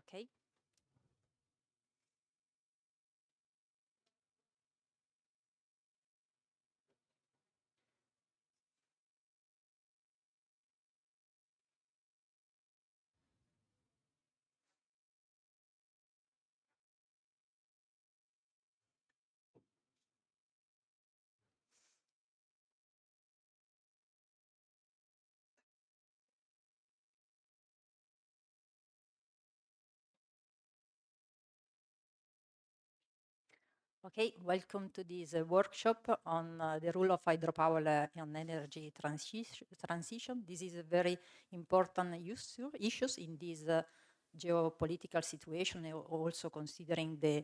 Okay. Okay, welcome to this workshop on the role of hydropower on energy transition. This is a very important issues in this geopolitical situation, also considering the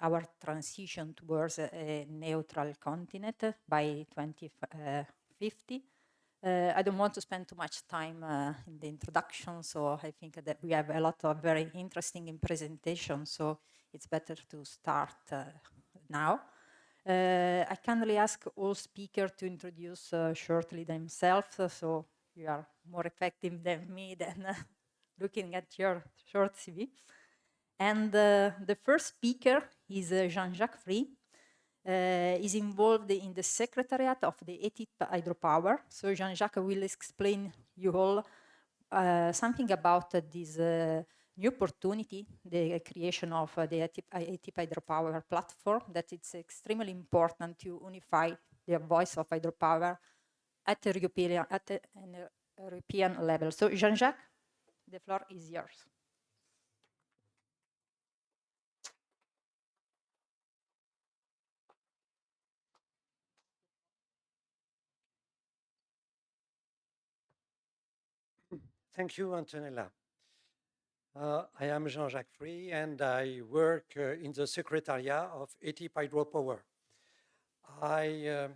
our transition towards a neutral continent by 2050. I don't want to spend too much time in the introduction, so I think that we have a lot of very interesting presentations, so it's better to start now. I kindly ask all speakers to introduce shortly themselves, so you are more effective than me than looking at your short CV. And the first speaker is Jean-Jacques Free. Is involved in the secretariat of the ETIP Hydropower. So Jean-Jacques will explain you all something about this new opportunity, the creation of the ETIP Hydropower platform, that it's extremely important to unify the voice of hydropower at the European level. So Jean-Jacques, the floor is yours. Thank you, Antonella. I am Jean-Jacques Free, and I work in the Secretariat of ETIP Hydropower. I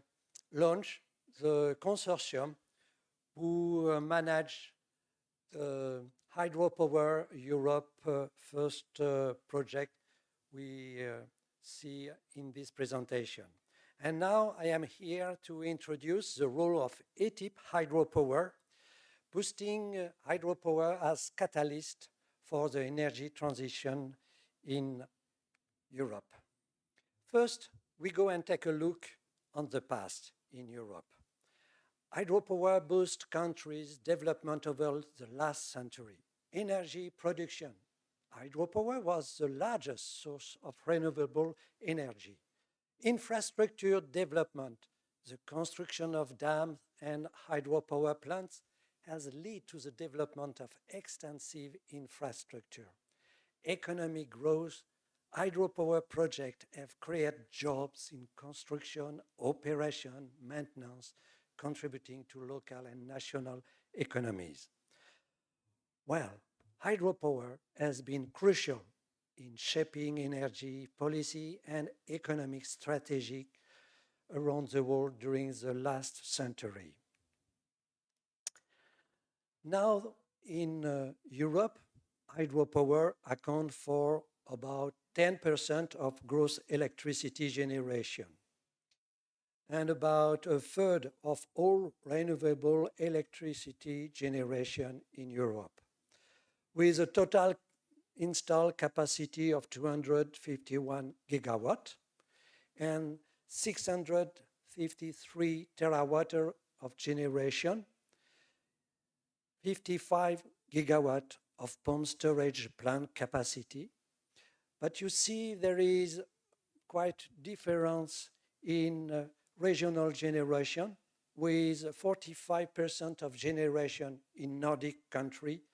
launched the consortium who manage the Hydropower Europe first project we see in this presentation. And now I am here to introduce the role of ETIP Hydropower, boosting hydropower as catalyst for the energy transition in Europe. First, we go and take a look on the past in Europe. Hydropower boosts countries' development over the last century. Energy production. Hydropower was the largest source of renewable energy. Infrastructure development. The construction of dams and hydropower plants has led to the development of extensive infrastructure. Economic growth. Hydropower projects have created jobs in construction, operation, maintenance, contributing to local and national economies. Well, hydropower has been crucial in shaping energy policy and economic strategy around the world during the last century. Now, in Europe, hydropower accounts for about 10% of gross electricity generation and about a third of all renewable electricity generation in Europe, with a total installed capacity of 251 gigawatt and 653 terawatt of generation, 55 gigawatt of pump storage plant capacity. But you see there is quite difference in regional generation, with 45% of generation in Nordic country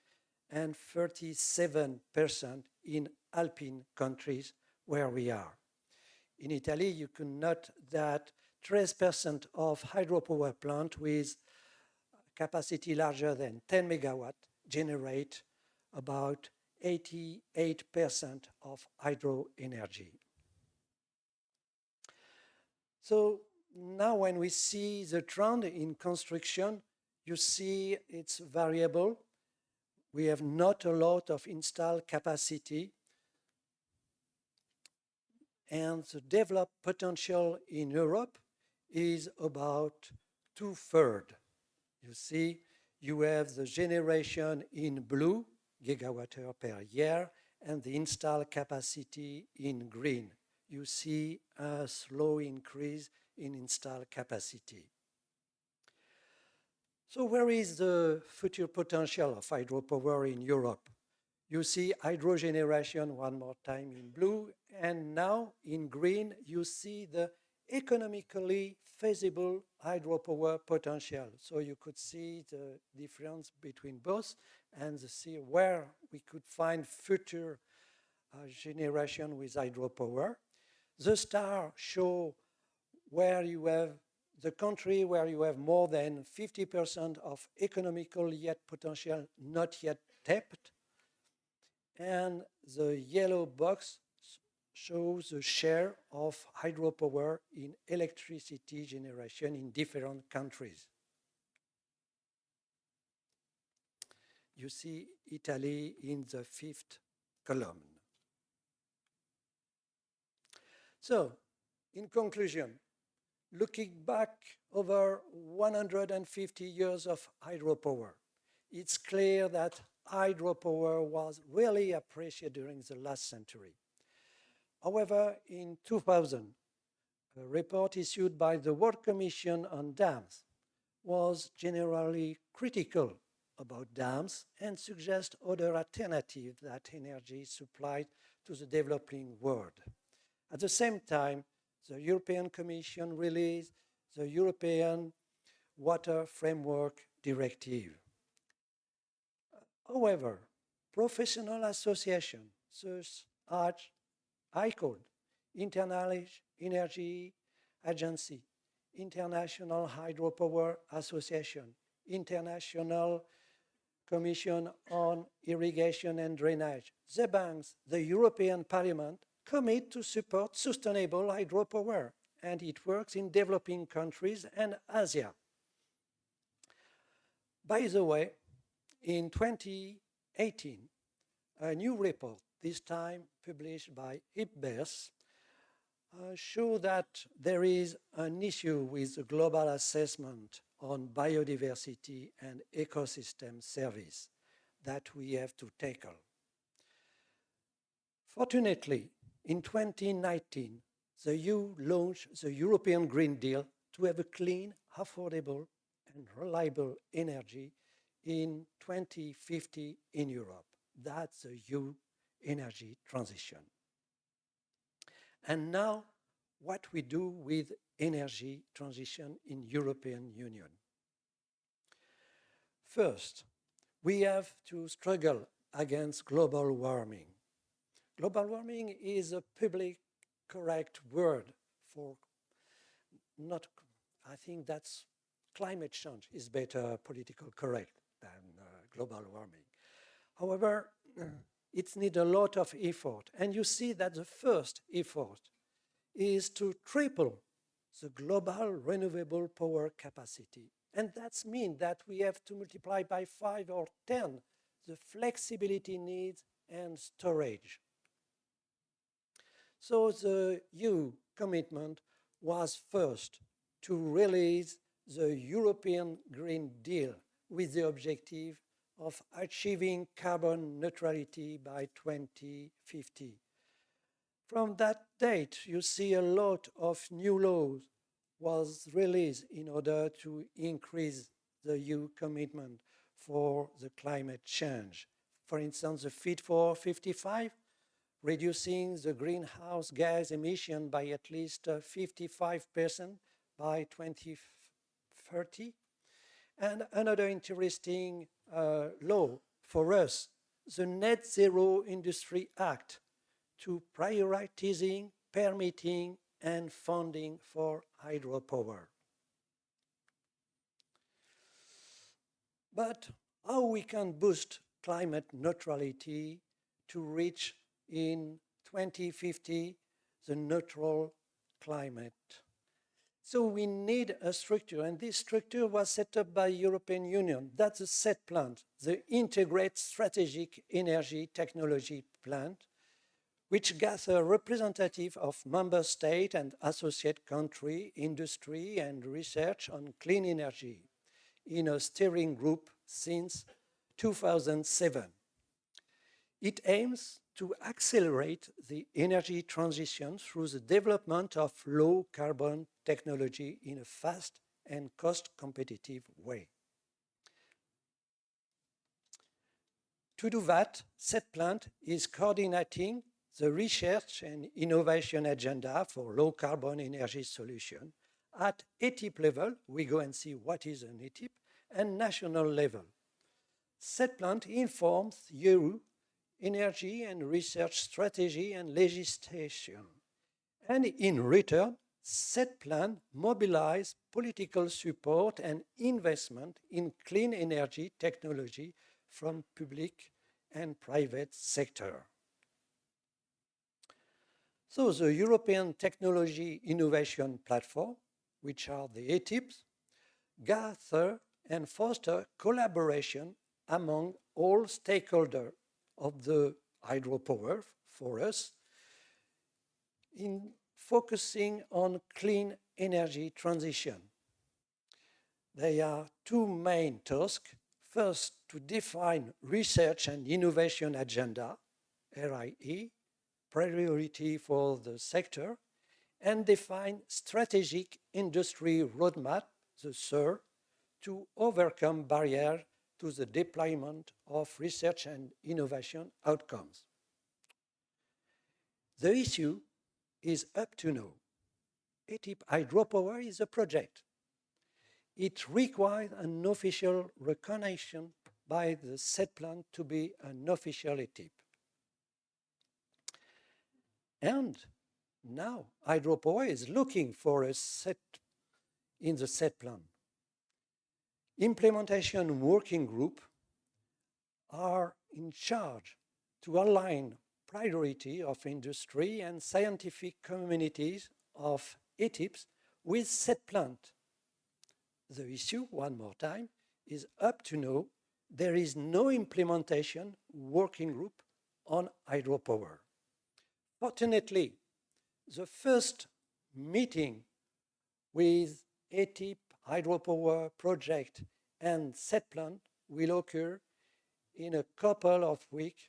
and 37% in Alpine countries where we are. In Italy, you can note that 13% of hydropower plant with capacity larger than 10 megawatt generate about 88% of hydro energy. So now when we see the trend in construction, you see it's variable. We have not a lot of installed capacity, and the developed potential in Europe is about 2/3. You see, you have the generation in blue gigawatt-hour per year, and the installed capacity in green. You see a slow increase in installed capacity. So where is the future potential of hydropower in Europe? You see hydrogeneration one more time in blue, and now in green you see the economically feasible hydropower potential. So you could see the difference between both and see where we could find future generation with hydropower. The stars show where you have the country where you have more than 50% of economical yet potential not yet tapped. And the yellow box shows the share of hydropower in electricity generation in different countries. You see Italy in the fifth column. So, in conclusion, looking back over 150 years of hydropower, it's clear that hydropower was really appreciated during the last century. However, in 2000, a report issued by the World Commission on Dams was generally critical about dams and suggests other alternatives that energy supplied to the developing world. At the same time, the European Commission released the European Water Framework Directive. However, professional associations such as ICOD, International Energy Agency, International Hydropower Association, International Commission on Irrigation and Drainage, the banks, the European Parliament commit to support sustainable hydropower, and it works in developing countries and Asia. By the way, in 2018, a new report, this time published by IPBES, showed that there is an issue with the global assessment on biodiversity and ecosystem service that we have to tackle. Fortunately, in 2019, the EU launched the European Green Deal to have a clean, affordable, and reliable energy in 2050 in Europe. That's the EU energy transition. And now, what we do with energy transition in European Union. First, we have to struggle against global warming. Global warming is a public correct word for not, I think that's climate change is better political correct than global warming. However, it needs a lot of effort. And you see that the first effort is to triple the global renewable power capacity. And that means that we have to multiply by 5 or 10 the flexibility needs and storage. So the EU commitment was first to release the European Green Deal with the objective of achieving carbon neutrality by 2050. From that date, you see a lot of new laws was released in order to increase the EU commitment for the climate change. For instance, the Fit for 55, reducing the greenhouse gas emission by at least 55% by 2030. And another interesting law for us, the Net Zero Industry Act, to prioritizing, permitting, and funding for hydropower. But how we can boost climate neutrality to reach in 2050 the neutral climate? So we need a structure, and this structure was set up by European Union. That's a set plant, the Integrated Strategic Energy Technology Plant, which gather representative of member state and associate country, industry, and research on clean energy in a steering group since 2007. It aims to accelerate the energy transition through the development of low carbon technology in a fast and cost competitive way. To do that, Setplant is coordinating the research and innovation agenda for low carbon energy solution at ETIP level. We go and see what is an ETIP, and national level. Setplant informs EU energy and research strategy and legislation. And in return, Setplant mobilizes political support and investment in clean energy technology from public and private sector. So the European Technology Innovation Platform, which are the ETIPs, gather and foster collaboration among all stakeholders of the hydropower for us in focusing on clean energy transition. There are two main tasks. First, to define research and innovation agenda, RIE, priority for the sector, and define strategic industry roadmap, the SIR, to overcome barriers to the deployment of research and innovation outcomes. The issue is up to now. ETIP Hydropower is a project. It requires an official recognition by the Setplant to be an official ETIP. And now Hydropower is looking for a set in the Setplant. Implementation working group are in charge to align priority of industry and scientific communities of ETIPs with Setplant. The issue, one more time, is up to now, there is no implementation working group on hydropower. Fortunately, the first meeting with ETIP hydropower project and Setplant will occur in a couple of weeks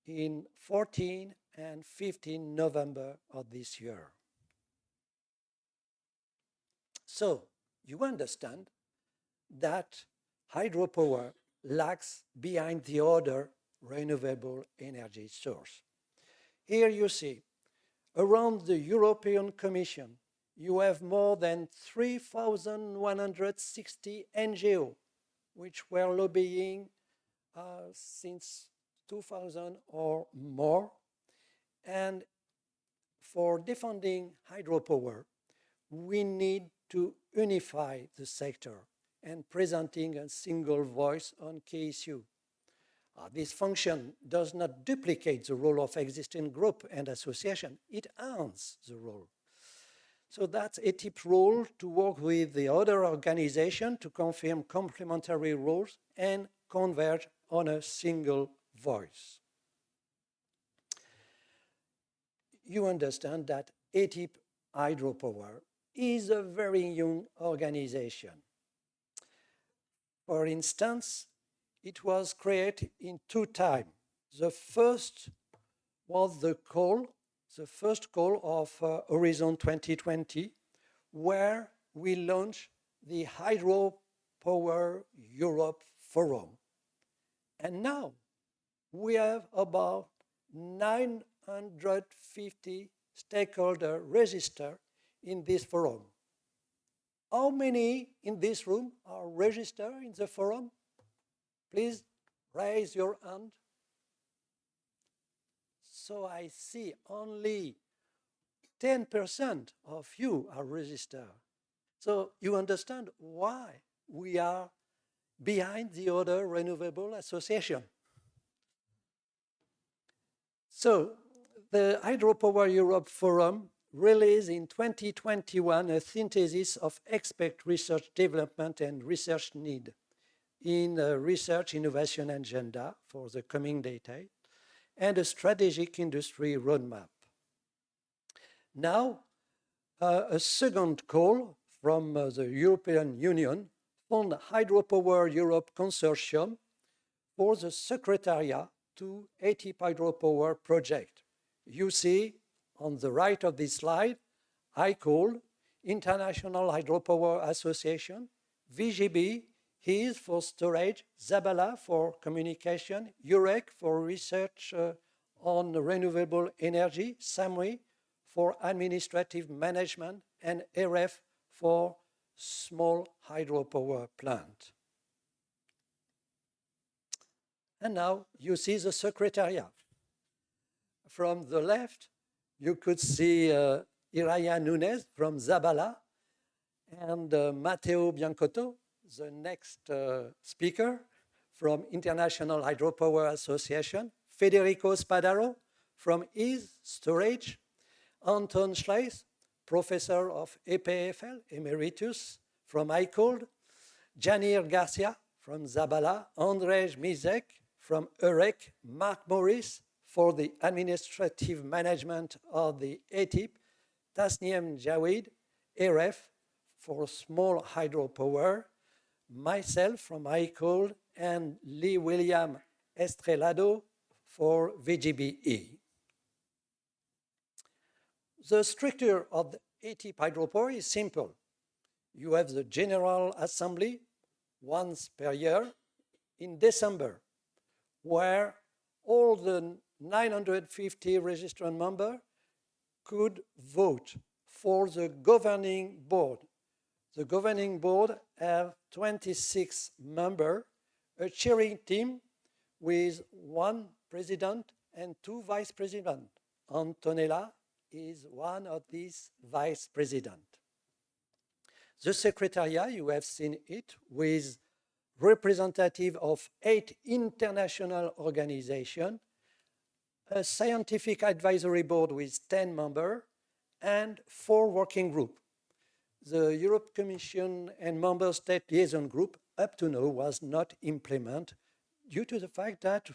in 14 and 15 November of this year. So you understand that hydropower lags behind the other renewable energy source. Here you see, around the European Commission, you have more than 3,160 NGO, which were lobbying since 2000 or more. And for defending hydropower, we need to unify the sector and presenting a single voice on key issue. This function does not duplicate the role of existing group and association, it enhances the role. So that's ETIP's role to work with the other organization to confirm complementary roles and converge on a single voice. You understand that ETIP Hydropower is a very young organization. For instance, it was created in two times. The first was the first call of Horizon 2020, where we launched the Hydropower Europe Forum. And now we have about 950 stakeholders registered in this forum. How many in this room are registered in the forum? Please raise your hand. So I see only 10% of you are registered. So you understand why we are behind the other renewable association. So the Hydropower Europe Forum released in 2021 a synthesis of expert research development and research need in a research innovation agenda for the coming decade and a strategic industry roadmap. Now, a second call from the European Union on the Hydropower Europe Consortium for the Secretariat to ATIP hydropower project. You see on the right of this slide, ICOL, International Hydropower Association, VGB, HIS for storage, Zabala for communication, UREC for research on renewable energy, SAMRI for administrative management, and RF for small hydropower plant. And now you see the secretariat. From the left, you could see Iraya Nunes from Zabala and Matteo Biancotto, the next speaker from International Hydropower Association, Federico Spadaro from HIS Storage, Anton Schleiss, professor of EPFL, Emeritus from ICOLD, Janir Garcia from Zabala, Andrzej Mizek from UREC, Mark Morris for the administrative management of the ATIP, Tasniem Jawid, RF for small hydropower, myself from ICOLD, and Lee William Estrelado for VGBE. The structure of the ATIP hydropower is simple. You have the General Assembly once per year in December, where all the 950 registrant members could vote for the governing board. The governing board have 26 members, a chairing team with one president and two vice presidents. Antonella is one of these vice presidents. The secretariat, you have seen it, with representative of 8 international organizations, a scientific advisory board with 10 members, and 4 working groups. The European Commission and Member State Liaison Group up to now was not implemented due to the fact that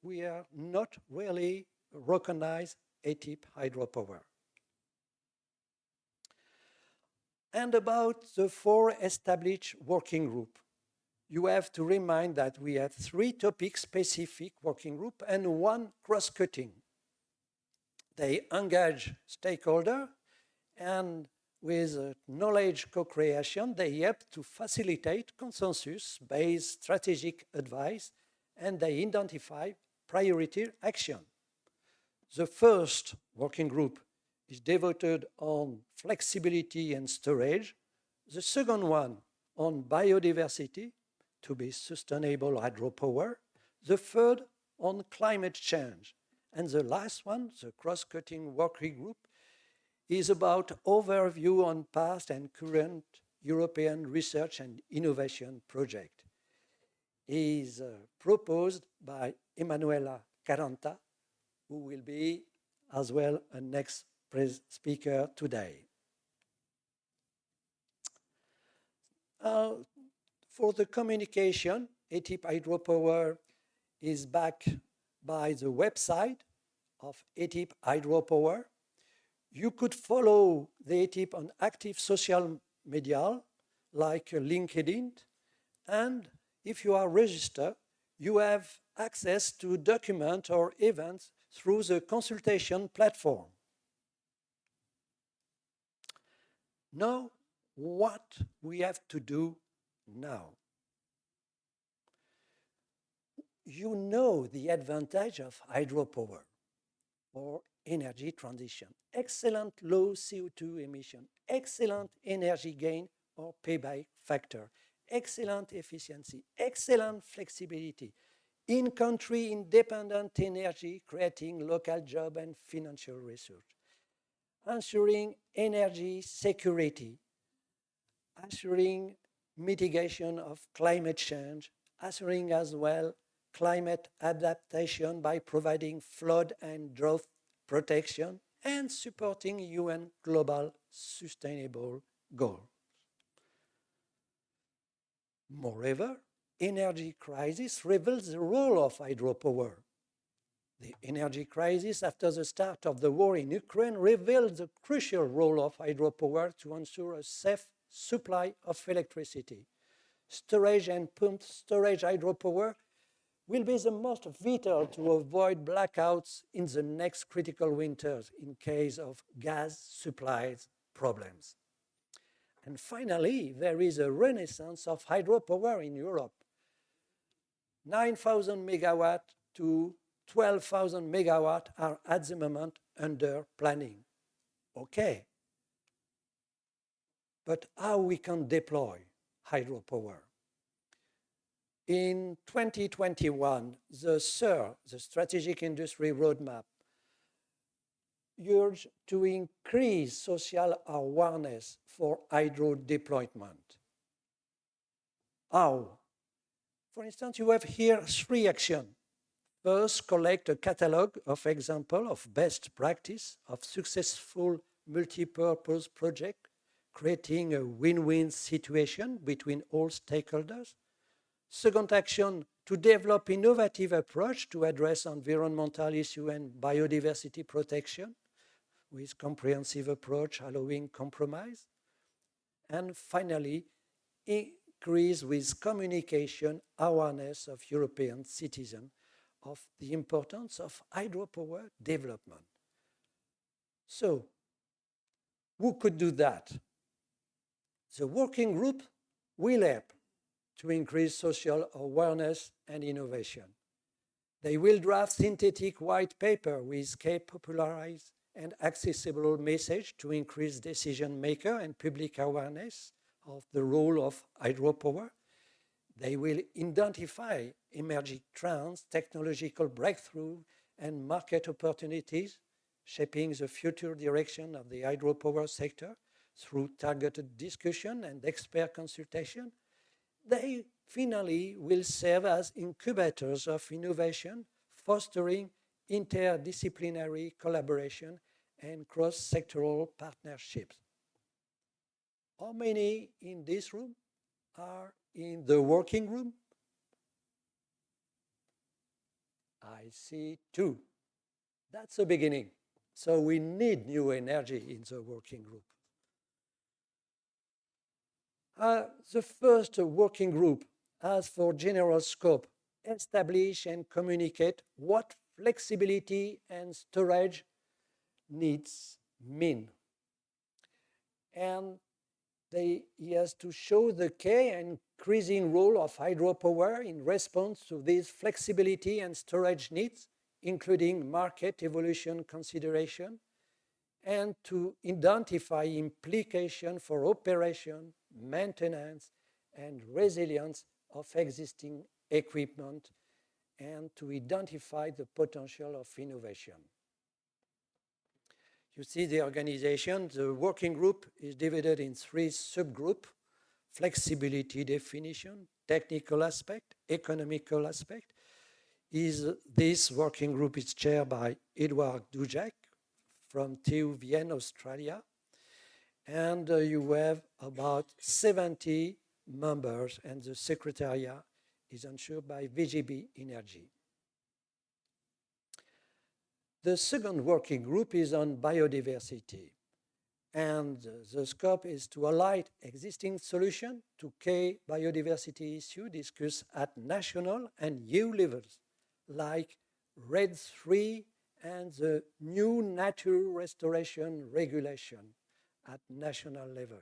we are not really recognized ATIP hydropower. And about the 4 established working groups, you have to remind that we have 3 topic-specific working groups and 1 cross-cutting. They engage stakeholders, and with knowledge co-creation, they help to facilitate consensus-based strategic advice, and they identify priority action. The first working group is devoted on flexibility and storage. The second one on biodiversity, to be sustainable hydropower. The third on climate change. And the last one, the cross-cutting working group, is about overview on past and current European research and innovation project. It is proposed by Emanuela Caranta, who will be as well a next speaker today. For the communication, ATIP Hydropower is backed by the website of ATIP Hydropower. You could follow the ATIP on active social media like LinkedIn, and if you are registered, you have access to documents or events through the consultation platform. Now, what we have to do now? You know the advantage of hydropower for energy transition. Excellent low CO2 emission, excellent energy gain or payback factor, excellent efficiency, excellent flexibility, in-country independent energy, creating local job and financial research, ensuring energy security, assuring mitigation of climate change, assuring as well climate adaptation by providing flood and drought protection, and supporting UN global sustainable goals. Moreover, energy crisis reveals the role of hydropower. The energy crisis after the start of the war in Ukraine revealed the crucial role of hydropower to ensure a safe supply of electricity. Storage and pumped storage hydropower will be the most vital to avoid blackouts in the next critical winters in case of gas supplies problems. And finally, there is a renaissance of hydropower in Europe. 9,000 megawatt to 12,000 megawatt are at the moment under planning. Okay. But how we can deploy hydropower? In 2021, the SIR, the Strategic Industry Roadmap, urged to increase social awareness for hydro deployment. How? For instance, you have here 3 actions. First, collect a catalog of examples of best practice of successful multi-purpose projects, creating a win-win situation between all stakeholders. Second action, to develop innovative approach to address environmental issues and biodiversity protection with comprehensive approach allowing compromise. And finally, increase with communication awareness of European citizens of the importance of hydropower development. So, who could do that? The working group will help to increase social awareness and innovation. They will draft synthetic white paper with key popularized and accessible message to increase decision maker and public awareness of the role of hydropower. They will identify emerging trends, technological breakthrough, and market opportunities, shaping the future direction of the hydropower sector through targeted discussion and expert consultation. They finally will serve as incubators of innovation, fostering interdisciplinary collaboration and cross-sectoral partnerships. How many in this room are in the working room? I see 2. That's the beginning. So we need new energy in the working group. The first working group has for general scope, establish and communicate what flexibility and storage needs mean. And he has to show the key and increasing role of hydropower in response to these flexibility and storage needs, including market evolution consideration, and to identify implication for operation, maintenance, and resilience of existing equipment, and to identify the potential of innovation. You see the organization, the working group is divided in 3 subgroups: flexibility definition, technical aspect, economical aspect. This working group is chaired by Edward Dujak from TU Vienna, Australia. And you have about 70 members, and the secretariat is ensured by VGB Energy. The second working group is on biodiversity, and the scope is to highlight existing solutions to key biodiversity issues discussed at national and EU levels, like RED 3 and the new nature restoration regulation at national level.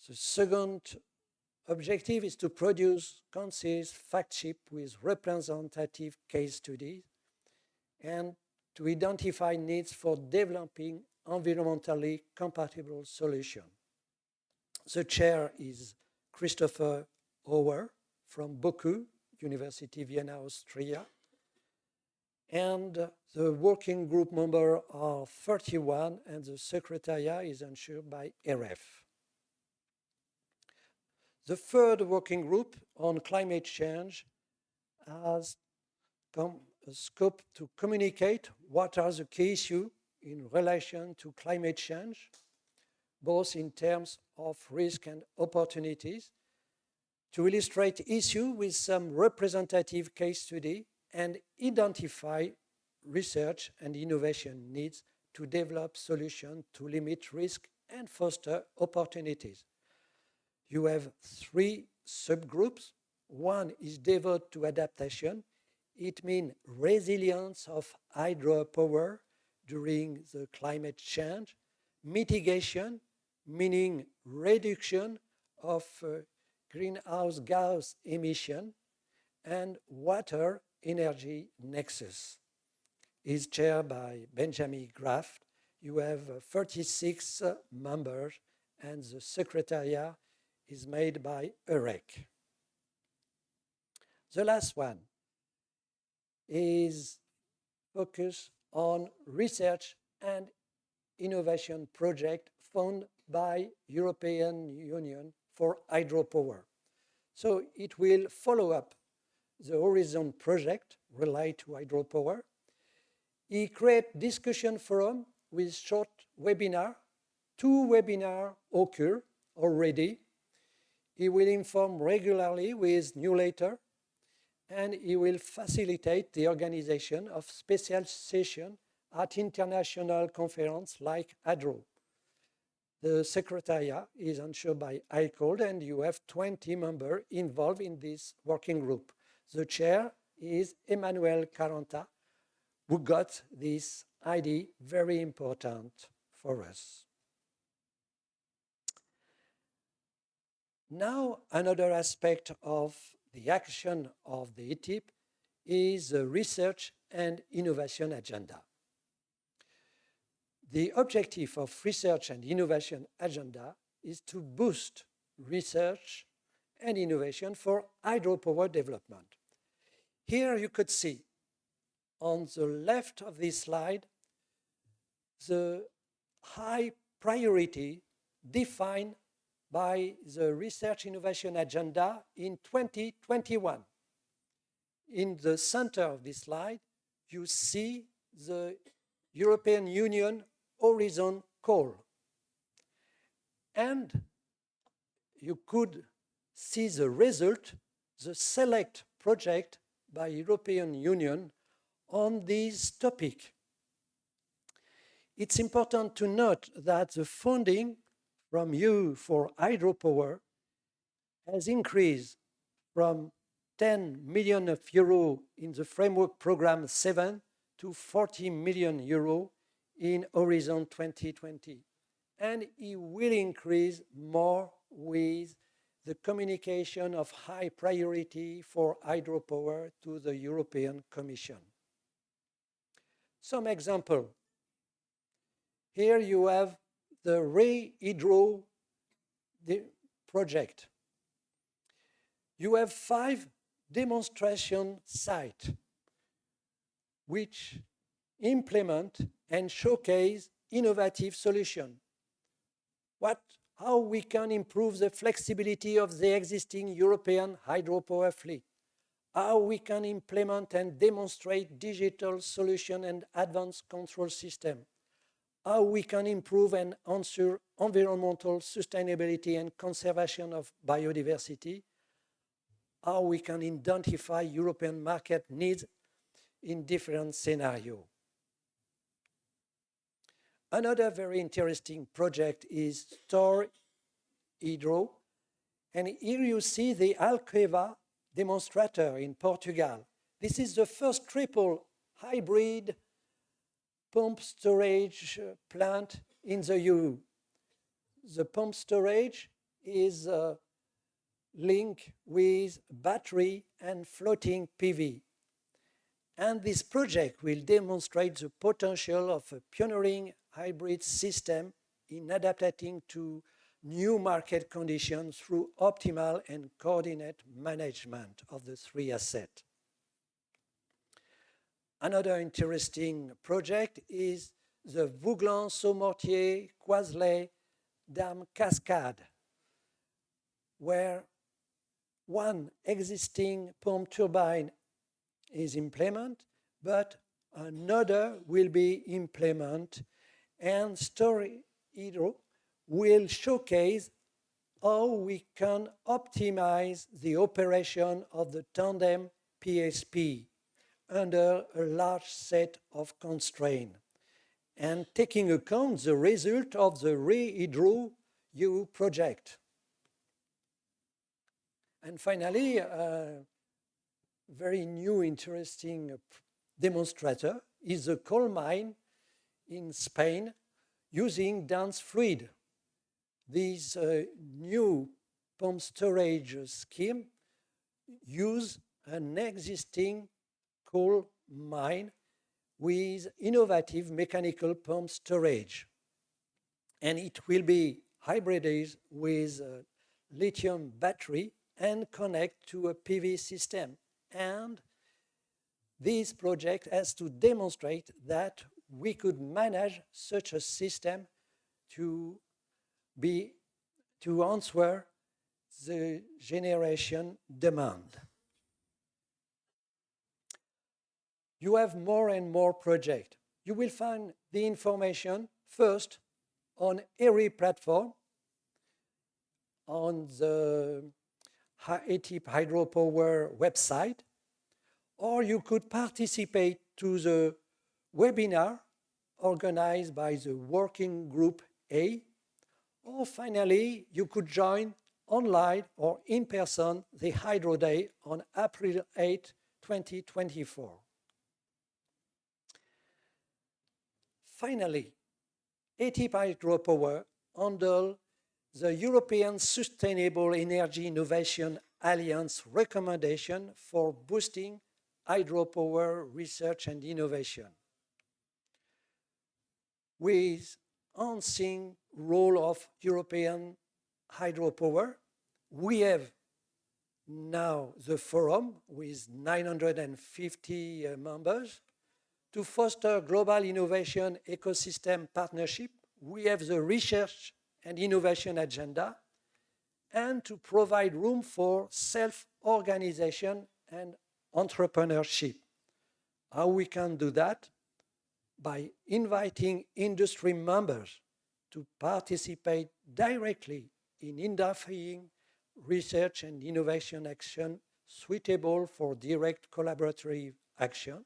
The second objective is to produce concise fact sheet with representative case studies and to identify needs for developing environmentally compatible solutions. The chair is Christopher Auer from Boku, University Vienna, Austria. And the working group members are 31, and the secretariat is ensured by RF. The third working group on climate change has a scope to communicate what are the key issues in relation to climate change, both in terms of risk and opportunities, to illustrate issues with some representative case study, and identify research and innovation needs to develop solutions to limit risk and foster opportunities. You have 3 subgroups: One is devoted to adaptation. It means resilience of hydropower during the climate change, mitigation, meaning reduction of greenhouse gas emission, and water energy nexus is chaired by Benjamin Graff. You have 36 members, and the secretariat is made by EREC. The last one is focus on research and innovation project funded by European Union for hydropower. So it will follow up the Horizon project related to hydropower. He create discussion forum with short webinar. 2 webinars occur already. He will inform regularly with newsletter, and he will facilitate the organization of special sessions at international conferences like HADRO. The secretariat is ensured by ICOLD, and you have 20 members involved in this working group. The chair is Emmanuel Caranta, who got this idea very important for us. Now, another aspect of the action of the ETIP is the research and innovation agenda. The objective of research and innovation agenda is to boost research and innovation for hydropower development. Here you could see on the left of this slide the high priority defined by the research innovation agenda in 2021. In the center of this slide, you see the European Union Horizon call. And you could see the result, the select project by European Union on this topic. It's important to note that the funding from EU for hydropower has increased from 10 million euro in the framework program 7 to 40 million euro in Horizon 2020. And it will increase more with the communication of high priority for hydropower to the European Commission. Some example. Here you have the ReHydro project. You have 5 demonstration sites which implement and showcase innovative solutions. How we can improve the flexibility of the existing European hydropower fleet, how we can implement and demonstrate digital solution and advanced control system, how we can improve and ensure environmental sustainability and conservation of biodiversity, how we can identify European market needs in different scenarios. Another very interesting project is Store Hydro, and here you see the Alqueva demonstrator in Portugal. This is the first triple hybrid pump storage plant in the EU. The pump storage is linked with battery and floating PV. And this project will demonstrate the potential of a pioneering hybrid system in adapting to new market conditions through optimal and coordinate management of the 3 assets. Another interesting project is the Vouglans-Saumortier-Coiselet Dam Cascade, where one existing pump turbine is implemented, but another will be implemented, and Store Hydro will showcase how we can optimize the operation of the tandem PSP under a large set of constraints, and taking account the result of the ReHydro EU project. And finally, very new, interesting demonstrator is a coal mine in Spain using dense fluid. This new pump storage scheme use an existing coal mine with innovative mechanical pump storage. And it will be hybridized with a lithium battery and connect to a PV system. And this project has to demonstrate that we could manage such a system to answer the generation demand. You have more and more projects. You will find the information first on every platform, on the Hydropower website, or you could participate to the webinar organized by the Working Group A, or finally, you could join online or in person the Hydro Day on April 8, 2024. Finally, ATIP Hydropower handle the European Sustainable Energy Innovation Alliance recommendation for boosting hydropower research and innovation. With enhancing role of European hydropower, we have now the forum with 950 members. To foster global innovation ecosystem partnership, we have the research and innovation agenda, and to provide room for self-organization and entrepreneurship. How we can do that? By inviting industry members to participate directly in identifying research and innovation action suitable for direct collaborative action,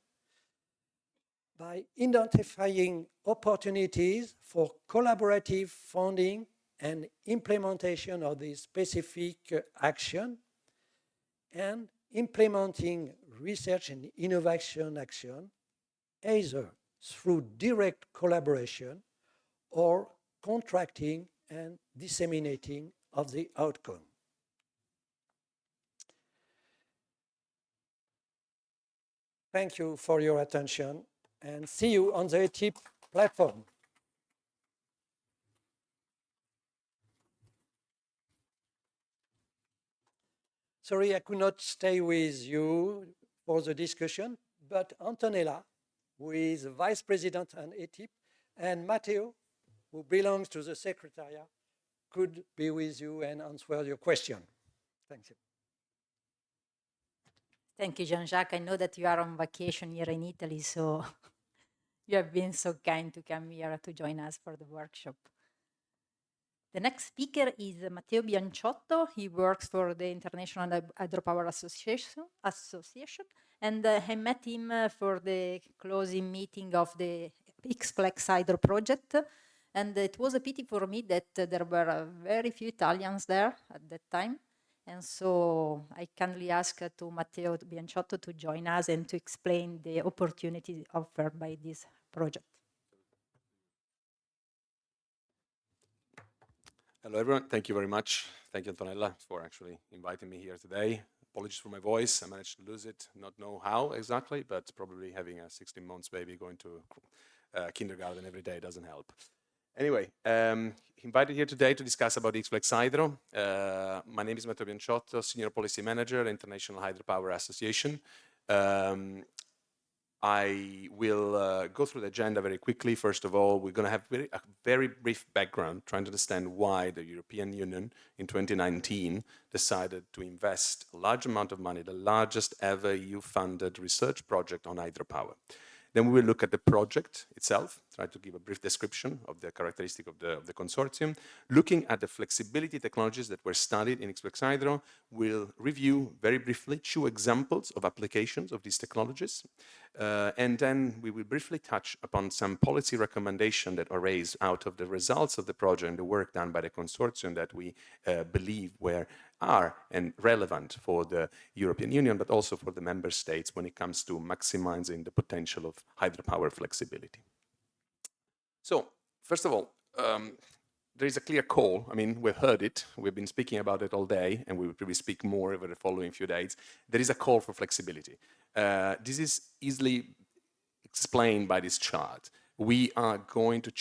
by identifying opportunities for collaborative funding and implementation of the specific action, and implementing research and innovation action either through direct collaboration or contracting and disseminating of the outcome. Thank you for your attention, and see you on the ATIP platform. Sorry, I could not stay with you for the discussion, but Antonella, who is Vice President at ATIP, and Matteo, who belongs to the Secretariat, could be with you and answer your question. Thank you. Thank you, Jean-Jacques. I know that you are on vacation here in Italy, so you have been so kind to come here to join us for the workshop. The next speaker is Matteo Bianciotto. He works for the International Hydropower Association, and I met him for the closing meeting of the X-Flex Hydro project. And it was a pity for me that there were very few Italians there at that time. And so I kindly ask to Matteo Bianciotto to join us and to explain the opportunity offered by this project. Hello, everyone. Thank you very much. Thank you, Antonella, for actually inviting me here today. Apologies for my voice. I managed to lose it, not know how exactly, but probably having a 16 months baby going to kindergarten every day doesn't help. Anyway, invited here today to discuss about X-Flex Hydro. My name is Matteo Bianciotto, Senior Policy Manager at International Hydropower Association. I will go through the agenda very quickly. First of all, we're going to have a very brief background, trying to understand why the European Union in 2019 decided to invest a large amount of money, the largest ever EU-funded research project on hydropower. Then we will look at the project itself, try to give a brief description of the characteristic of the consortium. Looking at the flexibility technologies that were studied in X-Flex Hydro, we'll review very briefly 2 examples of applications of these technologies. And then we will briefly touch upon some policy recommendations that are raised out of the results of the project and the work done by the consortium that we believe were are and relevant for the European Union, but also for the member states when it comes to maximizing the potential of hydropower flexibility. So, first of all, there is a clear call. I mean, we've heard it. We've been speaking about it all day, and we will probably speak more over the following few days. There is a call for flexibility. This is easily explained by this chart. We are going to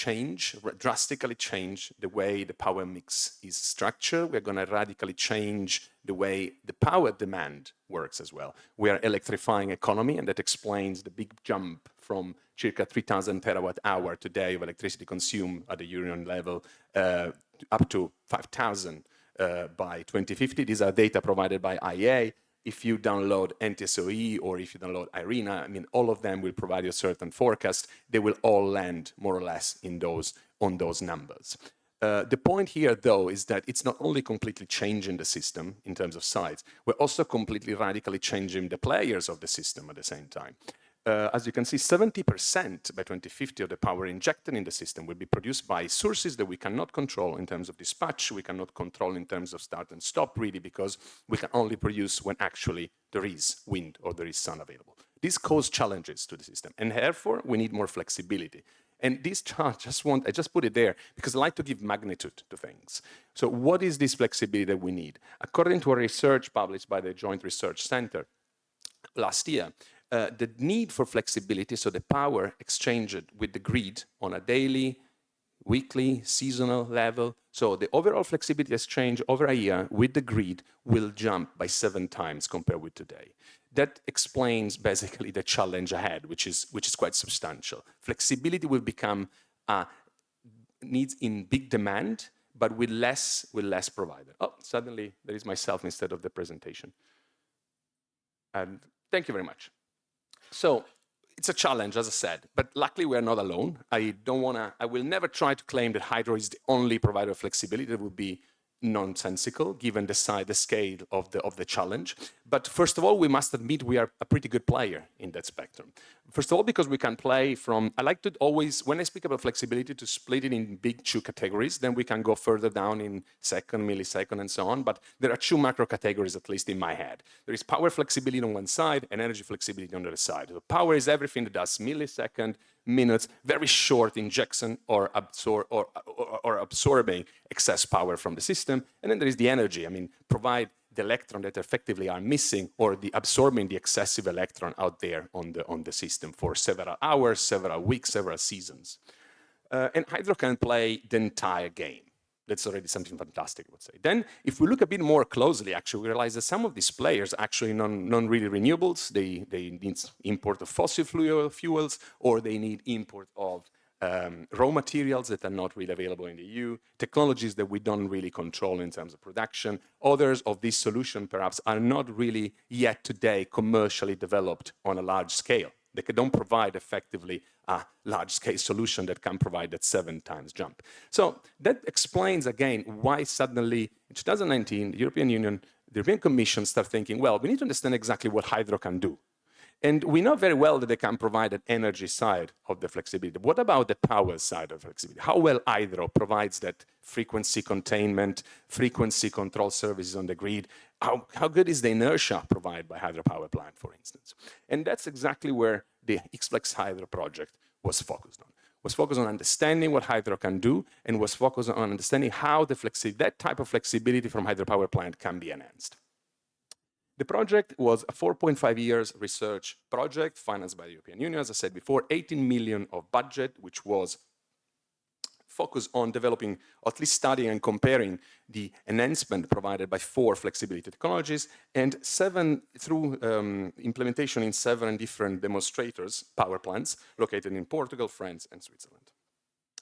drastically change the way the power mix is structured. We're going to radically change the way the power demand works as well. We are electrifying economy, and that explains the big jump from circa 3,000 terawatt hour today of electricity consumed at the European level up to 5,000 by 2050. These are data provided by IEA. If you download NTSOE or if you download IRENA, I mean, all of them will provide you a certain forecast. They will all land more or less on those numbers. The point here, though, is that it's not only completely changing the system in terms of size, we're also completely radically changing the players of the system at the same time. As you can see, 70% by 2050 of the power injected in the system will be produced by sources that we cannot control in terms of dispatch, we cannot control in terms of start and stop, really, because we can only produce when actually there is wind or there is sun available. This causes challenges to the system, and therefore we need more flexibility. And this chart, I just put it there because I like to give magnitude to things. So what is this flexibility that we need? According to a research published by the Joint Research Center last year, the need for flexibility, so the power exchanged with the grid on a daily, weekly, seasonal level, so the overall flexibility exchange over a year with the grid will jump by 7 times compared with today. That explains basically the challenge ahead, which is quite substantial. Flexibility will become needs in big demand, but with less provider. Oh, suddenly there is myself instead of the presentation. And thank you very much. So it's a challenge, as I said, but luckily we are not alone. I will never try to claim that hydro is the only provider of flexibility. That would be nonsensical given the size, the scale of the challenge. But first of all, we must admit we are a pretty good player in that spectrum. First of all, because we can play from, I like to always, when I speak about flexibility, to split it in big 2 categories, then we can go further down in second, millisecond, and so on. But there are 2 macro categories, at least in my head. There is power flexibility on one side and energy flexibility on the other side. So power is everything that does millisecond, minutes, very short injection or absorbing excess power from the system. And then there is the energy. I mean, provide the electron that effectively are missing or the absorbing the excessive electron out there on the system for several hours, several weeks, several seasons. And hydro can play the entire game. That's already something fantastic, I would say. Then, if we look a bit more closely, actually, we realize that some of these players are actually non-really renewables. They need import of fossil fuels, or they need import of raw materials that are not really available in the EU, technologies that we don't really control in terms of production. Others of these solutions, perhaps, are not really yet today commercially developed on a large scale. They don't provide effectively a large-scale solution that can provide that 7 times jump. So that explains, again, why suddenly in 2019, the European Union, the European Commission started thinking, well, we need to understand exactly what hydro can do. And we know very well that they can provide an energy side of the flexibility. What about the power side of flexibility? How well hydro provides that frequency containment, frequency control services on the grid? How good is the inertia provided by hydropower plant, for instance? And that's exactly where the Xflex Hydro project was focused on. Was focused on understanding what hydro can do and was focused on understanding how that type of flexibility from hydropower plant can be enhanced. The project was a 4.5 years research project financed by the European Union, as I said before, 18 million of budget, which was focused on developing, or at least studying and comparing the enhancement provided by 4 flexibility technologies and 7 through implementation in 7 different demonstrators, power plants, located in Portugal, France, and Switzerland.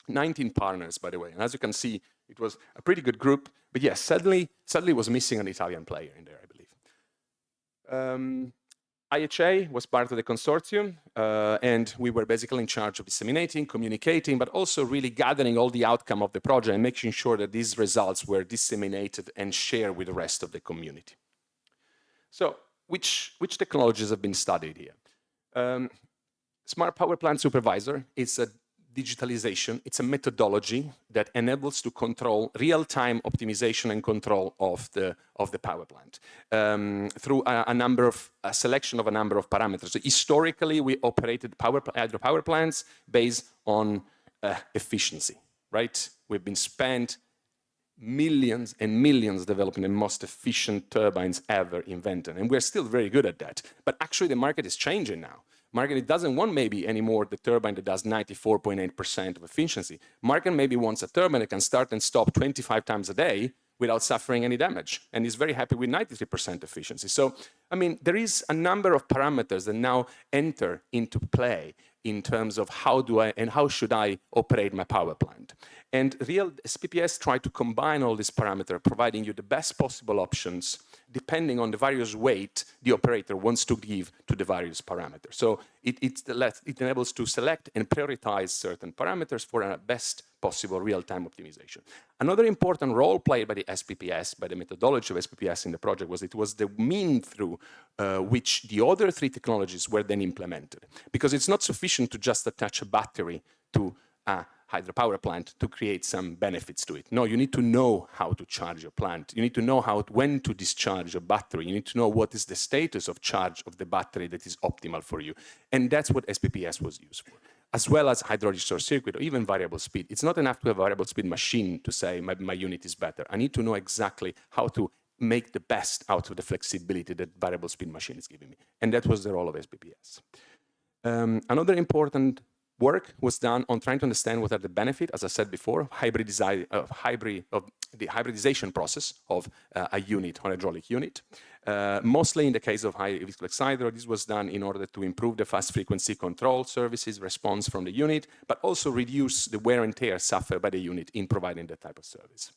19 partners, by the way, and as you can see, it was a pretty good group, but yes, sadly was missing an Italian player in there, I believe. IHA was part of the consortium, and we were basically in charge of disseminating, communicating, but also really gathering all the outcome of the project and making sure that these results were disseminated and shared with the rest of the community. So, which technologies have been studied here? Smart Power Plant Supervisor is a digitalisation. It's a methodology that enables to control real-time optimization and control of the power plant through a selection of a number of parameters. So historically, we operated hydropower plants based on efficiency, right? We've been spent millions and millions developing the most efficient turbines ever invented. And we're still very good at that. But actually, the market is changing now. Market doesn't want maybe anymore the turbine that does 94.8% of efficiency. Market maybe wants a turbine that can start and stop 25 times a day without suffering any damage, and is very happy with 93% efficiency. So, I mean, there is a number of parameters that now enter into play in terms of how should I operate my power plant. And real SPPS try to combine all these parameters, providing you the best possible options depending on the various weight the operator wants to give to the various parameters. So it enables to select and prioritize certain parameters for a best possible real-time optimization. Another important role played by the SPPS, by the methodology of SPPS in the project, was it was the mean through which the other three technologies were then implemented. Because it's not sufficient to just attach a battery to a hydropower plant to create some benefits to it. No, you need to know how to charge your plant. You need to know when to discharge a battery. You need to know what is the status of charge of the battery that is optimal for you. And that's what SPPS was used for, as well as hydraulic short circuit or even variable speed. It's not enough to have a variable speed machine to say my unit is better. I need to know exactly how to make the best out of the flexibility that variable speed machine is giving me. And that was the role of SPPS. Another important work was done on trying to understand what are the benefits, as I said before, the hybridization process of a unit, or hydraulic unit. Mostly in the case of high flex hydro, this was done in order to improve the fast frequency control services response from the unit, but also reduce the wear and tear suffered by the unit in providing that type of service.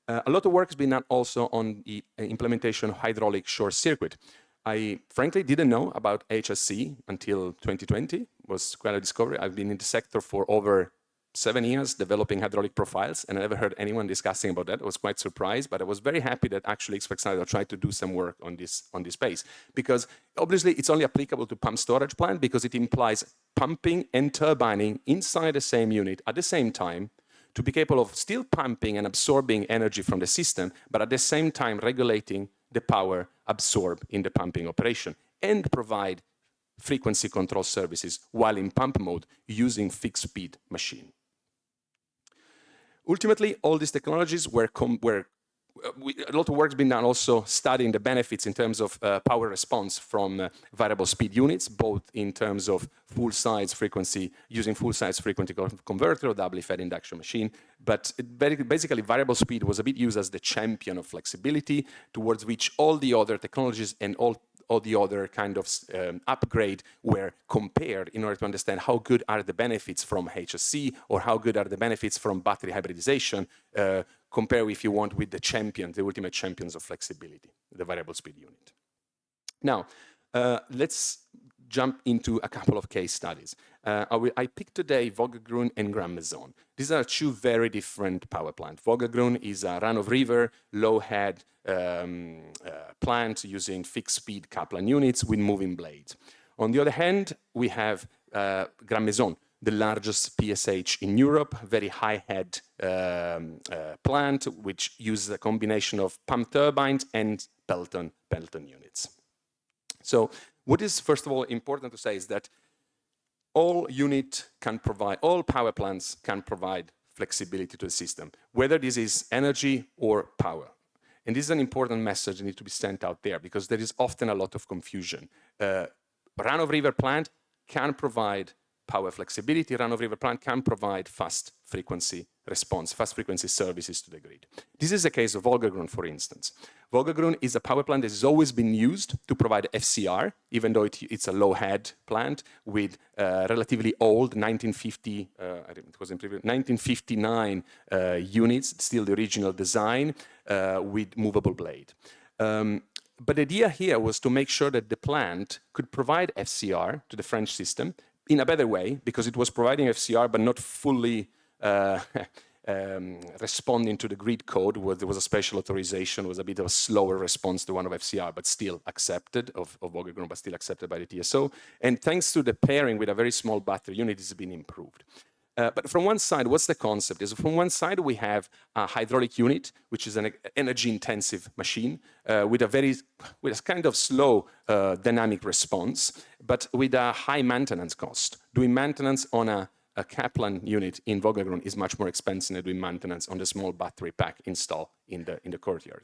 A lot of work has been done also on the implementation of hydraulic short circuit. I frankly didn't know about HSC until 2020. It was quite a discovery. I've been in the sector for over 7 years developing hydraulic profiles, and I never heard anyone discussing about that. I was quite surprised, but I was very happy that actually Xflexhydro tried to do some work on this space, because obviously it's only applicable to pump storage plant because it implies pumping and turbining inside the same unit at the same time to be capable of still pumping and absorbing energy from the system, but at the same time regulating the power absorbed in the pumping operation and provide frequency control services while in pump mode using fixed speed machine. Ultimately, all these technologies were a lot of work has been done also studying the benefits in terms of power response from variable speed units, both in terms of full-size frequency, using full-size frequency converter or doubly fed induction machine. But basically, variable speed was a bit used as the champion of flexibility, towards which all the other technologies and all the other kind of upgrade were compared in order to understand how good are the benefits from HSC or how good are the benefits from battery hybridization, compare, if you want, with the champions, the ultimate champions of flexibility, the variable speed unit. Now, let's jump into a couple of case studies. I picked today Vågagrunn and Grammezon. These are two very different power plants. Vågagrunn is a run-of-river, low-head plant using fixed-speed Kaplan units with moving blades. On the other hand, we have Grammezon, the largest PSH in Europe, very high-head plant, which uses a combination of pump turbines and Pelton units. So what is, first of all, important to say is that all power plants can provide flexibility to the system, whether this is energy or power. And this is an important message that needs to be sent out there, because there is often a lot of confusion. Run-of-river plant can provide power flexibility. Run-of-river plant can provide fast frequency response, fast frequency services to the grid. This is the case of Vågagrunn, for instance. Vågagrunn is a power plant that has always been used to provide FCR, even though it's a low-head plant with relatively old 1959 units, still the original design, with movable blade. But the idea here was to make sure that the plant could provide FCR to the French system in a better way, because it was providing FCR but not fully responding to the grid code, where there was a special authorization, was a bit of a slower response to one of FCR, but still accepted, of Vågagrunn, but still accepted by the TSO. And thanks to the pairing with a very small battery unit, it's been improved. But from one side, what's the concept? Is from one side we have a hydraulic unit, which is an energy-intensive machine with a kind of slow dynamic response, but with a high maintenance cost. Doing maintenance on a Kaplan unit in Vågagrund is much more expensive than doing maintenance on the small battery pack installed in the courtyard.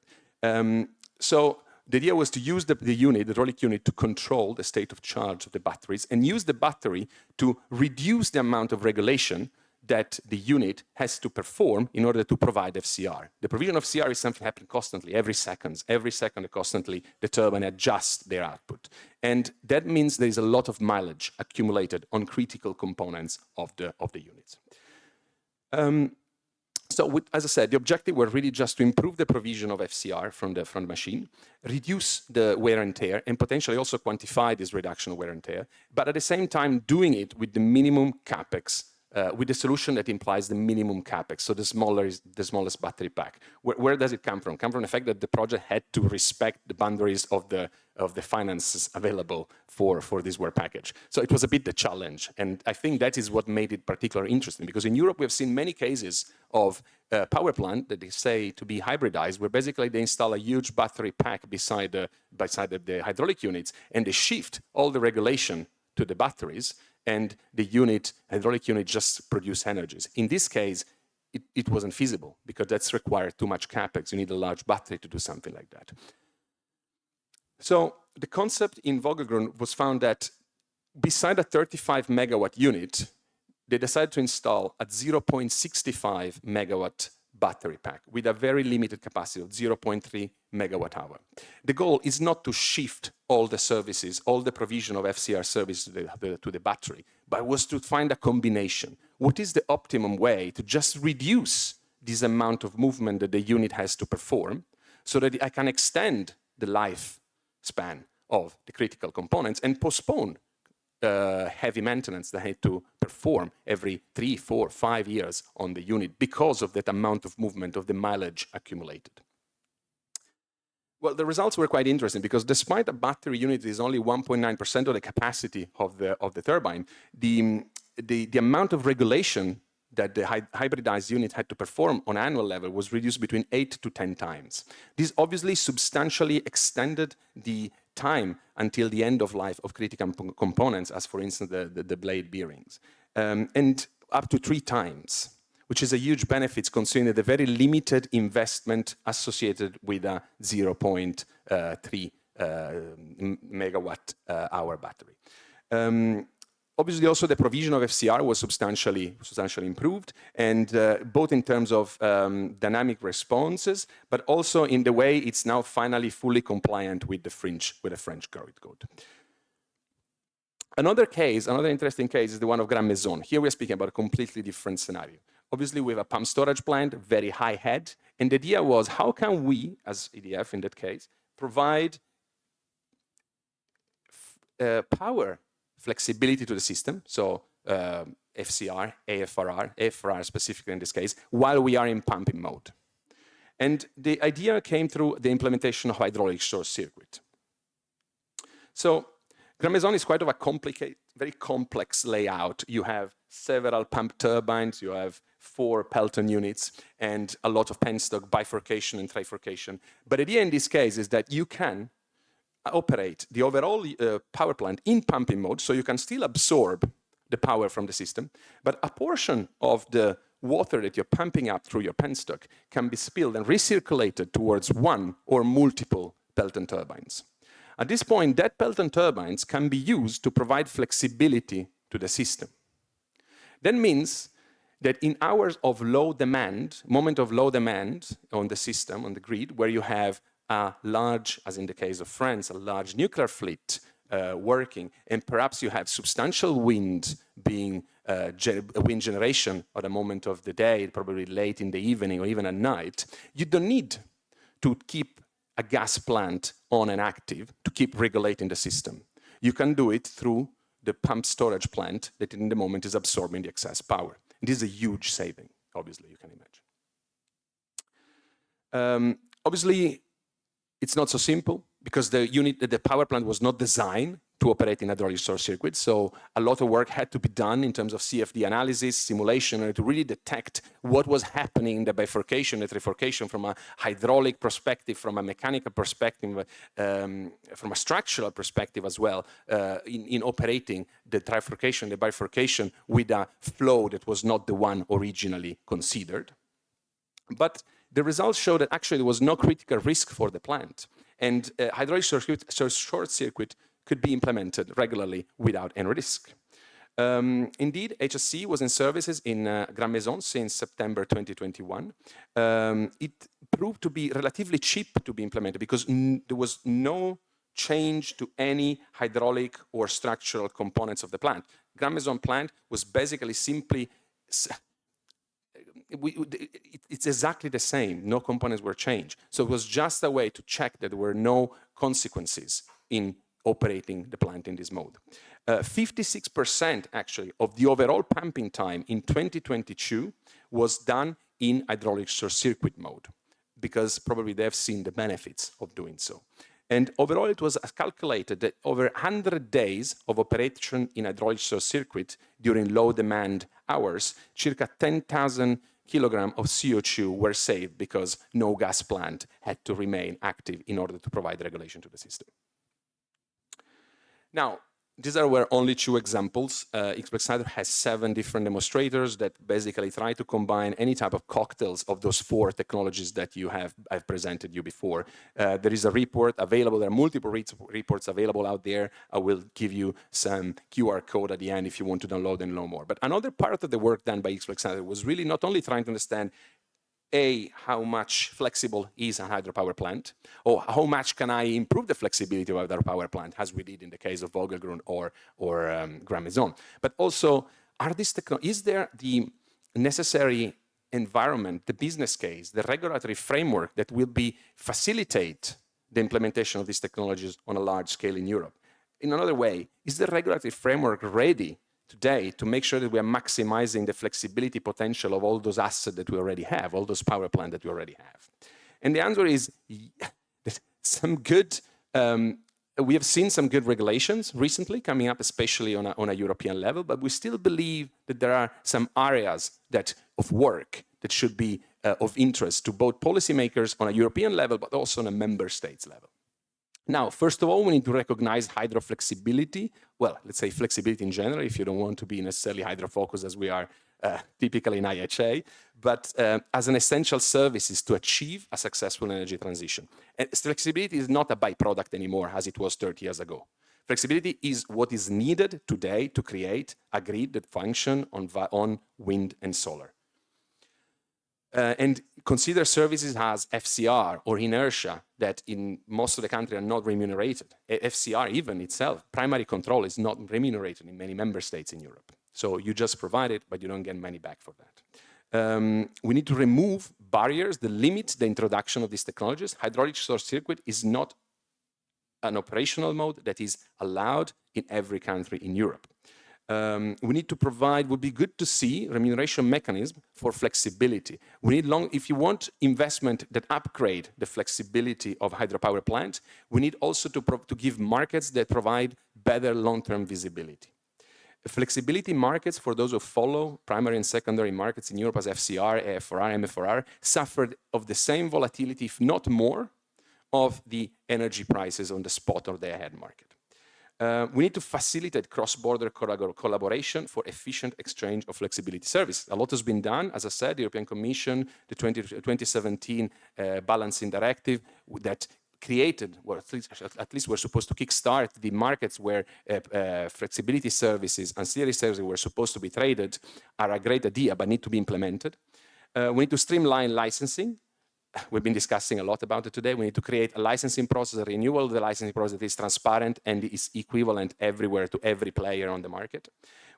So the idea was to use the hydraulic unit, to control the state of charge of the batteries and use the battery to reduce the amount of regulation that the unit has to perform in order to provide FCR. The provision of FCR is something happening constantly, every second constantly the turbine adjusts their output. And that means there is a lot of mileage accumulated on critical components of the units. As I said, the objective was really just to improve the provision of FCR from the machine, reduce the wear and tear, and potentially also quantify this reduction of wear and tear, but at the same time doing it with the minimum capex, with the solution that implies the minimum capex, so the smallest battery pack. Where does it come from? It comes from the fact that the project had to respect the boundaries of the finances available for this work package. So it was a bit the challenge, and I think that is what made it particularly interesting, because in Europe we have seen many cases of power plant that they say to be hybridized, where basically they install a huge battery pack beside the hydraulic units, and they shift all the regulation to the batteries, and the hydraulic unit just produce energies. In this case, it wasn't feasible, because that's required too much capex. You need a large battery to do something like that. So the concept in Vågagrund was found that beside a 35 megawatt unit, they decided to install a 0.65 megawatt battery pack with a very limited capacity of 0.3 megawatt hour. The goal is not to shift all the services, all the provision of FCR service to the battery, but was to find a combination. What is the optimum way to just reduce this amount of movement that the unit has to perform so that I can extend the lifespan of the critical components and postpone heavy maintenance that I had to perform every 3, 4, 5 years on the unit because of that amount of movement of the mileage accumulated. Well, the results were quite interesting, because despite a battery unit is only 1.9% of the capacity of the turbine, the amount of regulation that the hybridized unit had to perform on annual level was reduced between 8 to 10 times. This obviously substantially extended the time until the end of life of critical components, as for instance the blade bearings, and up to 3 times, which is a huge benefit considering the very limited investment associated with a 0.3 megawatt hour battery. Obviously, also the provision of FCR was substantially improved, and both in terms of dynamic responses, but also in the way it's now finally fully compliant with the French code. Another interesting case is the one of Grand Maison. Here we're speaking about a completely different scenario. Obviously, we have a pump storage plant, very high head, and the idea was, how can we, as EDF in that case, provide power flexibility to the system, so FCR, AFRR specifically in this case, while we are in pumping mode. And the idea came through the implementation of hydraulic short circuit. So Grand Maison is quite of a complicated, very complex layout. You have several pump turbines, you have 4 Pelton units, and a lot of penstock bifurcation and trifurcation. But the idea in this case is that you can operate the overall power plant in pumping mode, so you can still absorb the power from the system, but a portion of the water that you're pumping up through your penstock can be spilled and recirculated towards one or multiple Pelton turbines. At this point, that Pelton turbines can be used to provide flexibility to the system. That means that in hours of low demand, moment of low demand on the system, on the grid, where you have a large, as in the case of France, a large nuclear fleet working, and perhaps you have substantial wind being wind generation at a moment of the day, probably late in the evening or even at night, you don't need to keep a gas plant on and active to keep regulating the system. You can do it through the pump storage plant that in the moment is absorbing the excess power. This is a huge saving, obviously, you can imagine. Obviously, it's not so simple, because the power plant was not designed to operate in hydraulic short circuit. So a lot of work had to be done in terms of CFD analysis, simulation, to really detect what was happening in the bifurcation, the trifurcation from a hydraulic perspective, from a mechanical perspective, from a structural perspective as well, in operating the trifurcation, the bifurcation with a flow that was not the one originally considered. But the results show that actually there was no critical risk for the plant. And hydraulic short circuit could be implemented regularly without any risk. Indeed, HSC was in services in Grand Maison since September 2021. It proved to be relatively cheap to be implemented because there was no change to any hydraulic or structural components of the plant. Grand Maison plant was basically simply, it's exactly the same, no components were changed. So it was just a way to check that there were no consequences in operating the plant in this mode. 56% actually of the overall pumping time in 2022 was done in hydraulic short circuit mode, because probably they've seen the benefits of doing so. And overall, it was calculated that over 100 days of operation in hydraulic short circuit during low demand hours, circa 10,000 kilograms of CO2 were saved because no gas plant had to remain active in order to provide regulation to the system. Now, these were only two examples. Exploitation has 7 different demonstrators that basically try to combine any type of cocktails of those 4 technologies that I've presented you before. There is a report available. There are multiple reports available out there. I will give you some QR code at the end if you want to download and know more. But another part of the work done by Exploitation was really not only trying to understand how much flexible is a hydropower plant, or how much can I improve the flexibility of a hydropower plant, as we did in the case of Vogelgrund or Grand Maison. But also, is there the necessary environment, the business case, the regulatory framework that will facilitate the implementation of these technologies on a large scale in Europe? In another way, is the regulatory framework ready today to make sure that we are maximizing the flexibility potential of all those assets that we already have, all those power plants that we already have? And the answer is some good, we have seen some good regulations recently coming up, especially on a European level, but we still believe that there are some areas of work that should be of interest to both policymakers on a European level, but also on a member states level. Now, first of all, we need to recognize hydro flexibility. Well, let's say flexibility in general, if you don't want to be necessarily hydro-focused as we are typically in IHA, but as an essential service to achieve a successful energy transition. And flexibility is not a byproduct anymore as it was 30 years ago. Flexibility is what is needed today to create a grid that functions on wind and solar. And consider services as FCR or inertia that in most of the country are not remunerated. FCR even itself, primary control, is not remunerated in many member states in Europe. So you just provide it, but you don't get money back for that. We need to remove barriers that limit the introduction of these technologies. Hydraulic short circuit is not an operational mode that is allowed in every country in Europe. We need to provide, would be good to see remuneration mechanism for flexibility. We need if you want investment that upgrade the flexibility of hydropower plants, we need also to give markets that provide better long-term visibility. Flexibility markets, for those who follow primary and secondary markets in Europe as FCR, AFRR, MFRR, suffered of the same volatility, if not more, of the energy prices on the spot or the ahead market. We need to facilitate cross-border collaboration for efficient exchange of flexibility services. A lot has been done. As I said, the European Commission, the 2017 Balancing Directive that created, well, at least we're supposed to kickstart the markets where flexibility services, ancillary services were supposed to be traded, are a great idea, but need to be implemented. We need to streamline licensing. We've been discussing a lot about it today. We need to create a licensing process, a renewal of the licensing process that is transparent and is equivalent everywhere to every player on the market.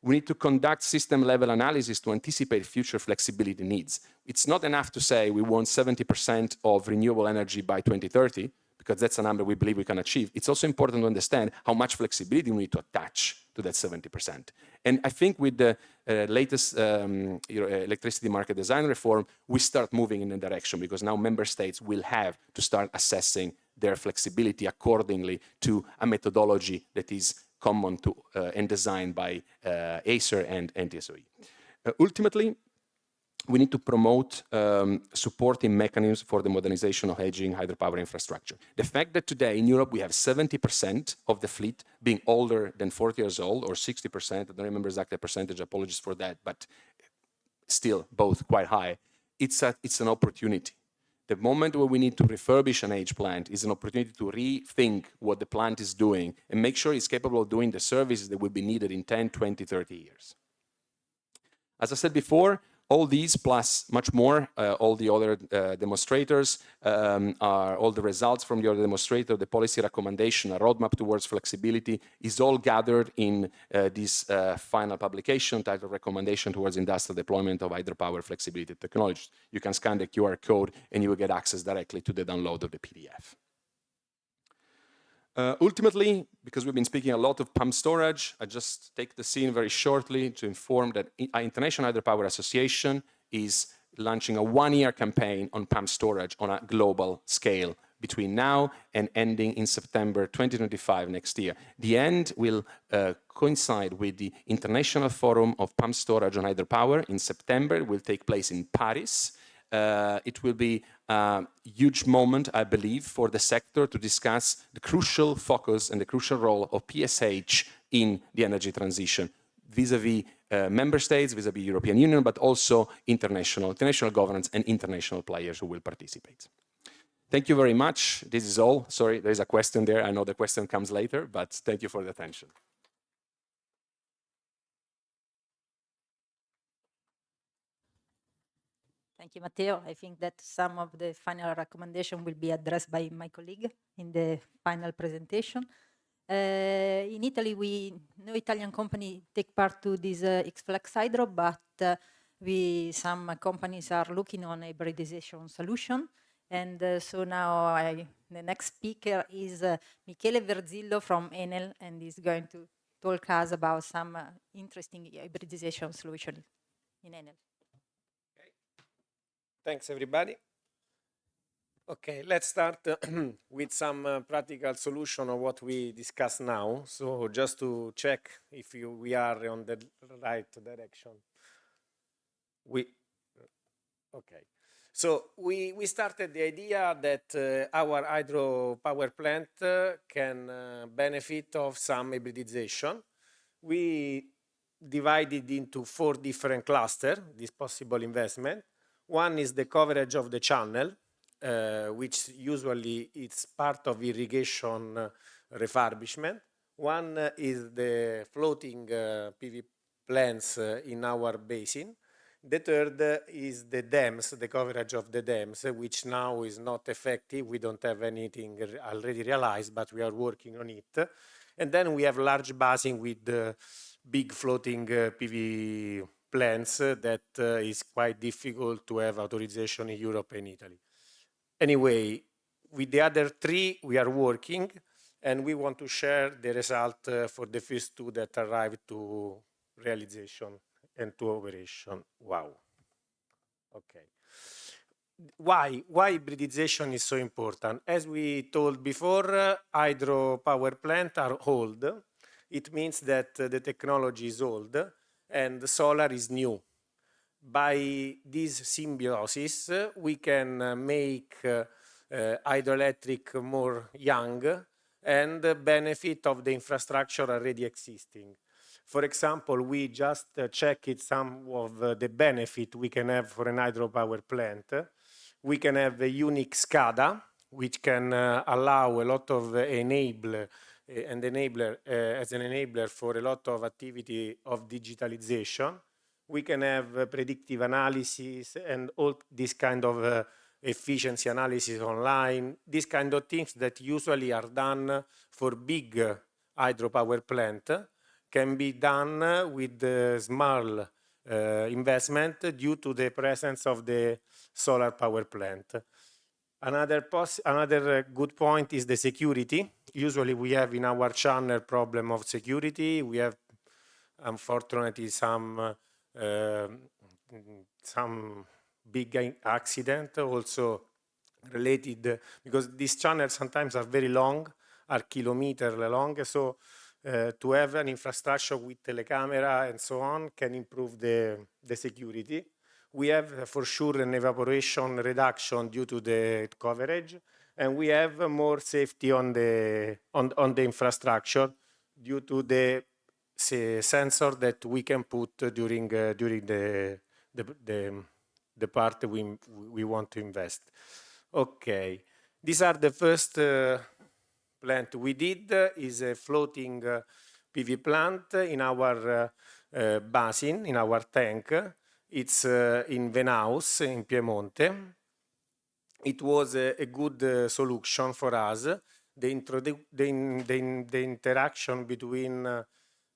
We need to conduct system-level analysis to anticipate future flexibility needs. It's not enough to say we want 70% of renewable energy by 2030, because that's a number we believe we can achieve. It's also important to understand how much flexibility we need to attach to that 70%. And I think with the latest electricity market design reform, we start moving in a direction, because now member states will have to start assessing their flexibility accordingly to a methodology that is common to and designed by Acer and NTSOE. Ultimately, we need to promote supporting mechanisms for the modernization of aging hydropower infrastructure. The fact that today in Europe we have 70% of the fleet being older than 40 years old, or 60%, I don't remember exactly the percentage, apologies for that, but still both quite high, it's an opportunity. The moment where we need to refurbish an age plant is an opportunity to rethink what the plant is doing and make sure it's capable of doing the services that will be needed in 10, 20, 30 years. As I said before, all these plus much more, all the other demonstrators, all the results from the other demonstrator, the policy recommendation, a roadmap towards flexibility is all gathered in this final publication titled Recommendation Towards Industrial Deployment of Hydropower Flexibility Technologies. You can scan the QR code and you will get access directly to the download of the PDF. Ultimately, because we've been speaking a lot of pump storage, I just take the scene very shortly to inform that International Hydropower Association is launching a one-year campaign on pump storage on a global scale between now and ending in September 2025 next year. The end will coincide with the International Forum of Pump Storage on Hydropower in September. It will take place in Paris. It will be a huge moment, I believe, for the sector to discuss the crucial focus and the crucial role of PSH in the energy transition, vis-à-vis member states, vis-à-vis European Union, but also international governments and international players who will participate. Thank you very much. This is all. Sorry, there is a question there. I know the question comes later, but thank you for the attention. Thank you, Matteo. I think that some of the final recommendation will be addressed by my colleague in the final presentation. In Italy, no Italian company take part to this X-Flex Hydro, but some companies are looking on a hybridisation solution. And so now the next speaker is Michele Verzillo from Enel, and he's going to talk us about some interesting hybridisation solution in Enel. Thanks, everybody. Okay, let's start with some practical solution of what we discussed now. So just to check if we are on the right direction. Okay. So we started the idea that our hydropower plant can benefit of some hybridization. We divided into 4 different clusters, this possible investment. One is the coverage of the channel, which usually it's part of irrigation refurbishment. One is the floating PV plants in our basin. The third is the dams, the coverage of the dams, which now is not effective. We don't have anything already realized, but we are working on it. And then we have large basin with big floating PV plants that is quite difficult to have authorization in Europe and Italy. Anyway, with the other 3, we are working, and we want to share the result for the first 2 that arrived to realization and to operation. Wow. Okay. Why hybridization is so important? As we told before, hydropower plants are old. It means that the technology is old and the solar is new. By this symbiosis, we can make hydroelectric more young and benefit of the infrastructure already existing. For example, we just checked some of the benefit we can have for an hydropower plant. We can have a unique SCADA, which can allow a lot of as an enabler for a lot of activity of digitalization. We can have predictive analysis and all this kind of efficiency analysis online, these kind of things that usually are done for big hydropower plant can be done with the small investment due to the presence of the solar power plant. Another good point is the security. Usually we have in our channel problem of security. We have unfortunately some big accident also related because these channels sometimes are very long, are kilometer long. So to have an infrastructure with telecamera and so on can improve the security. We have for sure an evaporation reduction due to the coverage, and we have more safety on the infrastructure due to the sensor that we can put during the part we want to invest. Okay, these are the first plant we did. Is a floating PV plant in our basin, in our tank. It's in Venaus, in Piemonte. It was a good solution for us. The interaction between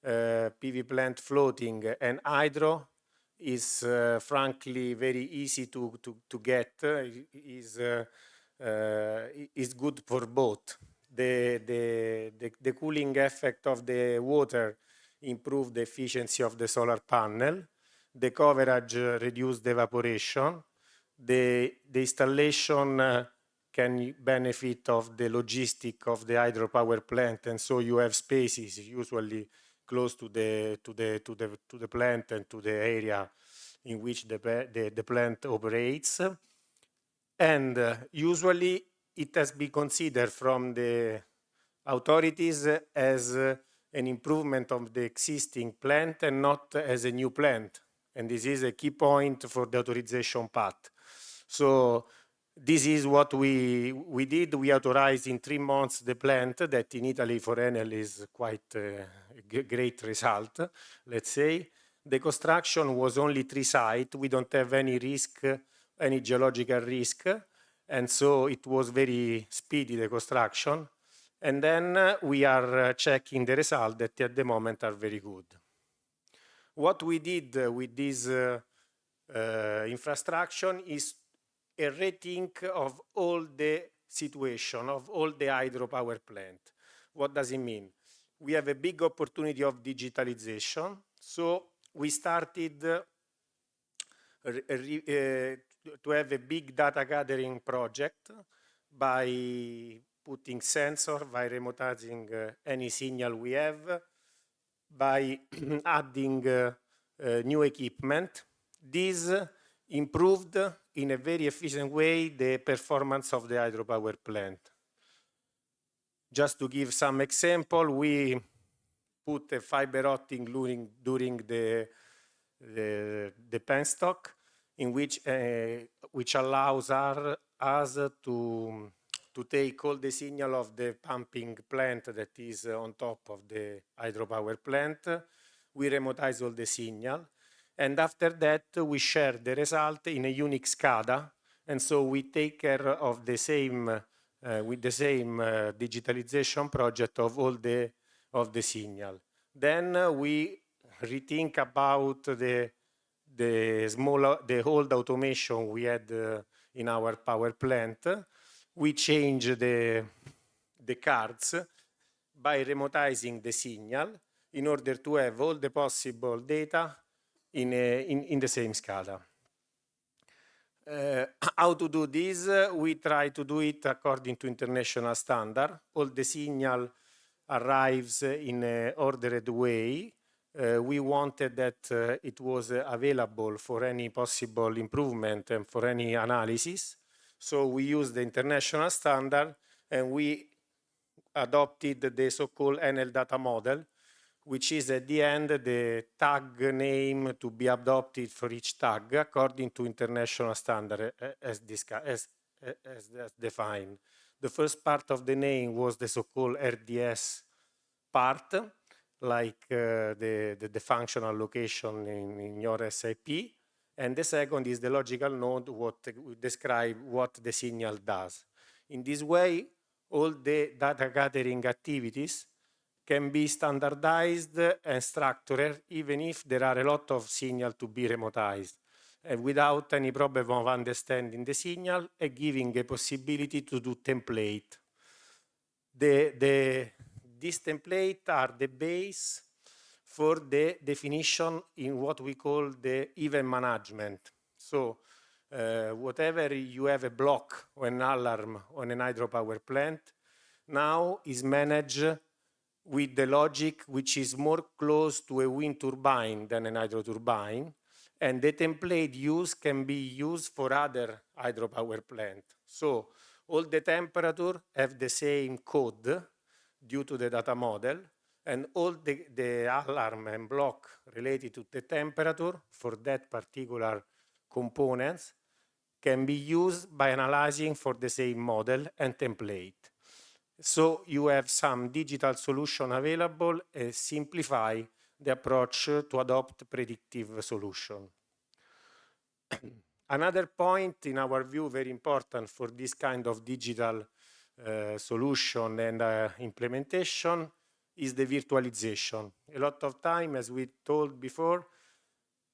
PV plant floating and hydro is frankly very easy to get. Is good for both. The cooling effect of the water improved the efficiency of the solar panel. The coverage reduced the evaporation. The installation can benefit of the logistic of the hydropower plant, and so you have spaces usually close to the plant and to the area in which the plant operates. And usually it has been considered from the authorities as an improvement of the existing plant and not as a new plant. And this is a key point for the authorization path. So this is what we did. We authorized in 3 months the plant that in Italy for Enel is quite a great result, let's say. The construction was only 3 sites. We don't have any risk, any geological risk. And so it was very speedy, the construction. And then we are checking the results that at the moment are very good. What we did with this infrastructure is a rethink of all the situation, of all the hydropower plant. What does it mean? We have a big opportunity of digitalization. So we started to have a big data gathering project by putting sensor, by remotizing any signal we have, by adding new equipment. This improved in a very efficient way the performance of the hydropower plant. Just to give some example, we put a fiber optic during the penstock, in which allows us to take all the signal of the pumping plant that is on top of the hydropower plant. We remotize all the signal. And after that, we share the result in a unique SCADA. And so we take care of the same, with the same digitalization project of all the signal. Then we rethink about the old automation we had in our power plant. We change the cards by remotizing the signal in order to have all the possible data in the same SCADA. How to do this? We try to do it according to international standard. All the signal arrives in an ordered way. We wanted that it was available for any possible improvement and for any analysis. So we used the international standard and we adopted the so-called Enel data model, which is at the end the tag name to be adopted for each tag according to international standard as defined. The first part of the name was the so-called RDS part, like the functional location in your SIP. And the second is the logical node, what describe what the signal does. In this way, all the data gathering activities can be standardized and structured, even if there are a lot of signal to be remotized, and without any problem of understanding the signal and giving a possibility to do template. These templates are the base for the definition in what we call the event management. So whatever you have a block or an alarm on an hydropower plant, now is managed with the logic which is more close to a wind turbine than an hydro turbine. And the template used can be used for other hydropower plant. So all the temperature have the same code due to the data model, and all the alarm and block related to the temperature for that particular components can be used by analyzing for the same model and template. So you have some digital solution available and simplify the approach to adopt predictive solution. Another point, in our view, very important for this kind of digital solution and implementation is the virtualization. A lot of time, as we told before,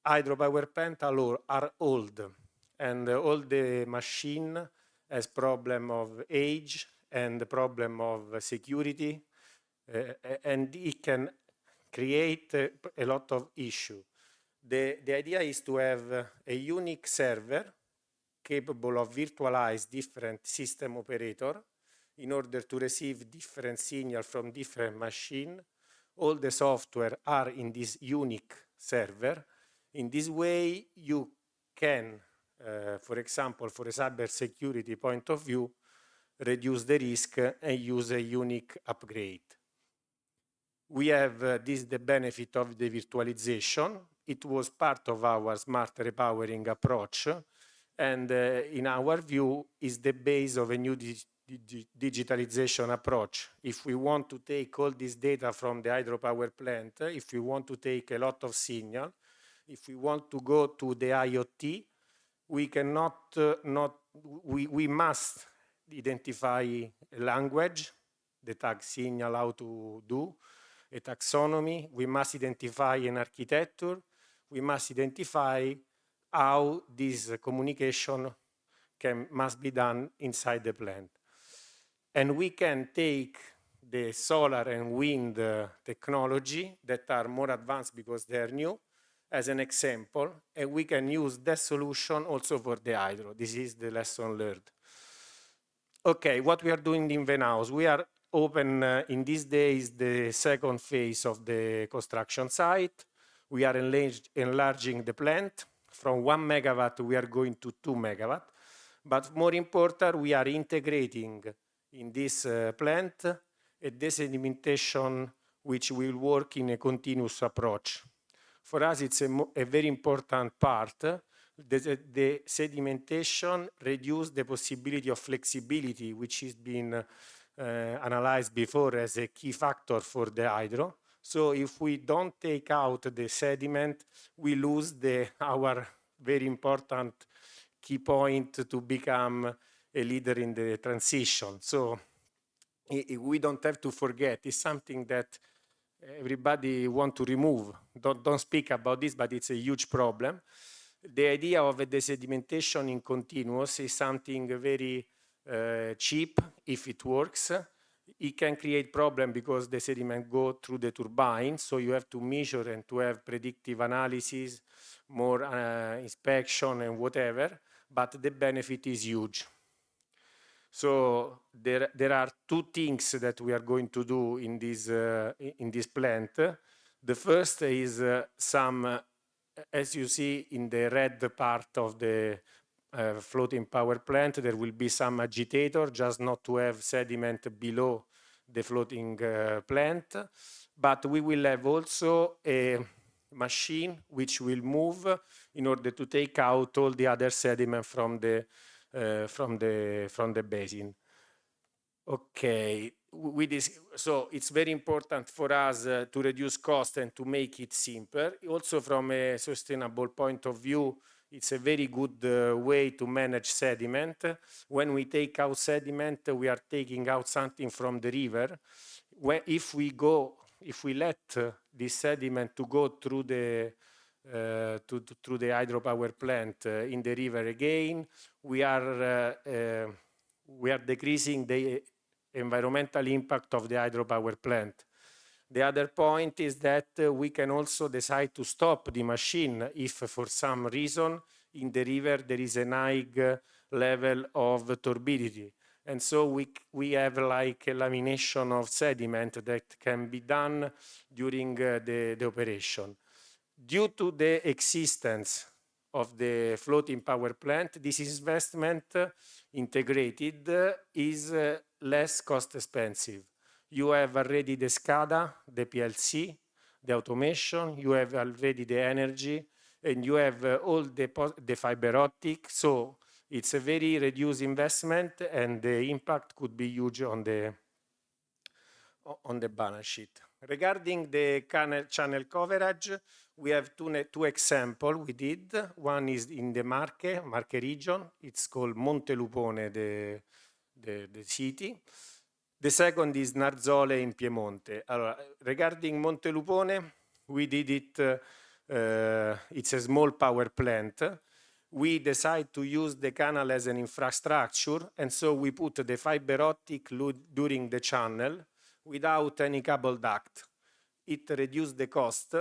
hydropower plants are old, and all the machine has problem of age and the problem of security, and it can create a lot of issue. The idea is to have a unique server capable of virtualize different system operator in order to receive different signal from different machine. All the software are in this unique server. In this way, you can, for example, for a cyber security point of view, reduce the risk and use a unique upgrade. We have this the benefit of the virtualization. It was part of our smart repowering approach, and in our view is the base of a new digitalization approach. If we want to take all this data from the hydropower plant, if we want to take a lot of signal, if we want to go to the IoT, we cannot we must identify a language, the tag signal, how to do a taxonomy. We must identify an architecture. We must identify how this communication must be done inside the plant. And we can take the solar and wind technology that are more advanced because they are new as an example, and we can use that solution also for the hydro. This is the lesson learned. Okay, what we are doing in Venhouse, we are open in these days the second phase of the construction site. We are enlarging the plant. From 1 megawatt, we are going to 2 megawatt. But more important, we are integrating in this plant a desedimentation which will work in a continuous approach. For us, it's a very important part. The sedimentation reduces the possibility of flexibility, which has been analyzed before as a key factor for the hydro. So if we don't take out the sediment, we lose our very important key point to become a leader in the transition. So we don't have to forget, it's something that everybody want to remove. Don't speak about this, but it's a huge problem. The idea of a desedimentation in continuous is something very cheap if it works. It can create problem because the sediment go through the turbine, so you have to measure and to have predictive analysis, more inspection and whatever, but the benefit is huge. So there are two things that we are going to do in this plant. The first is as you see in the red part of the floating power plant, there will be some agitator, just not to have sediment below the floating plant. But we will have also a machine which will move in order to take out all the other sediment from the basin. Okay, so it's very important for us to reduce cost and to make it simpler. Also from a sustainable point of view, it's a very good way to manage sediment. When we take out sediment, we are taking out something from the river. If we let this sediment to go through the hydropower plant in the river again, we are decreasing the environmental impact of the hydropower plant. The other point is that we can also decide to stop the machine if for some reason in the river there is a high level of turbidity. And so we have like a lamination of sediment that can be done during the operation. Due to the existence of the floating power plant, this investment integrated is less cost expensive. You have already the SCADA, the PLC, the automation, you have already the energy, and you have all the fiber optic. So it's a very reduced investment, and the impact could be huge on the balance sheet. Regarding the channel coverage, we have two examples we did. One is in the Marche region. It's called Montelupone, the city. The second is Narzole in Piemonte. Regarding Montelupone, we did it, it's a small power plant. We decided to use the canal as an infrastructure, and so we put the fiber optic during the channel without any cable duct. It reduced the cost,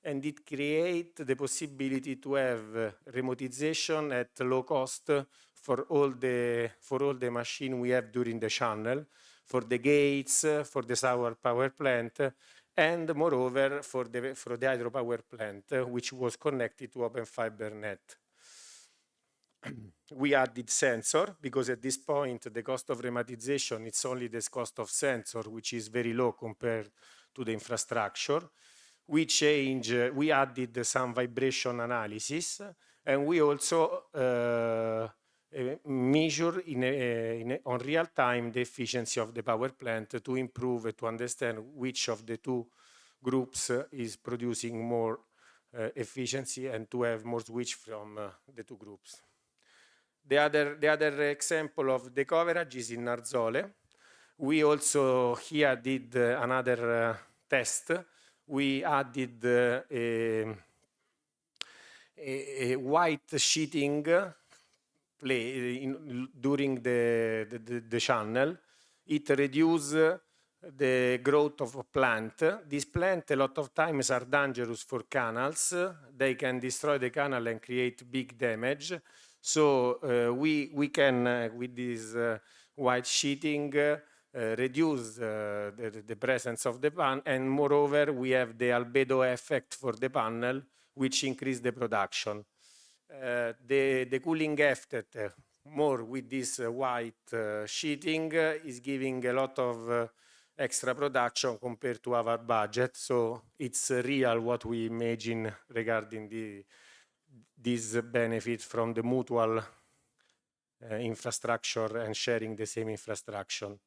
and it creates the possibility to have remotization at low cost for all the machine we have during the channel, for the gates, for the solar power plant, and moreover for the hydropower plant, which was connected to open fiber net. We added sensor because at this point the cost of remotization, it's only the cost of sensor, which is very low compared to the infrastructure. We added some vibration analysis, and we also measure on real time the efficiency of the power plant to improve, to understand which of the two groups is producing more efficiency, and to have more switch from the two groups. The other example of the coverage is in Narzole. We also here did another test. We added a white sheeting during the channel. It reduces the growth of a plant. These plants a lot of times are dangerous for canals. They can destroy the canal and create big damage. So we can, with this white sheeting, reduce the presence of the panel, and moreover, we have the albedo effect for the panel, which increase the production. The cooling effect, more with this white sheeting, is giving a lot of extra production compared to our budget. So it's real what we imagine regarding this benefit from the mutual infrastructure and sharing the same infrastructure.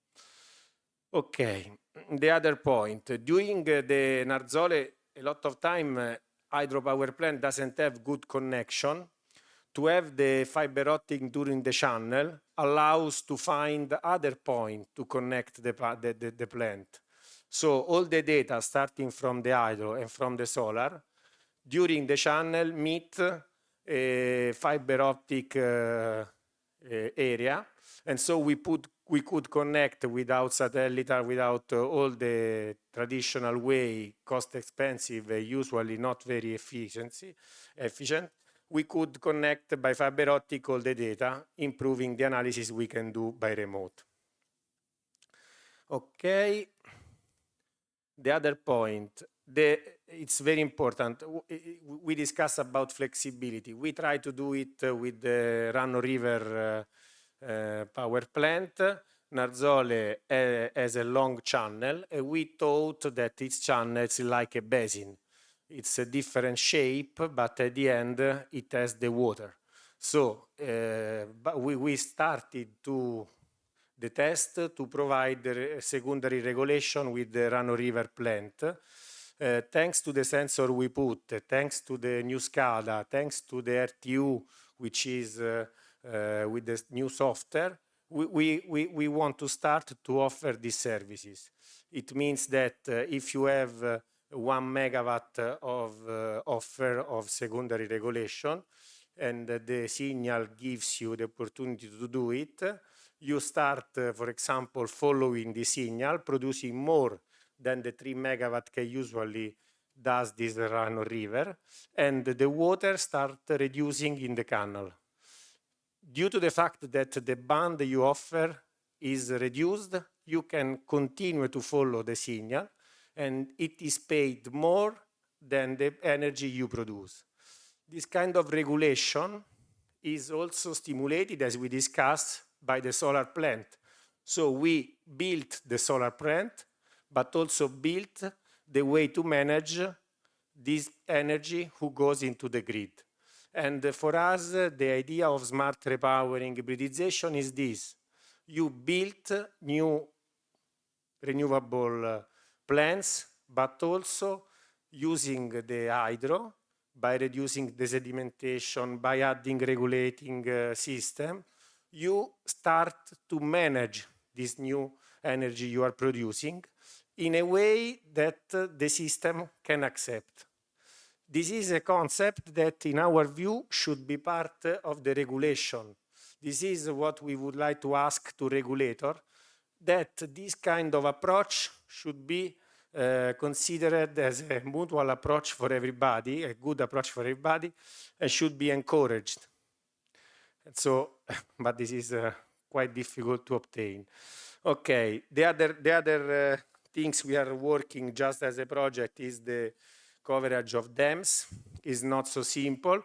Okay, the other point. During the Narzole, a lot of time, hydropower plant doesn't have good connection. To have the fiber optic during the channel allows to find other point to connect the plant. So all the data starting from the hydro and from the solar, during the channel meet a fiber optic area, and so we could connect without satellite, without all the traditional way, cost expensive, usually not very efficient. We could connect by fiber optic all the data, improving the analysis we can do by remote. Okay. The other point, it's very important. We discuss about flexibility. We try to do it with the Rano River power plant. Narzole has a long channel, and we thought that its channel is like a basin. It's a different shape, but at the end, it has the water. So but we started the test to provide the secondary regulation with the Rano River plant. Thanks to the sensor we put, thanks to the new SCADA, thanks to the RTU, which is with the new software, we want to start to offer these services. It means that if you have 1 megawatt of offer of secondary regulation, and the signal gives you the opportunity to do it, you start, for example, following the signal, producing more than the 3 megawatt can usually does this Rano River, and the water start reducing in the canal. Due to the fact that the band you offer is reduced, you can continue to follow the signal, and it is paid more than the energy you produce. This kind of regulation is also stimulated, as we discussed, by the solar plant. So we built the solar plant, but also built the way to manage this energy who goes into the grid. And for us, the idea of smart repowering hybridization is this. You built new renewable plants, but also using the hydro by reducing the sedimentation, by adding regulating system, you start to manage this new energy you are producing in a way that the system can accept. This is a concept that, in our view, should be part of the regulation. This is what we would like to ask to regulator, that this kind of approach should be considered as a mutual approach for everybody, a good approach for everybody, and should be encouraged. And so, but this is quite difficult to obtain. Okay, the other things we are working just as a project is the coverage of dams. Is not so simple,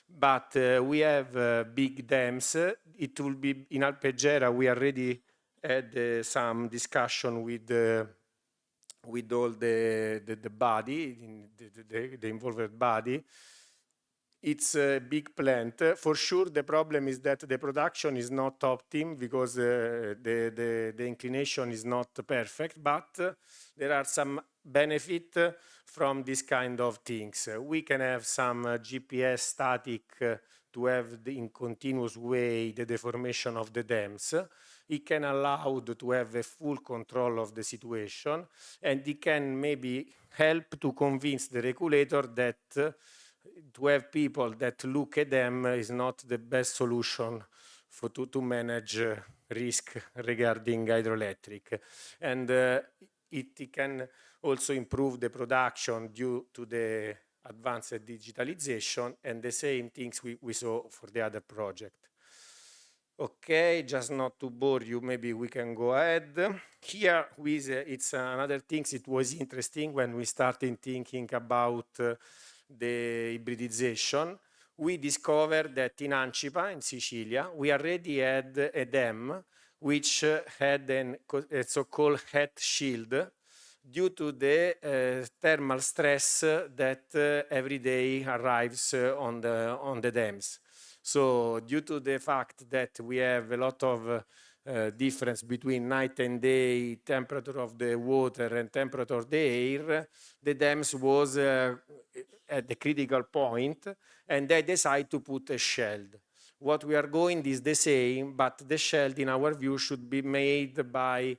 but we have big dams. It will be in Alpegera. We already had some discussion with all the body, the involved body. It's a big plant. For sure, the problem is that the production is not optim because the inclination is not perfect, but there are some benefit from this kind of things. We can have some GPS static to have in continuous way the deformation of the dams. It can allow to have a full control of the situation, and it can maybe help to convince the regulator that to have people that look at them is not the best solution to manage risk regarding hydroelectric. And it can also improve the production due to the advanced digitalization, and the same things we saw for the other project. Okay, just not to bore you, maybe we can go ahead. Here, it's another thing. It was interesting when we started thinking about the hybridization. We discovered that in Ancipa, in Sicilia, we already had a dam which had a so-called heat shield due to the thermal stress that every day arrives on the dams. So due to the fact that we have a lot of difference between night and day, temperature of the water and temperature of the air, the dams was at the critical point, and they decide to put a shield. What we are going is the same, but the shield, in our view, should be made by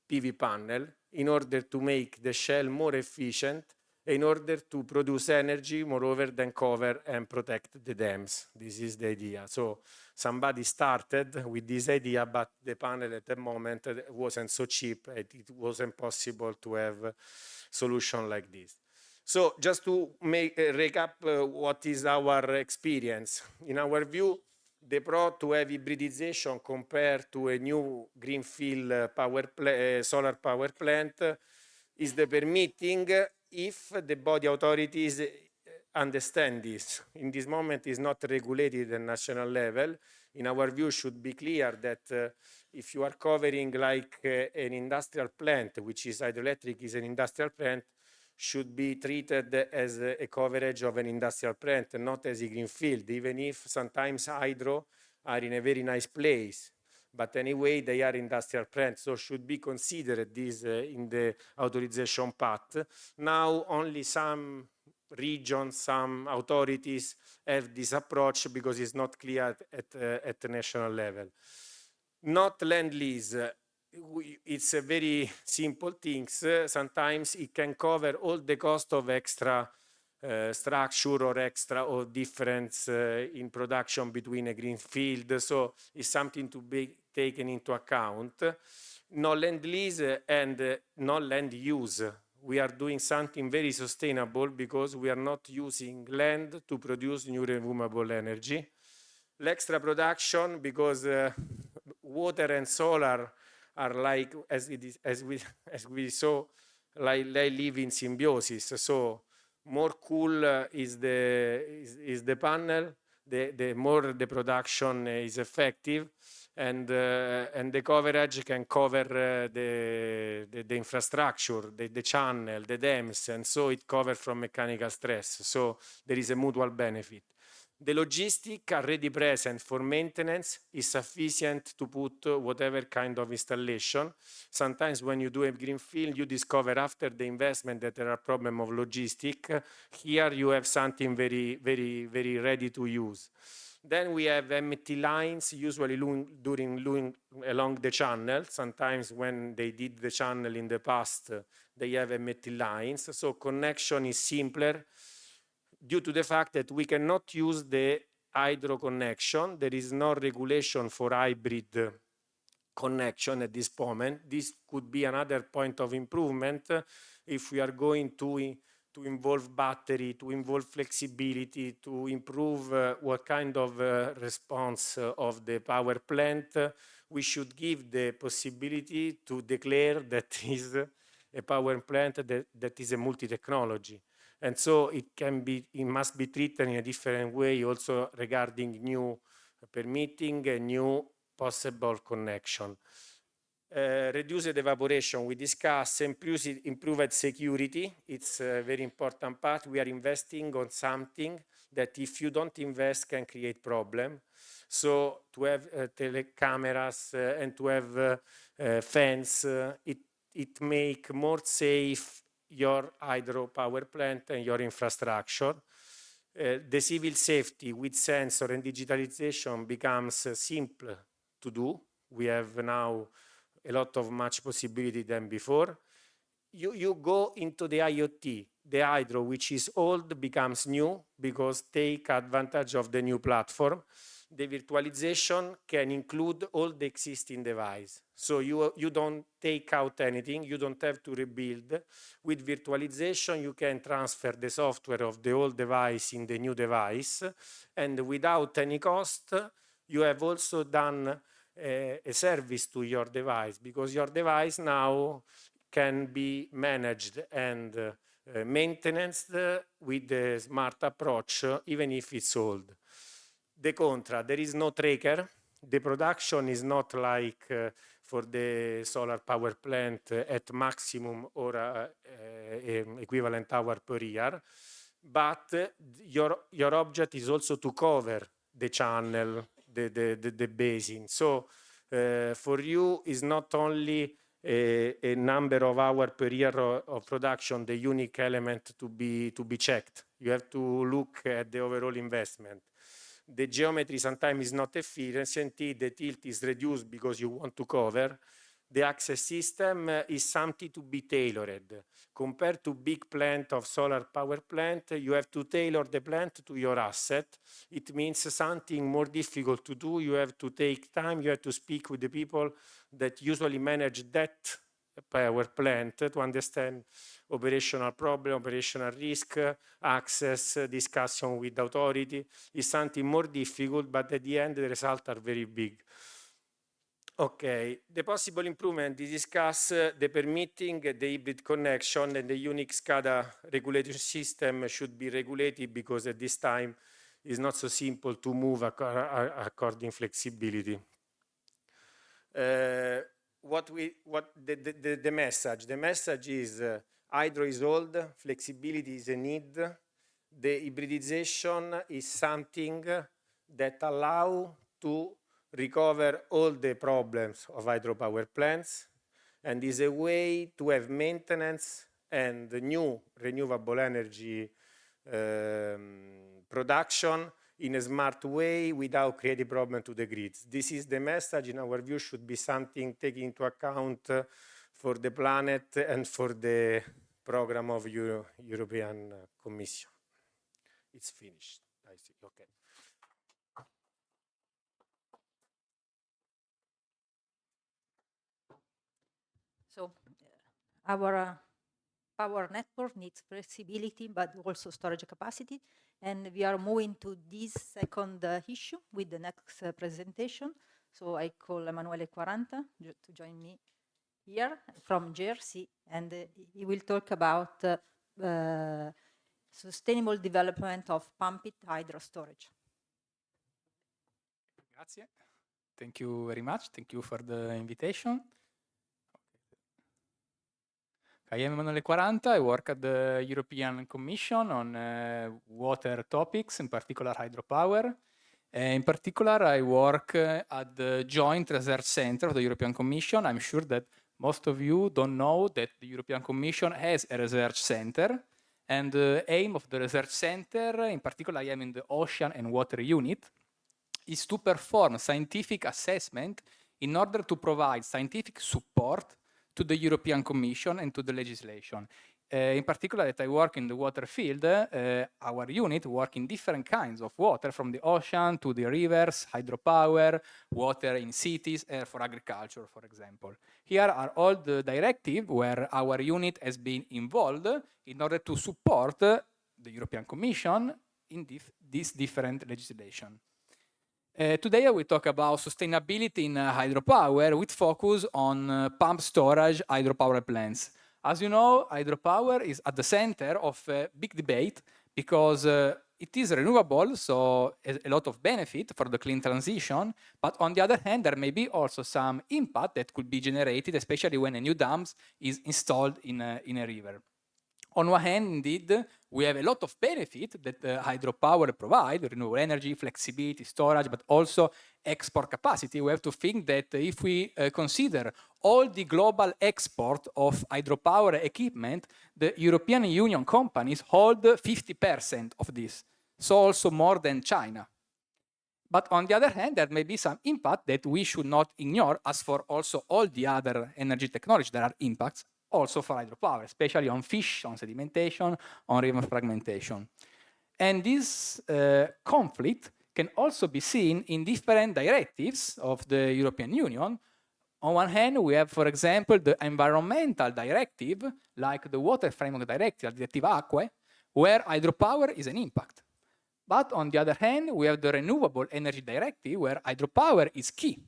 PV panel in order to make the shell more efficient, in order to produce energy, moreover, than cover and protect the dams. This is the idea. So somebody started with this idea, but the panel at the moment wasn't so cheap, and it wasn't possible to have a solution like this. So just to make recap what is our experience. In our view, the pro to have hybridization compared to a new greenfield solar power plant is the permitting if the body authorities understand this. In this moment, is not regulated at national level. In our view, should be clear that if you are covering like an industrial plant, which is hydroelectric is an industrial plant, should be treated as a coverage of an industrial plant, not as a greenfield, even if sometimes hydro are in a very nice place. But anyway, they are industrial plants, so should be considered this in the authorization path. Now, only some regions, some authorities have this approach because it's not clear at the national level. Not land lease. It's a very simple thing. Sometimes it can cover all the cost of extra structure or extra or difference in production between a greenfield. So it's something to be taken into account. No land lease and no land use. We are doing something very sustainable because we are not using land to produce new renewable energy. L'extra production, because water and solar are like, as we saw, like they live in symbiosis. So more cool is the panel, the more the production is effective, and the coverage can cover the infrastructure, the channel, the dams, and so it covers from mechanical stress. So there is a mutual benefit. The logistic already present for maintenance is sufficient to put whatever kind of installation. Sometimes when you do a greenfield, you discover after the investment that there are problems of logistic. Here you have something very, very, very ready to use. Then we have MT lines, usually along the channel. Sometimes when they did the channel in the past, they have MT lines. So connection is simpler due to the fact that we cannot use the hydro connection. There is no regulation for hybrid connection at this moment. This could be another point of improvement if we are going to involve battery, to involve flexibility, to improve what kind of response of the power plant. We should give the possibility to declare that is a power plant that is a multi-technology. And so it must be treated in a different way also regarding new permitting and new possible connection. Reduced evaporation, we discussed, improved security. It's a very important part. We are investing on something that if you don't invest can create problem. So to have telecameras and to have fans, it make more safe your hydropower plant and your infrastructure. The civil safety with sensor and digitalization becomes simple to do. We have now a lot of much possibility than before. You go into the IoT, the hydro, which is old, becomes new because take advantage of the new platform. The virtualization can include all the existing device. So you don't take out anything, you don't have to rebuild. With virtualization, you can transfer the software of the old device in the new device, and without any cost, you have also done a service to your device, because your device now can be managed and maintained with the smart approach, even if it's old. The contra, there is no tracker. The production is not like for the solar power plant at maximum or equivalent hour per year, but your object is also to cover the channel, the basin. So for you is not only a number of hours per year of production, the unique element to be checked. You have to look at the overall investment. The geometry sometimes is not efficient, the tilt is reduced because you want to cover. The access system is something to be tailored. Compared to big plant of solar power plant, you have to tailor the plant to your asset. It means something more difficult to do. You have to take time, you have to speak with the people that usually manage that power plant to understand operational problem, operational risk, access, discussion with authority is something more difficult, but at the end the results are very big. Okay, the possible improvement, we discuss the permitting, the hybrid connection, and the unique SCADA regulatory system should be regulated because at this time it's not so simple to move according flexibility. The message? The message is hydro is old, flexibility is a need. The hybridization is something that allows to recover all the problems of hydropower plants and is a way to have maintenance and new renewable energy production in a smart way without creating problem to the grids. This is the message, in our view, should be something taken into account for the planet and for the program of European Commission. It's finished, I see, okay. So our power network needs flexibility, but also storage capacity. And we are moving to this second issue with the next presentation. So I call Emanuele Quaranta to join me here from Jersey, and he will talk about sustainable development of pumped hydro storage. Grazie. Thank you very much. Thank you for the invitation. I am Emanuele Quaranta. I work at the European Commission on water topics, in particular hydropower. In particular, I work at the Joint Research Center of the European Commission. I'm sure that most of you don't know that the European Commission has a research center. And the aim of the research center, in particular, I am in the Ocean and Water Unit, is to perform scientific assessment in order to provide scientific support to the European Commission and to the legislation. In particular, that I work in the water field, our unit work in different kinds of water, from the ocean to the rivers, hydropower, water in cities, for agriculture, for example. Here are all the directives where our unit has been involved in order to support the European Commission in this different legislation. Today I will talk about sustainability in hydropower with focus on pump storage hydropower plants. As you know, hydropower is at the center of a big debate because it is renewable, so a lot of benefit for the clean transition, but on the other hand, there may be also some impact that could be generated, especially when a new dam is installed in a river. On one hand, indeed, we have a lot of benefit that hydropower provide, renewable energy, flexibility, storage, but also export capacity. We have to think that if we consider all the global export of hydropower equipment, the European Union companies hold 50% of this, so also more than China. But on the other hand, there may be some impact that we should not ignore, as for also all the other energy technologies, there are impacts also for hydropower, especially on fish, on sedimentation, on river fragmentation. And this conflict can also be seen in different directives of the European Union. On one hand, we have, for example, the environmental directive, like the Water Framework Directive, Directive Aquawatt, where hydropower is an impact. But on the other hand, we have the Renewable Energy Directive, where hydropower is key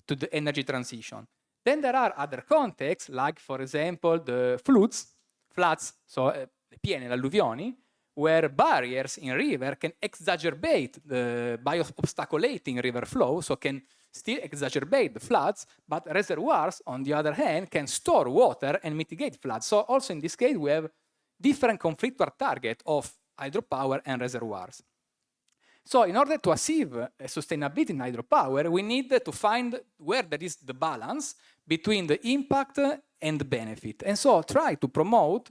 to the energy transition. Then there are other contexts, like, for example, the floods, so le piene, le alluvioni, where barriers in river can exacerbate by obstaculating river flow, so can still exacerbate the floods, but reservoirs, on the other hand, can store water and mitigate floods. So also in this case, we have different conflictual targets of hydropower and reservoirs. So in order to achieve sustainability in hydropower, we need to find where there is the balance between the impact and the benefit. And so try to promote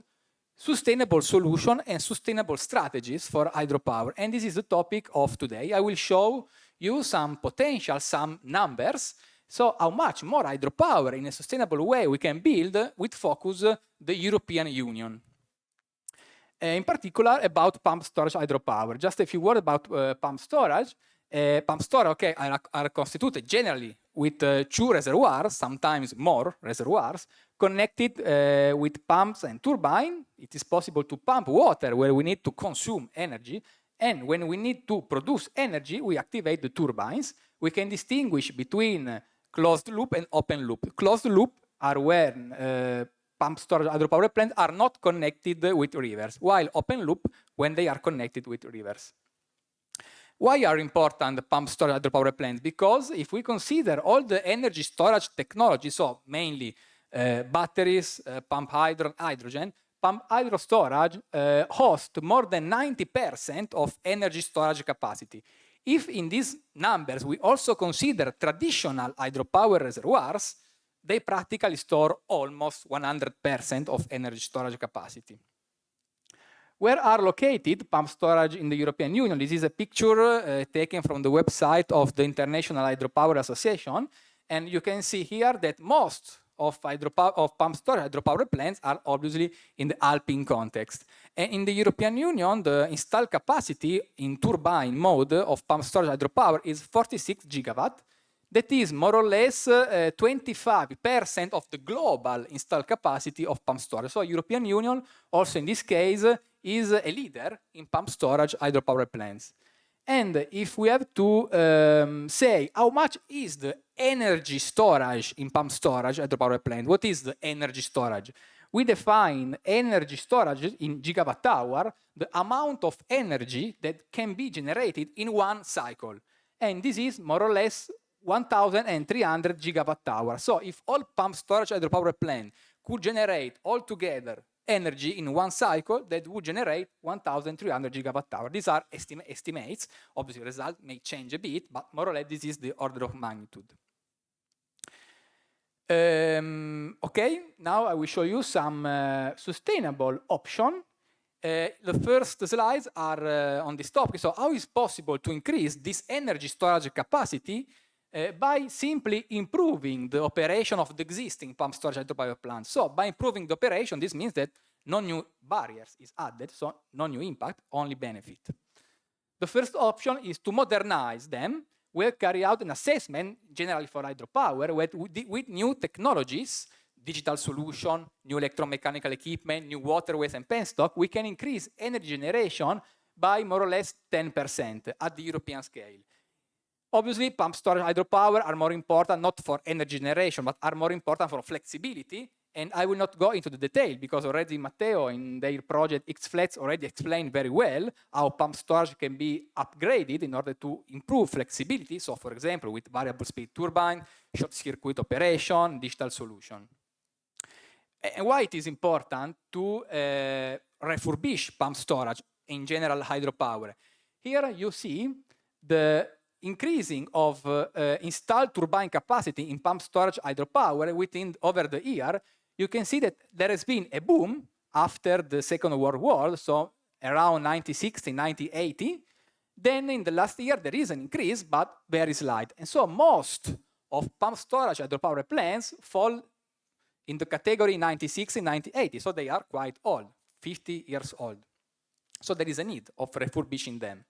sustainable solutions and sustainable strategies for hydropower. And this is the topic of today. I will show you some potential, some numbers, so how much more hydropower in a sustainable way we can build with focus the European Union. In particular about pump storage hydropower. Just a few words about pump storage. Pump storage, okay, are constituted generally with two reservoirs, sometimes more reservoirs, connected with pumps and turbines. It is possible to pump water where we need to consume energy, and when we need to produce energy, we activate the turbines. We can distinguish between closed loop and open loop. Closed loop are when pump storage hydropower plants are not connected with rivers, while open loop when they are connected with rivers. Why are important pump storage hydropower plants? Because if we consider all the energy storage technologies, so mainly batteries, pump hydro, hydrogen, pump hydro storage hosts more than 90% of energy storage capacity. If in these numbers we also consider traditional hydropower reservoirs, they practically store almost 100% of energy storage capacity. Where are located pump storage in the European Union? This is a picture taken from the website of the International Hydropower Association, and you can see here that most of pump storage hydropower plants are obviously in the Alpine context. And in the European Union, the installed capacity in turbine mode of pump storage hydropower is 46 gigawatt. That is more or less 25% of the global installed capacity of pump storage. So European Union, also in this case, is a leader in pump storage hydropower plants. And if we have to say how much is the energy storage in pump storage at the power plant, what is the energy storage? We define energy storage in gigawatt hour, the amount of energy that can be generated in one cycle. And this is more or less 1,300 gigawatt hour. So if all pump storage at the power plant could generate altogether energy in one cycle, that would generate 1,300 gigawatt hour. These are estimates. Obviously, the result may change a bit, but more or less this is the order of magnitude. Okay, now I will show you some sustainable option. The first slides are on this topic. So how is possible to increase this energy storage capacity by simply improving the operation of the existing pump storage hydropower plants. So by improving the operation, this means that no new barriers is added, so no new impact, only benefit. The first option is to modernize them. We'll carry out an assessment, generally for hydropower, with new technologies, digital solution, new electromechanical equipment, new waterways and penstock. We can increase energy generation by more or less 10% at the European scale. Obviously, pump storage hydropower are more important not for energy generation, but are more important for flexibility. And I will not go into the detail because already Matteo in their project X-Flex already explained very well how pump storage can be upgraded in order to improve flexibility. So for example, with variable speed turbine, short circuit operation, digital solution. And why it is important to refurbish pump storage, in general hydropower. Here you see the increasing of installed turbine capacity in pump storage hydropower over the year. You can see that there has been a boom after the Second World War, so around 1960, 1980. Then in the last year there is an increase, but very slight. And so most of pump storage hydropower plants fall in the category 1960, 1980, so they are quite old, 50 years old. So there is a need of refurbishing them.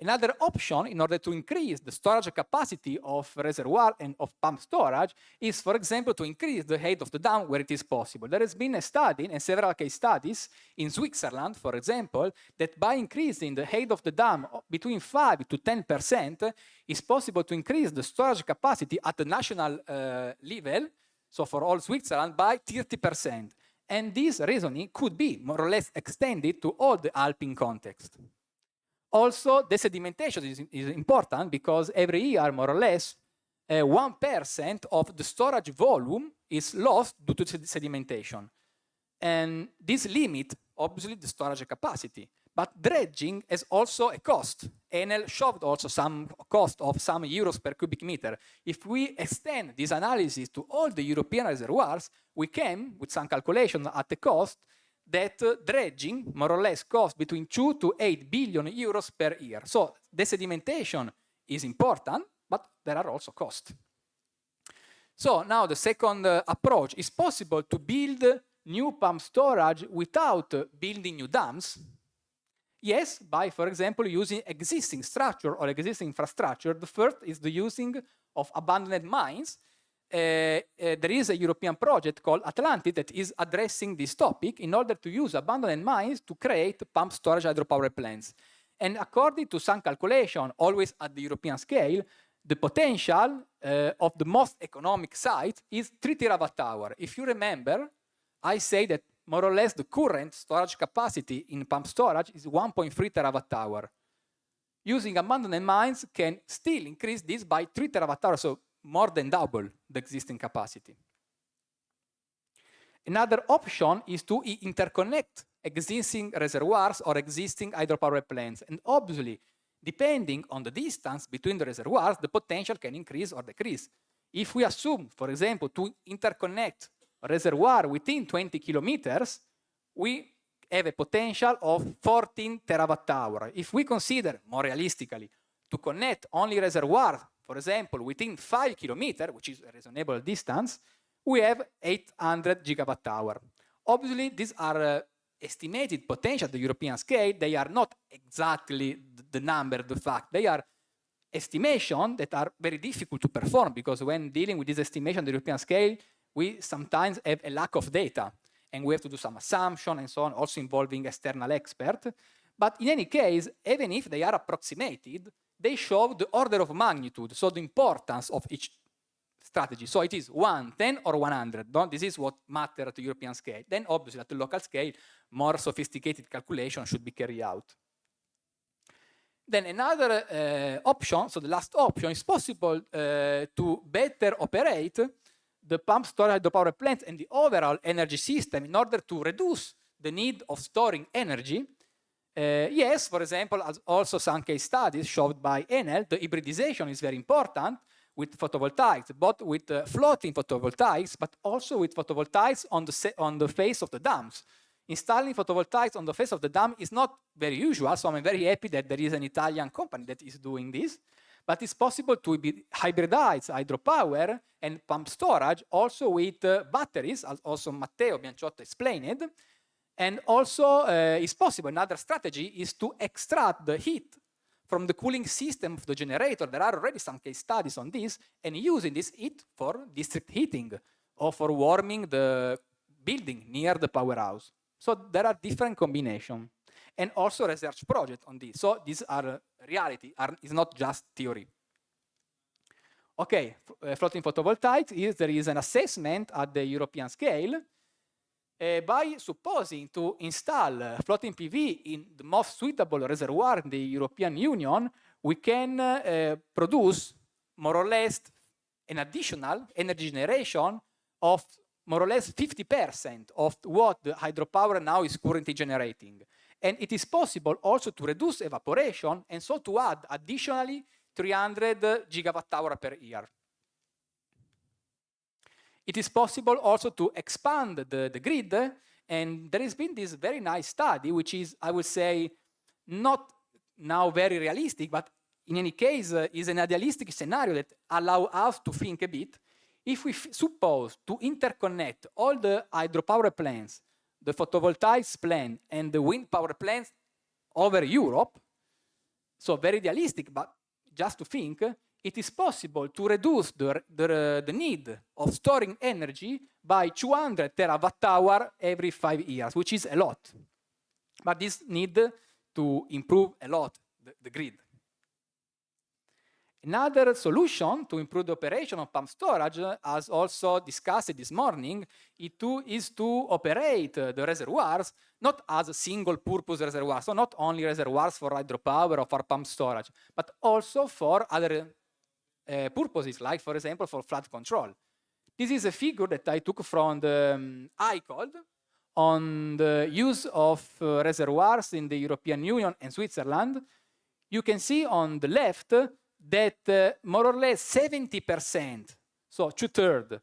Another option in order to increase the storage capacity of reservoir and of pump storage is, for example, to increase the height of the dam where it is possible. There has been a study and several case studies in Switzerland, for example, that by increasing the height of the dam between 5 to 10%, is possible to increase the storage capacity at the national level, so for all Switzerland, by 30%. And this reasoning could be more or less extended to all the Alpine context. Also, the sedimentation is important because every year, more or less, 1% of the storage volume is lost due to sedimentation. And this limits, obviously, the storage capacity. But dredging has also a cost. Enel showed also some cost of some euros per cubic meter. If we extend this analysis to all the European reservoirs, we came with some calculation at the cost that dredging more or less costs between 2 to 8 billion euros per year. So the sedimentation is important, but there are also costs. So now the second approach, is possible to build new pump storage without building new dams? Yes, by, for example, using existing structure or existing infrastructure. The first is the using of abandoned mines. There is a European project called Atlantis that is addressing this topic in order to use abandoned mines to create pump storage hydropower plants. And according to some calculation, always at the European scale, the potential of the most economic site is 3 terawatt-hour. If you remember, I say that more or less the current storage capacity in pump storage is 1.3 terawatt-hour. Using abandoned mines can still increase this by 3 terawatt-hour, so more than double the existing capacity. Another option is to interconnect existing reservoirs or existing hydropower plants. And obviously, depending on the distance between the reservoirs, the potential can increase or decrease. If we assume, for example, to interconnect a reservoir within 20 kilometers, we have a potential of 14 terawatt-hour. If we consider, more realistically, to connect only reservoirs, for example, within 5 kilometers, which is a reasonable distance, we have 800 gigawatt-hour. Obviously, these are estimated potential at the European scale. They are not exactly the number, the fact. They are estimations that are very difficult to perform because when dealing with this estimation at the European scale, we sometimes have a lack of data and we have to do some assumption and so on, also involving external experts. But in any case, even if they are approximated, they show the order of magnitude, so the importance of each strategy. So it is 1, 10, or 100. This is what matters at the European scale. Then obviously at the local scale, more sophisticated calculation should be carried out. Then another option, so the last option, is possible to better operate the pump storage hydropower plants and the overall energy system in order to reduce the need of storing energy. Yes, for example, as also some case studies showed by Enel, the hybridisation is very important with photovoltaics, both with floating photovoltaics, but also with photovoltaics on the face of the dams. Installing photovoltaics on the face of the dam is not very usual, so I'm very happy that there is an Italian company that is doing this. But it's possible to hybridize hydropower and pump storage also with batteries, as also Matteo Bianciotto explained. And also it's possible, another strategy is to extract the heat from the cooling system of the generator. There are already some case studies on this, and using this heat for district heating or for warming the building near the powerhouse. So there are different combinations, and also research projects on this. So these are reality, it's not just theory. Okay, floating photovoltaics, there is an assessment at the European scale by supposing to install floating PV in the most suitable reservoir in the European Union. We can produce more or less an additional energy generation of more or less 50% of what the hydropower now is currently generating. And it is possible also to reduce evaporation and so to add additionally 300 gigawatt hour per year. It is possible also to expand the grid, and there has been this very nice study, which is, I would say, not now very realistic, but in any case is an idealistic scenario that allows us to think a bit. If we suppose to interconnect all the hydropower plants, the photovoltaics plant, and the wind power plants over Europe, so very idealistic, but just to think, it is possible to reduce the need of storing energy by 200 terawatt hour every 5 years, which is a lot. But this need to improve a lot the grid. Another solution to improve the operation of pump storage, as also discussed this morning, is to operate the reservoirs not as a single purpose reservoir, so not only reservoirs for hydropower or for pump storage, but also for other purposes, like for example for flood control. This is a figure that I took from the ICOD on the use of reservoirs in the European Union and Switzerland. You can see on the left that more or less 70%, so 2/3,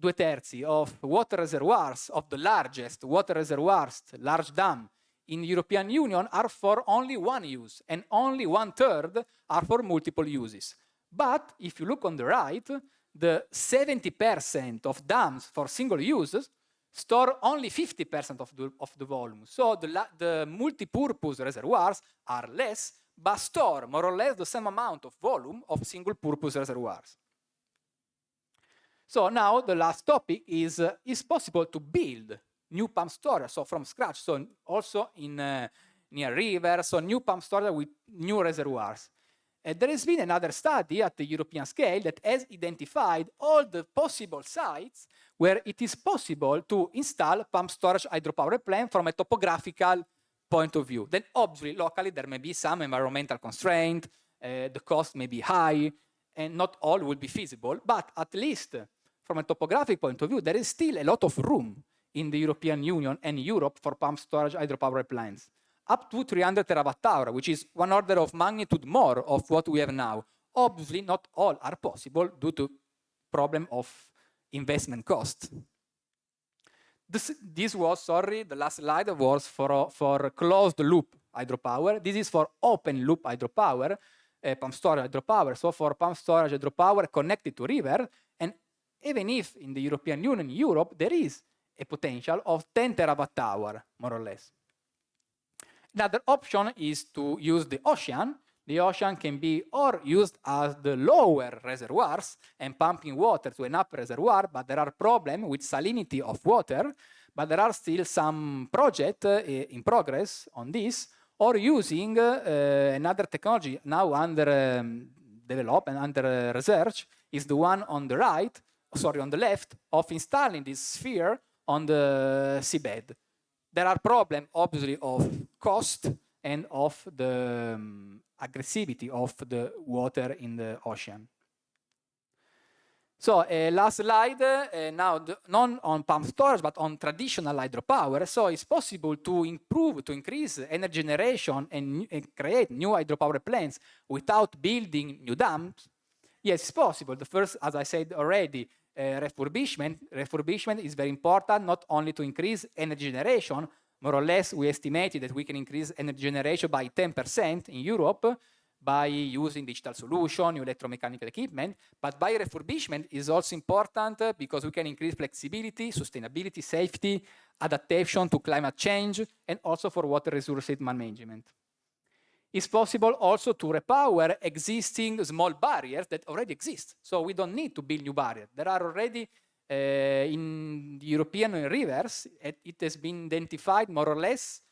2/3 of water reservoirs, of the largest water reservoirs, large dam in the European Union are for only one use, and only 1/3 are for multiple uses. But if you look on the right, the 70% of dams for single uses store only 50% of the volume. So the multi-purpose reservoirs are less, but store more or less the same amount of volume of single-purpose reservoirs. So now the last topic is possible to build new pump storage, so from scratch, so also in near rivers, so new pump storage with new reservoirs. There has been another study at the European scale that has identified all the possible sites where it is possible to install pump storage hydropower plant from a topographical point of view. Then obviously locally there may be some environmental constraint, the cost may be high, and not all will be feasible, but at least from a topographic point of view, there is still a lot of room in the European Union and Europe for pump storage hydropower plants, up to 300 terawatt hour, which is one order of magnitude more of what we have now. Obviously not all are possible due to problem of investment cost. This was, sorry, the last slide was for closed loop hydropower. This is for open loop hydropower, pump storage hydropower. So for pump storage hydropower connected to river, and even if in the European Union, Europe, there is a potential of 10 terawatt hour, more or less. Another option is to use the ocean. The ocean can be or used as the lower reservoirs and pumping water to an upper reservoir, but there are problems with salinity of water, but there are still some projects in progress on this. or using another technology now under development, under research, is the one on the right, sorry, on the left, of installing this sphere on the seabed. There are problems, obviously, of cost and of the aggressivity of the water in the ocean. So last slide, now not on pump storage, but on traditional hydropower. So it's possible to improve, to increase energy generation and create new hydropower plants without building new dams. Yes, it's possible. The first, as I said already, refurbishment. Refurbishment is very important, not only to increase energy generation. More or less, we estimated that we can increase energy generation by 10% in Europe by using digital solution, new electromechanical equipment. But by refurbishment is also important because we can increase flexibility, sustainability, safety, adaptation to climate change, and also for water resource management. It's possible also to repower existing small barriers that already exist. So we don't need to build new barriers. There are already in the European rivers, it has been identified more or less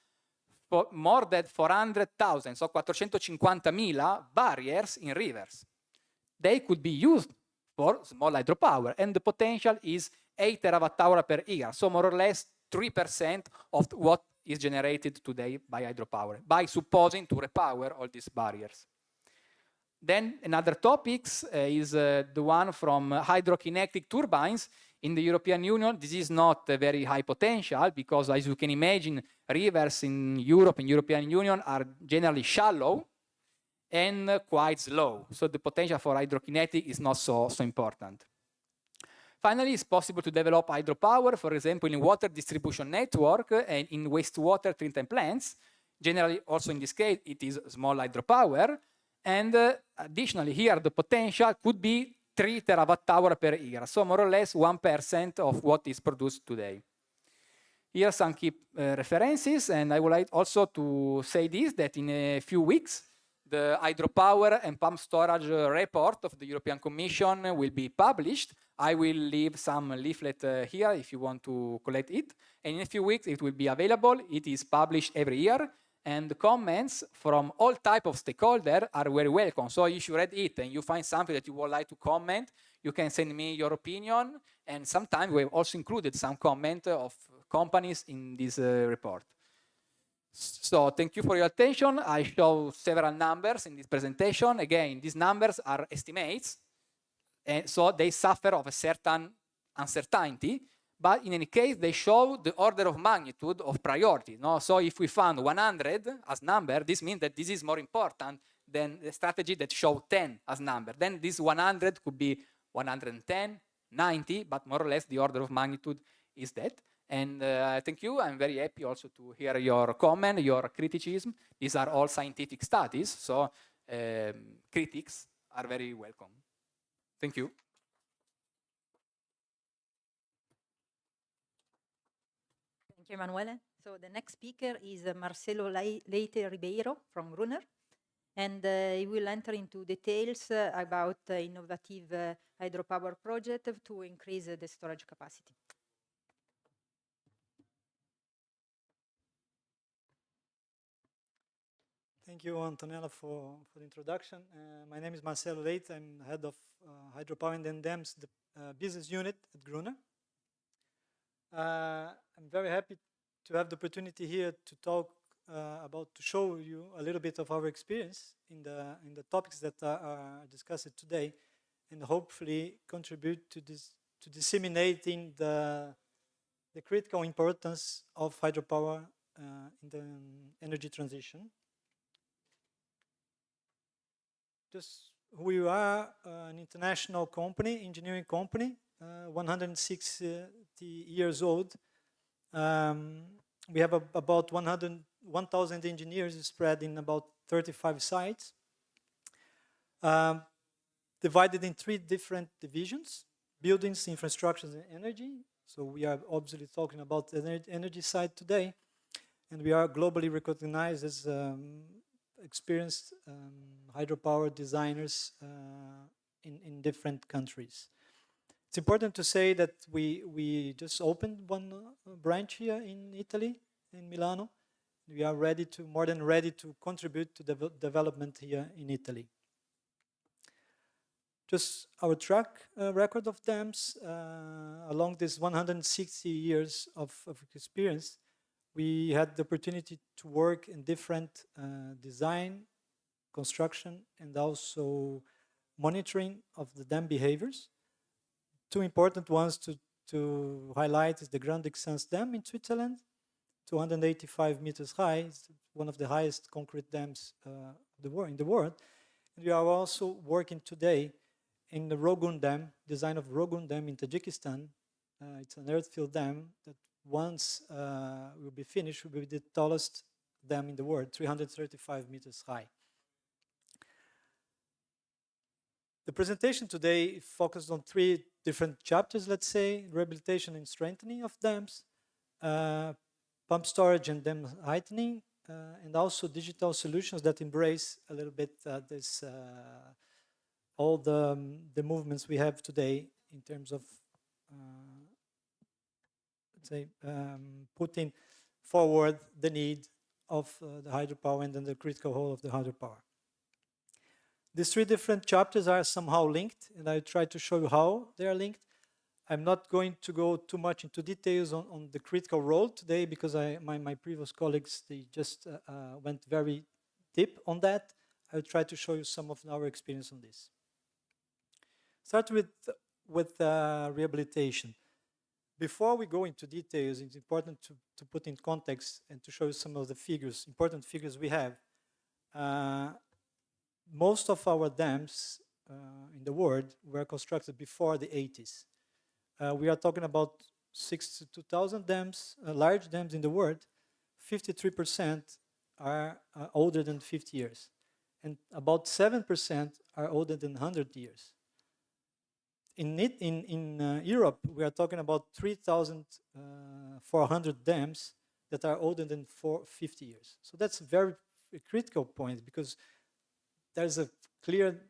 for more than 400,000, so 450,000 barriers in rivers. They could be used for small hydropower, and the potential is 8 terawatt-hour per year, so more or less 3% of what is generated today by hydropower, by supposing to repower all these barriers. Then another topic is the one from hydrokinetic turbines. In the European Union, this is not a very high potential because, as you can imagine, rivers in Europe and European Union are generally shallow and quite slow. So the potential for hydrokinetic is not so important. Finally, it's possible to develop hydropower, for example, in water distribution network and in wastewater treatment plants. Generally, also in this case, it is small hydropower. And additionally, here the potential could be 3 terawatt-hour per year, so more or less 1% of what is produced today. Here are some key references, and I would like also to say this, that in a few weeks, the hydropower and pump storage report of the European Commission will be published. I will leave some leaflet here if you want to collect it. And in a few weeks, it will be available. It is published every year. And the comments from all type of stakeholders are very welcome. So if you read it and you find something that you would like to comment, you can send me your opinion. And sometimes we have also included some comment of companies in this report. So thank you for your attention. I show several numbers in this presentation. Again, these numbers are estimates, and so they suffer of a certain uncertainty. But in any case, they show the order of magnitude of priority. No? So if we found 100 as number, this means that this is more important than the strategy that showed 10 as number. Then this 100 could be 110, 90, but more or less the order of magnitude is that. And thank you. I'm very happy also to hear your comment, your criticism. These are all scientific studies, so critics are very welcome. Thank you. Thank you, Emanuele. So the next speaker is Marcelo Leite Ribeiro from Brunner, and he will enter into details about innovative hydropower project to increase the storage capacity. Thank you, Antonella, for the introduction. My name is Marcelo Leite. I'm head of Hydropower and Dams, the business unit at Gruner. I'm very happy to have the opportunity here to talk to show you a little bit of our experience in the topics that are discussed today, and hopefully contribute to disseminating the critical importance of hydropower in the energy transition. Just who we are, an international company, engineering company, 160 years old. We have about 1,000 engineers spread in about 35 sites, divided in 3 different divisions: buildings, infrastructures, and energy. So we are obviously talking about the energy side today, and we are globally recognized as experienced hydropower designers in different countries. It's important to say that we just opened one branch here in Italy, in Milano. We are ready to, more than ready to contribute to the development here in Italy. Just our track record of dams along this 160 years of experience, we had the opportunity to work in different design, construction, and also monitoring of the dam behaviors. Two important ones to highlight is the Grande-Exens Dam in Switzerland, 285 meters high. It's one of the highest concrete dams in the world. And we are also working today in the Rogun Dam, design of Rogun Dam in Tajikistan. It's an earth-filled dam that once will be finished, will be the tallest dam in the world, 335 meters high. The presentation today focused on three different chapters, let's say: rehabilitation and strengthening of dams, pump storage and dam heightening, and also digital solutions that embrace a little bit this all the movements we have today in terms of let's say putting forward the need of the hydropower and then the critical role of the hydropower. These three different chapters are somehow linked, and I try to show you how they are linked. I'm not going to go too much into details on the critical role today because my previous colleagues, they just went very deep on that. I'll try to show you some of our experience on this. Start with rehabilitation. Before we go into details, it's important to put in context and to show you some of the figures, important figures we have. Most of our dams in the world were constructed before the 80s. We are talking about 62,000 dams, large dams in the world. 53% are older than 50 years. And about 7% are older than 100 years. In Europe, we are talking about 3,400 dams that are older than 50 years. So that's a very critical point because there's a clear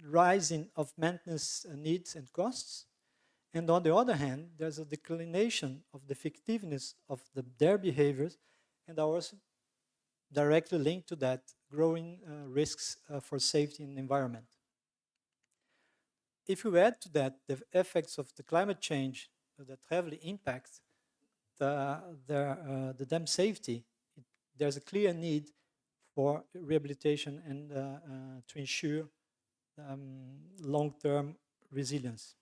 rising of maintenance needs and costs. And on the other hand, there's a declination of the effectiveness of their behaviors and also directly linked to that growing risks for safety and environment. If you add to that the effects of the climate change that heavily impact the dam safety, there's a clear need for rehabilitation and to ensure long-term resilience.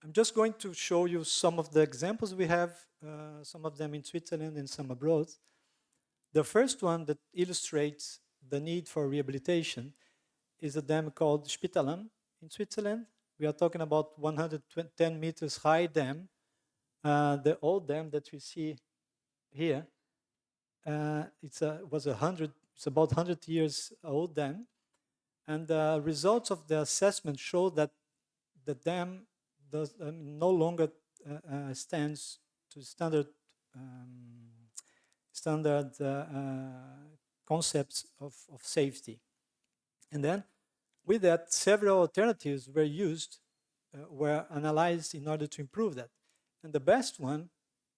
I'm just going to show you some of the examples we have, some of them in Switzerland and some abroad. The first one that illustrates the need for rehabilitation is a dam called Spitalan in Switzerland. We are talking about 110 meters high dam. The old dam that we see here, it's about 100 years old dam. And the results of the assessment show that the dam no longer stands to standard concepts of safety. And then with that, several alternatives were analyzed in order to improve that. And the best one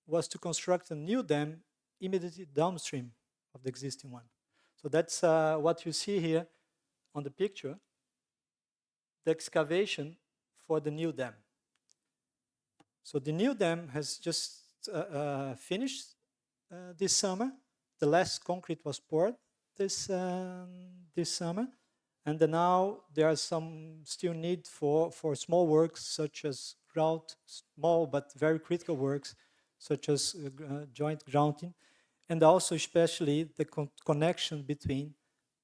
was to construct a new dam immediately downstream of the existing one. So that's what you see here on the picture, the excavation for the new dam. So the new dam has just finished this summer. The last concrete was poured this summer. And then now there are some still need for small works such as grout, small but very critical works such as joint grouting, and also especially the connection between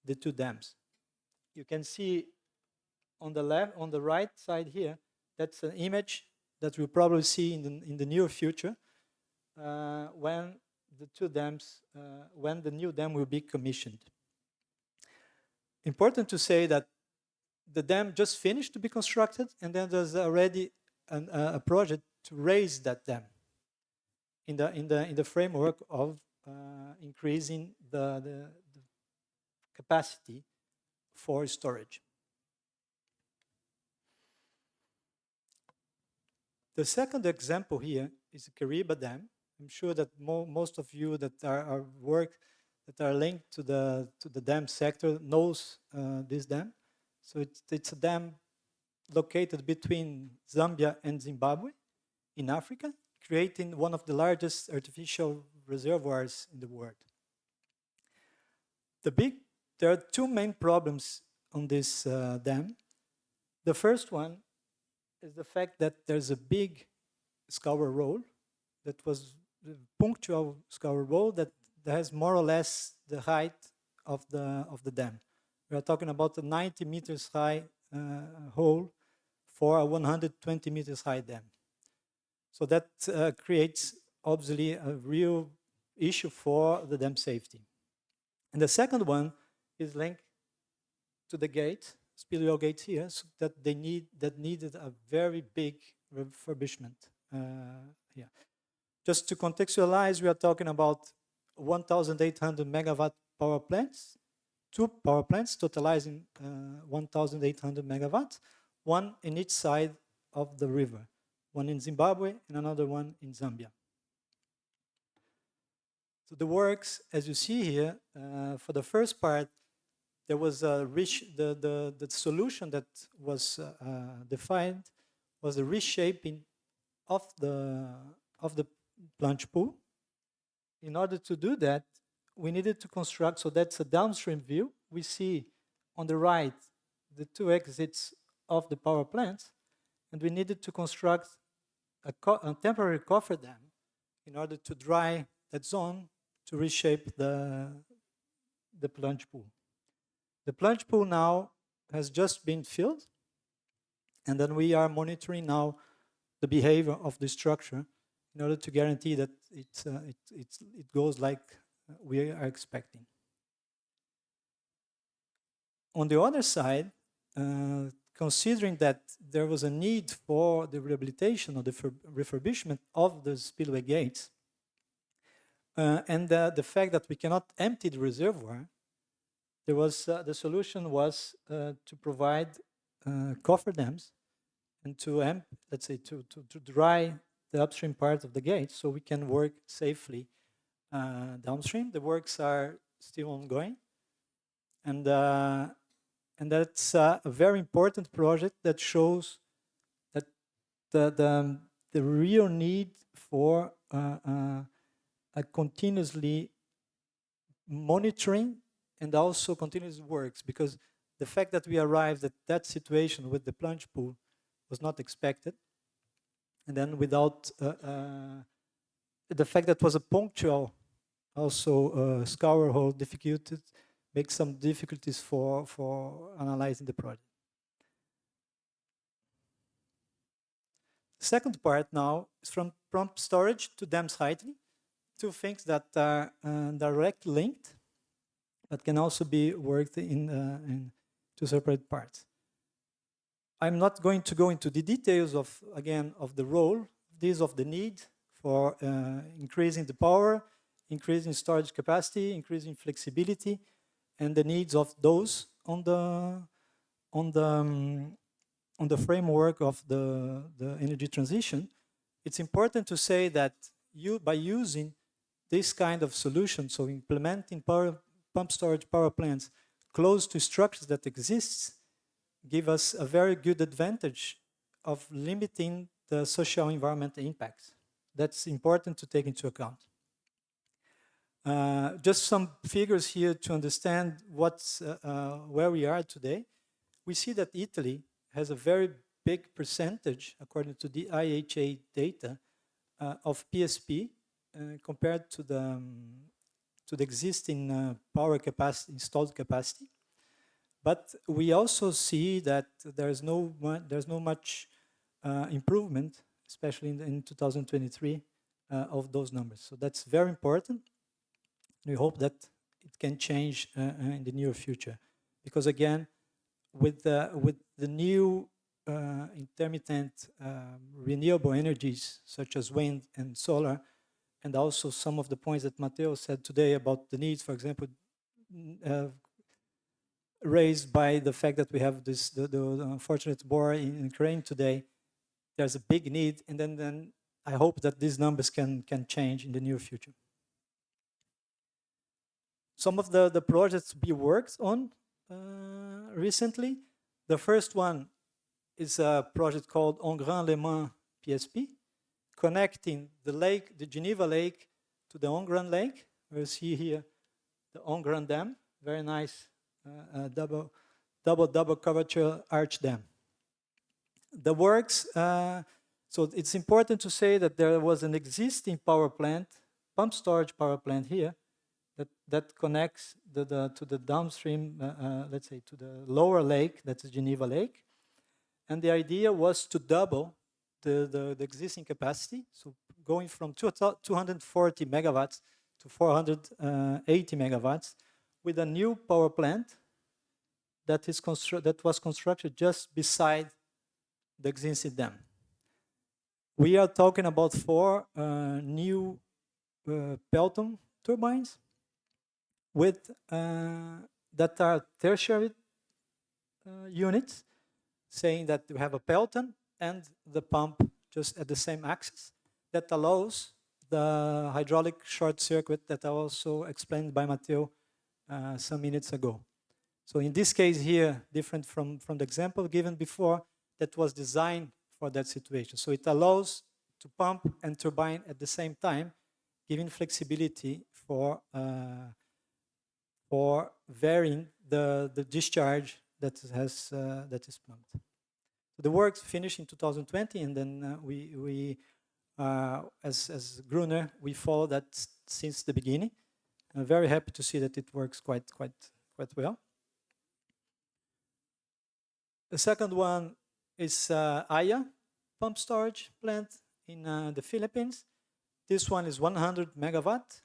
the two dams. You can see on the right side here, that's an image that we'll probably see in the near future when the new dam will be commissioned. Important to say that the dam just finished to be constructed, and then there's already a project to raise that dam in the framework of increasing the capacity for storage. The second example here is the Kariba Dam. I'm sure that most of you that are linked to the dam sector knows this dam. So it's a dam located between Zambia and Zimbabwe in Africa, creating one of the largest artificial reservoirs in the world. There are two main problems on this dam. The first one is the fact that there's a big scour roll that was the punctual scour roll that has more or less the height of the dam. We are talking about a 90 meters high hole for a 120 meters high dam. So that creates obviously a real issue for the dam safety. And the second one is linked to the gate, spillway gates here, so that needed a very big refurbishment here. Just to contextualize, we are talking about 1,800 megawatt power plants, two power plants totalizing 1,800 megawatts, one in each side of the river, one in Zimbabwe and another one in Zambia. So the works, as you see here, for the first part, there was the solution that was defined was a reshaping of the plunge pool. In order to do that, we needed to construct, so that's a downstream view. We see on the right the two exits of the power plants, and we needed to construct a temporary cofferdam in order to dry that zone to reshape the plunge pool. The plunge pool now has just been filled, and then we are monitoring now the behavior of the structure in order to guarantee that it goes like we are expecting. On the other side, considering that there was a need for the rehabilitation or the refurbishment of the spillway gates, and the fact that we cannot empty the reservoir, there was the solution was to provide cofferdams and to dry the upstream part of the gate so we can work safely downstream. The works are still ongoing, and that's a very important project that shows that the real need for a continuously monitoring and also continuous works, because the fact that we arrived at that situation with the plunge pool was not expected. And then without the fact that was a punctual also scour hole difficulties, makes some difficulties for analyzing the project. The second part now is from prompt storage to dams heightening, two things that are directly linked, but can also be worked in two separate parts. I'm not going to go into the details of the role, of the need for increasing the power, increasing storage capacity, increasing flexibility, and the needs of those on the framework of the energy transition. It's important to say that by using this kind of solution, so implementing pump storage power plants close to structures that exist, give us a very good advantage of limiting the social environmental impacts. That's important to take into account. Just some figures here to understand where we are today. We see that Italy has a very big percentage, according to the IHA data, of PSP compared to the existing power capacity, installed capacity. But we also see that there's no much improvement, especially in 2023, of those numbers. So that's very important. We hope that it can change in the near future, because again, with the new intermittent renewable energies such as wind and solar, and also some of the points that Matteo said today about the needs, for example, raised by the fact that we have the unfortunate war in Ukraine today, there's a big need. And then I hope that these numbers can change in the near future. Some of the projects we worked on recently. The first one is a project called Engrain-les-Mains PSP, connecting the lake, the Geneva Lake, to the Engrain Lake. We'll see here the Engrain Dam, very nice double curvature arch dam. The works, so it's important to say that there was an existing power plant, pump storage power plant here, that connects to the downstream, let's say to the lower lake, that's the Geneva Lake. And the idea was to double the existing capacity, so going from 240 megawatts to 480 megawatts with a new power plant that was constructed just beside the existing dam. We are talking about 4 new Pelton turbines with that are tertiary units, saying that you have a Pelton and the pump just at the same axis. That allows the hydraulic short circuit that I also explained by Matteo some minutes ago. So in this case here, different from the example given before, that was designed for that situation. So it allows to pump and turbine at the same time, giving flexibility for varying the discharge that is pumped. So the work finished in 2020, and then we as Gruner, we follow that since the beginning. I'm very happy to see that it works quite well. The second one is Aya pump storage plant in the Philippines. This one is 100 megawatt.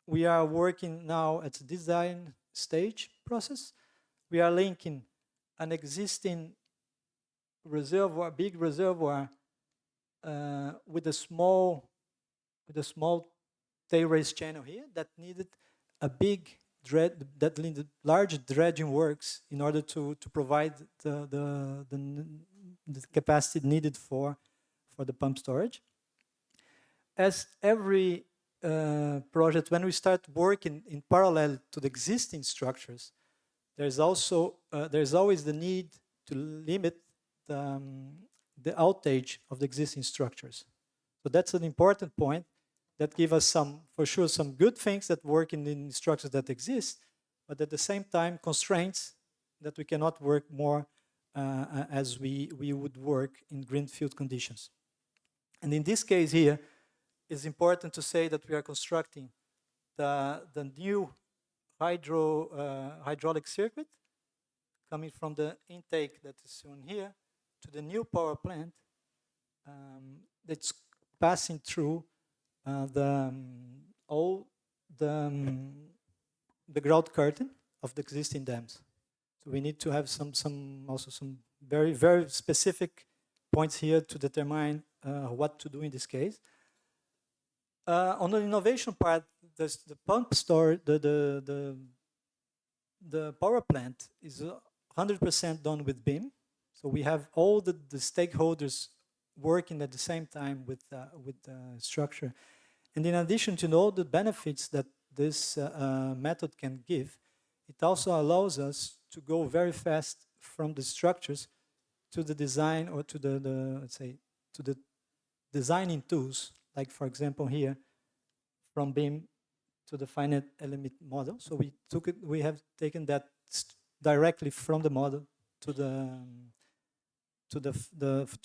We are working now at the design stage process. We are linking an existing reservoir, big reservoir, with a small tail race channel here that needed a big that needed large dredging works in order to provide the capacity needed for the pump storage. As every project, when we start working in parallel to the existing structures, there's always the need to limit the outage of the existing structures. So that's an important point that gives us for sure some good things that work in structures that exist, but at the same time constraints that we cannot work more as we would work in greenfield conditions. And in this case here, it's important to say that we are constructing the new hydraulic circuit coming from the intake that is shown here to the new power plant that's passing through the grout curtain of the existing dams. So we need to have some very, very specific points here to determine what to do in this case. On the innovation part, the pump store, the power plant is 100% done with BIM. So we have all the stakeholders working at the same time with the structure. And in addition to all the benefits that this method can give, it also allows us to go very fast from the structures to the design, or to let's say to the designing tools, like for example here, from BIM to the finite element model. So we have taken that directly from the model to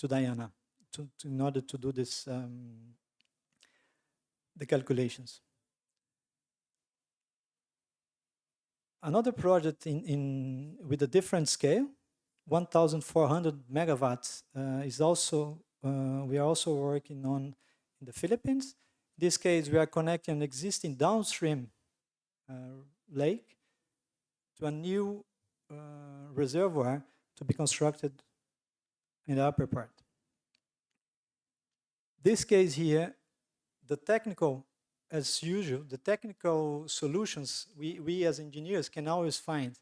Diana in order to do this the calculations. Another project with a different scale, 1,400 megawatts, is also we are also working on in the Philippines. In this case, we are connecting an existing downstream lake to a new reservoir to be constructed in the upper part. This case here, the technical, as usual, the technical solutions we as engineers can always find.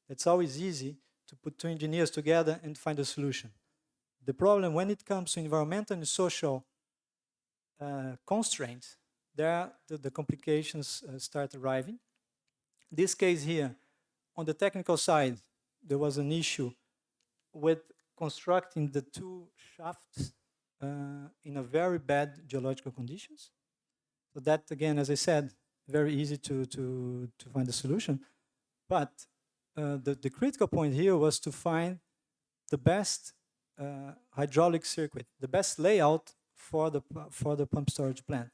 It's always easy to put 2 engineers together and find a solution. The problem when it comes to environmental and social constraints, there the complications start arriving. This case here, on the technical side, there was an issue with constructing the two shafts in a very bad geological conditions. So that, again, as I said, very easy to find a solution. But the critical point here was to find the best hydraulic circuit, the best layout for the pump storage plant.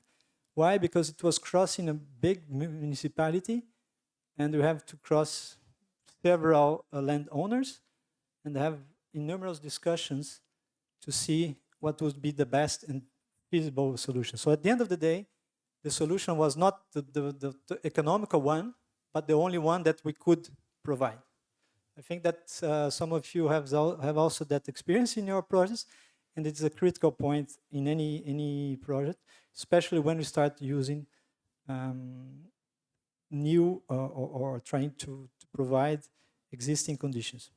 Why? Because it was crossing a big municipality, and we have to cross several landowners and have innumerable discussions to see what would be the best and feasible solution. So at the end of the day, the solution was not the economical one, but the only one that we could provide. I think that some of you have also that experience in your projects, and it's a critical point in any project, especially when we start using new or trying to provide existing conditions.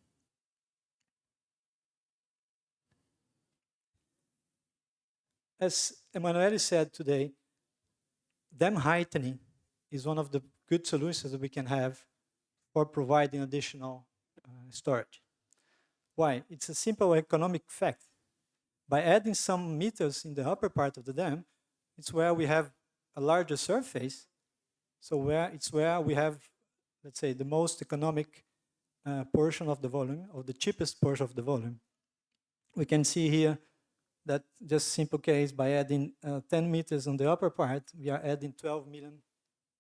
As Emanuele said today, dam heightening is one of the good solutions that we can have for providing additional storage. Why? It's a simple economic fact. By adding some meters in the upper part of the dam, it's where we have a larger surface, so it's where we have, let's say, the most economic portion of the volume, or the cheapest portion of the volume. We can see here that just simple case, by adding 10 meters on the upper part, we are adding 12 million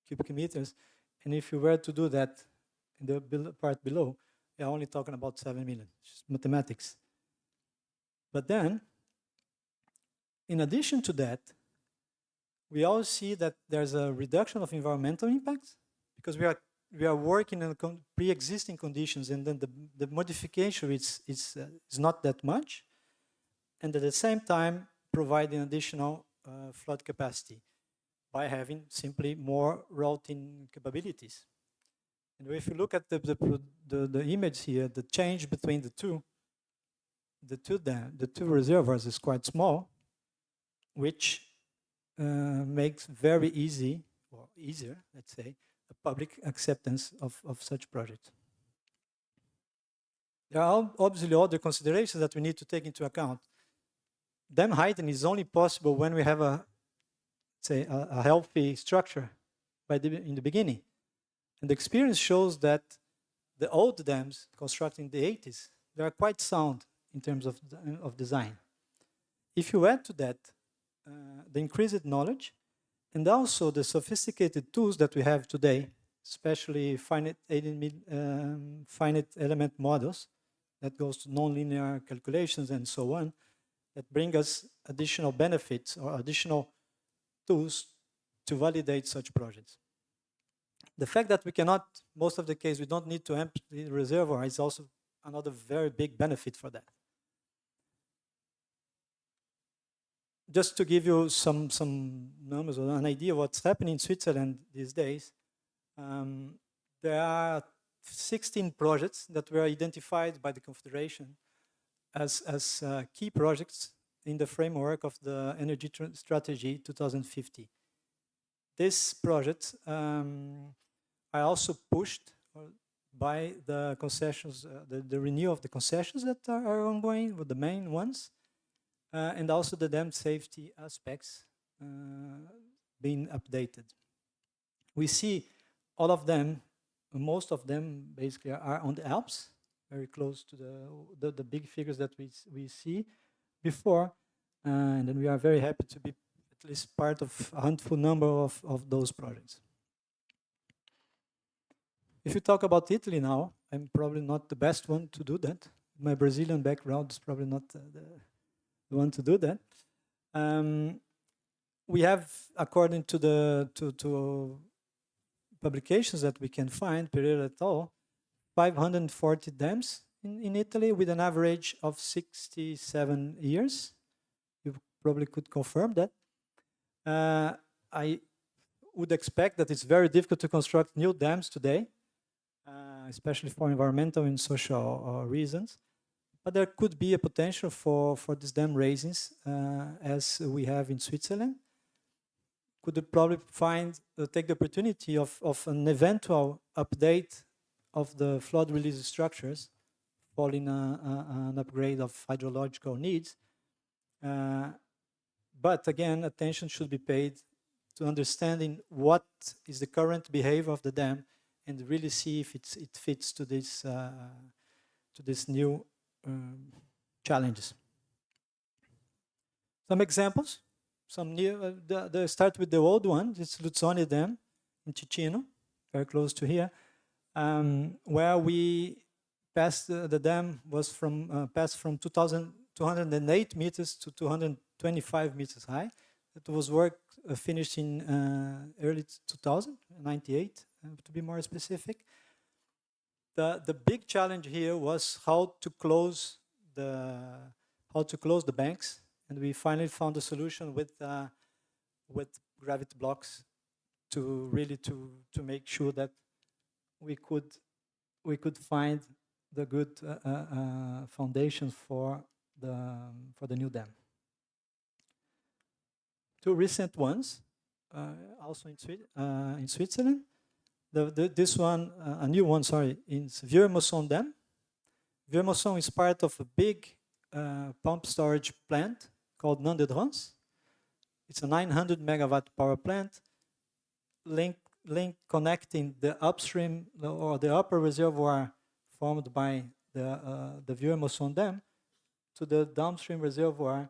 cubic meters. And if you were to do that in the part below, we are only talking about 7 million, just mathematics. But then, in addition to that, we all see that there's a reduction of environmental impacts, because we are working in pre-existing conditions, and then the modification is not that much, and at the same time providing additional flood capacity by having simply more routing capabilities. And if you look at the image here, the change between the two reservoirs is quite small, which makes very easy, or easier, let's say, the public acceptance of such projects. There are obviously other considerations that we need to take into account. Dam heightening is only possible when we have a healthy structure in the beginning. And the experience shows that the old dams constructed in the 80s, they are quite sound in terms of design. If you add to that the increased knowledge, and also the sophisticated tools that we have today, especially finite element models that goes to nonlinear calculations and so on, that bring us additional benefits or additional tools to validate such projects. The fact that we cannot, most of the case, we don't need to empty the reservoir is also another very big benefit for that. Just to give you some numbers or an idea of what's happening in Switzerland these days, there are 16 projects that were identified by the Confederation as key projects in the framework of the Energy Strategy 2050. These projects are also pushed by the concessions, the renewal of the concessions that are ongoing, with the main ones, and also the dam safety aspects being updated. We see all of them, most of them basically are on the Alps, very close to the big figures that we see before, and then we are very happy to be at least part of a handful number of those projects. If you talk about Italy now, I'm probably not the best one to do that. My Brazilian background is probably not the one to do that. We have, according to the publications that we can find, Pereira et al., 540 dams in Italy with an average of 67 years. You probably could confirm that. I would expect that it's very difficult to construct new dams today, especially for environmental and social reasons. But there could be a potential for these dam raisings, as we have in Switzerland. could probably take the opportunity of an eventual update of the flood release structures following an upgrade of hydrological needs. But again, attention should be paid to understanding what is the current behavior of the dam and really see if it fits to this new challenges. Some examples. Some new. They start with the old one. It's Luzzoni Dam in Ticino, very close to here, where we passed. The dam was passed from 208 meters to 225 meters high. It was work finished in early 2098, to be more specific. The big challenge here was how to close the banks, and we finally found a solution with gravity blocks to really to make sure that we could find the good foundations for the new dam. Two recent ones, also in Switzerland. This one, a new one, sorry, is Vieux-Mousson Dam. Vieux-Mousson is part of a big pump storage plant called Nandedrons. It's a 900 megawatt power plant connecting the upstream or the upper reservoir formed by the Vieux-Mousson Dam to the downstream reservoir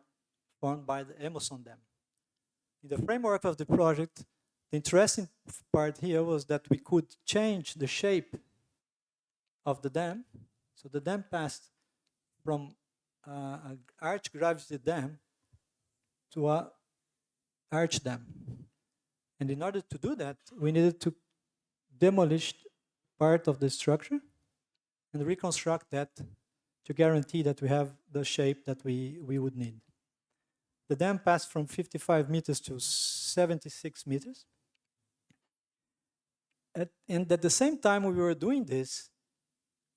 formed by the Émousson Dam. In the framework of the project, the interesting part here was that we could change the shape of the dam. So the dam passed from an arch gravity dam to an arch dam. And in order to do that, we needed to demolish part of the structure and reconstruct that to guarantee that we have the shape that we would need. The dam passed from 55 meters to 76 meters. And at the same time we were doing this,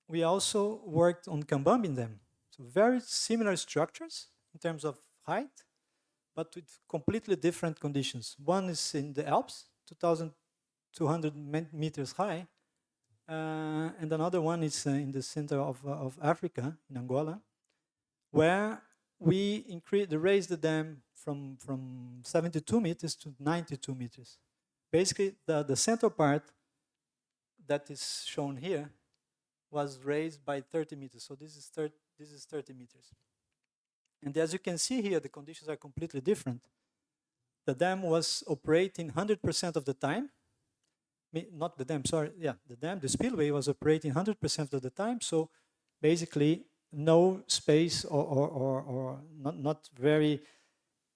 we also worked on Kambambin Dam. So very similar structures in terms of height, but with completely different conditions. One is in the Alps, 2,200 meters high, and another one is in the center of Africa, in Angola, where we raised the dam from 72 meters to 92 meters. Basically, the central part that is shown here was raised by 30 meters. So this is 30 meters. And as you can see here, the conditions are completely different. The dam was operating 100% of the time. Not the dam, sorry. Yeah, the spillway was operating 100% of the time. So basically, no space or not very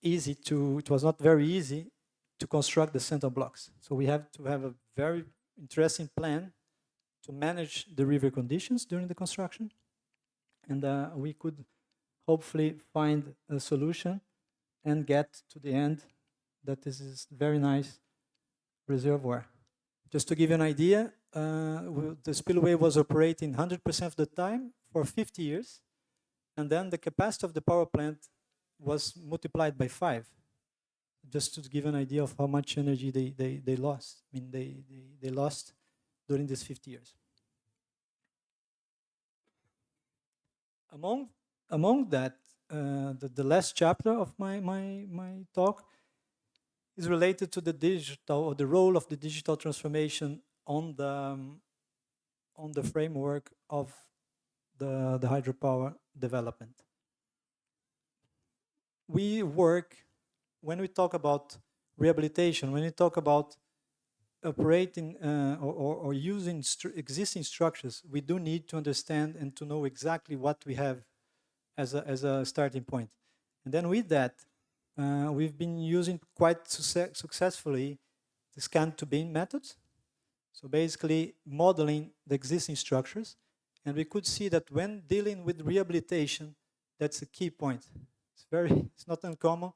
easy it was not very easy to construct the central blocks. So we have to have a very interesting plan to manage the river conditions during the construction. And we could hopefully find a solution and get to the end that this is very nice reservoir. Just to give you an idea, the spillway was operating 100% of the time for 50 years, and then the capacity of the power plant was multiplied by 5, just to give an idea of how much energy they lost. I mean, they lost during these 50 years. Among that, the last chapter of my talk is related to the digital, or the role of the digital transformation on the framework of the hydropower development. We work, when we talk about rehabilitation, when we talk about operating or using existing structures, we do need to understand and to know exactly what we have as a starting point. And then with that, we've been using quite successfully the scan-to-bin methods. So basically modeling the existing structures. And we could see that when dealing with rehabilitation, that's a key point. It's not uncommon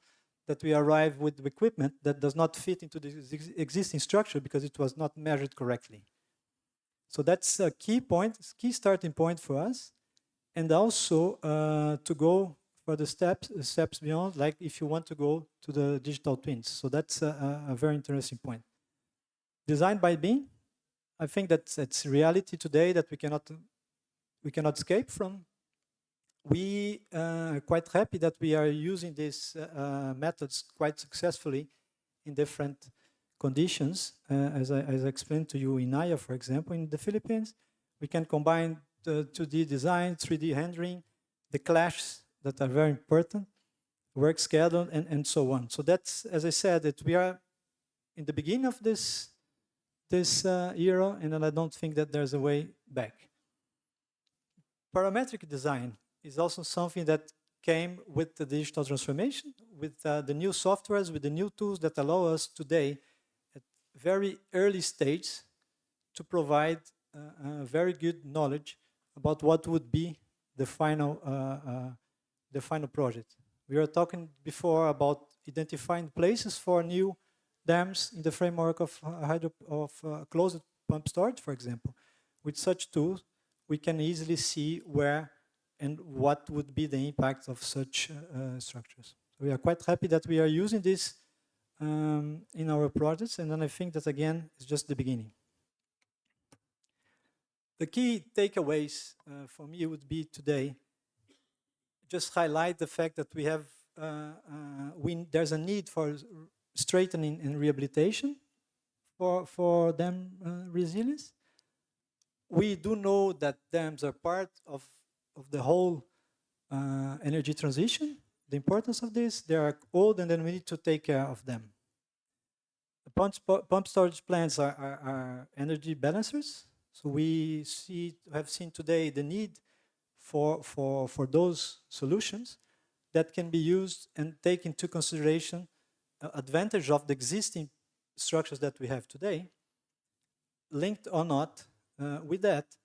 that we arrive with equipment that does not fit into the existing structure because it was not measured correctly. So that's a key point, key starting point for us. And also to go for the steps beyond, like if you want to go to the digital twins. So that's a very interesting point. Designed by being, I think that's reality today that we cannot escape from. We are quite happy that we are using these methods quite successfully in different conditions. As I explained to you in Naya, for example, in the Philippines, we can combine the 2D design, 3D rendering, the clashes that are very important, work schedule, and so on. So that's, as I said, that we are in the beginning of this era, and I don't think that there's a way back. Parametric design is also something that came with the digital transformation, with the new softwares, with the new tools that allow us today at very early stage to provide very good knowledge about what would be the final project. We were talking before about identifying places for new dams in the framework of closed pump storage, for example. With such tools, we can easily see where and what would be the impact of such structures. We are quite happy that we are using this in our projects, and then I think that, again, is just the beginning. The key takeaways for me would be today, just highlight the fact that we have, there's a need for straightening and rehabilitation for dam resilience. We do know that dams are part of the whole energy transition, the importance of this. They are old, and then we need to take care of them. The pump storage plants are energy balancers. So we have seen today the need for those solutions that can be used and take into consideration advantage of the existing structures that we have today. Linked or not with that,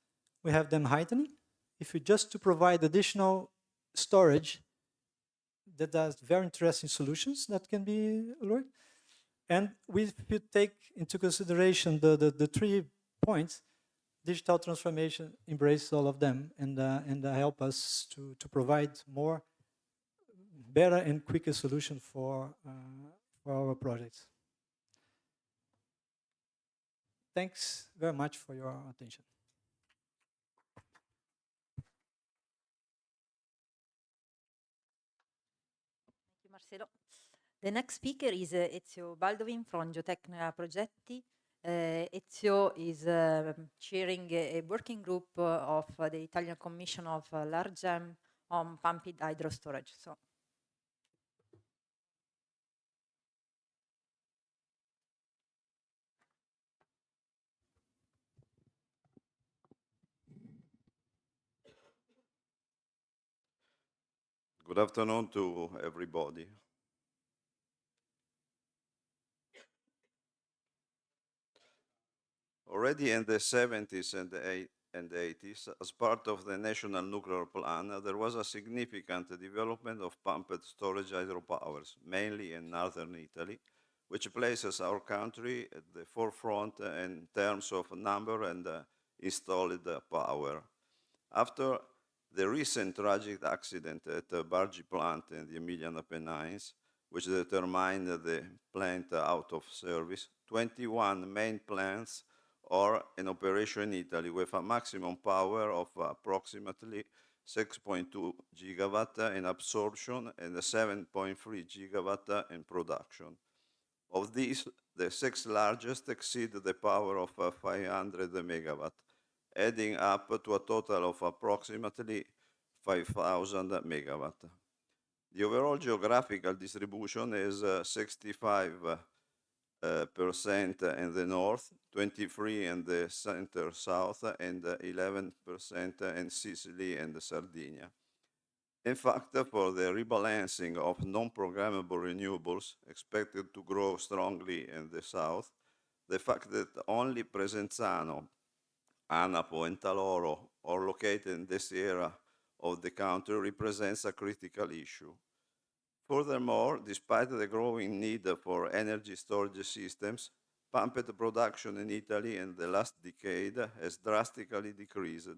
we have them heightening. If we just to provide additional storage, that has very interesting solutions that can be worked. And we should take into consideration the 3 points. Digital transformation embraces all of them and help us to provide better and quicker solution for our projects. Thanks very much for your attention. Thank you, Marcelo. The next speaker is Ezio Baldovin from Geotecnica Progetti. Ezio is chairing a working group of the Italian Commission of Large Dam on pumped hydro storage. So. Good afternoon to everybody. Already in the 70s and the 80s, as part of the National Nuclear Plan, there was a significant development of pumped storage hydropowers, mainly in northern Italy, which places our country at the forefront in terms of number and installed power. After the recent tragic accident at the Bargi plant in the Emilian Apennines, which determined the plant out of service, 21 main plants are in operation in Italy with a maximum power of approximately 6.2 gigawatt in absorption and 7.3 gigawatt in production. Of these, the 6 largest exceed the power of 500 megawatt, adding up to a total of approximately 5,000 megawatt. The overall geographical distribution is 65% in the north, 23% in the center-south, and 11% in Sicily and Sardinia. In fact, for the rebalancing of non-programmable renewables expected to grow strongly in the south, the fact that only Presenzano, Anapo, and Taloro are located in this area of the country represents a critical issue. Furthermore, despite the growing need for energy storage systems, pumped production in Italy in the last decade has drastically decreased,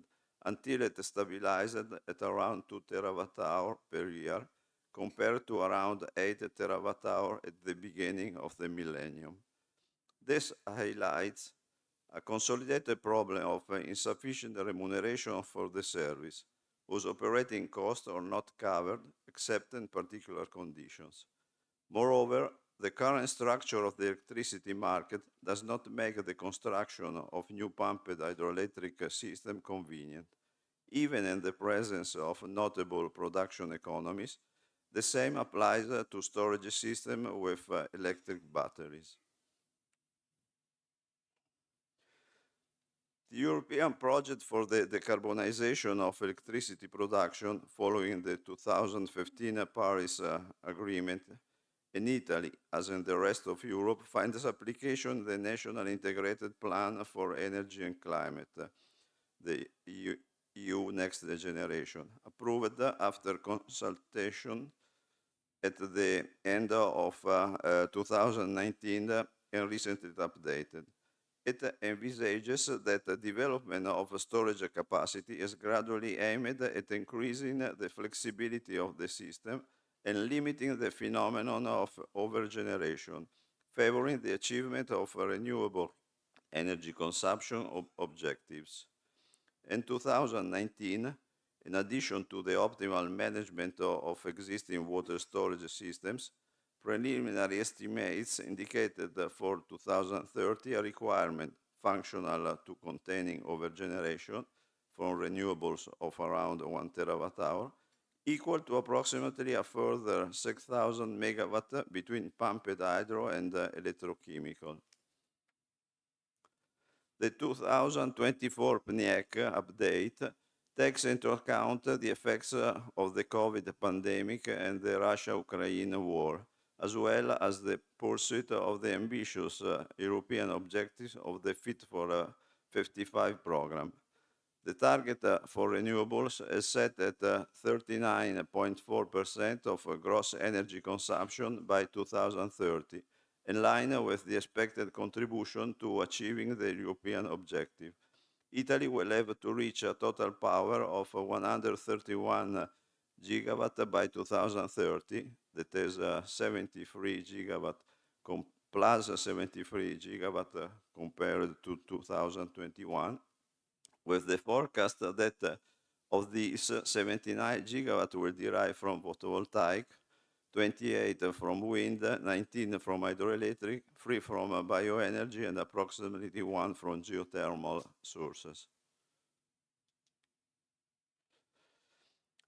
until it stabilized at around 2 terawatt-hour per year, compared to around 8 terawatt-hour at the beginning of the millennium. This highlights a consolidated problem of insufficient remuneration for the service, whose operating costs are not covered except in particular conditions. Moreover, the current structure of the electricity market does not make the construction of new pumped hydroelectric system convenient. Even in the presence of notable production economies, the same applies to storage systems with electric batteries. The European project for the decarbonization of electricity production following the 2015 Paris Agreement in Italy, as in the rest of Europe, finds application in the National Integrated Plan for Energy and Climate, the EU Next Generation, approved after consultation at the end of 2019 and recently updated. It envisages that the development of storage capacity is gradually aimed at increasing the flexibility of the system and limiting the phenomenon of overgeneration, favoring the achievement of renewable energy consumption objectives. In 2019, in addition to the optimal management of existing water storage systems, preliminary estimates indicated for 2030 a requirement functional to containing overgeneration from renewables of around 1 terawatt-hour, equal to approximately a further 6,000 megawatt between pumped hydro and electrochemical. The 2024 PNIEC update takes into account the effects of the COVID pandemic and the Russia-Ukraine war, as well as the pursuit of the ambitious European objectives of the Fit for 55 program. The target for renewables is set at 39.4% of gross energy consumption by 2030, in line with the expected contribution to achieving the European objective. Italy will have to reach a total power of 131 gigawatt by 2030, that is 73 gigawatt plus 73 gigawatt compared to 2021, with the forecast that of these 79 gigawatt will derive from photovoltaic, 28 from wind, 19 from hydroelectric, 3 from bioenergy, and approximately 1 from geothermal sources.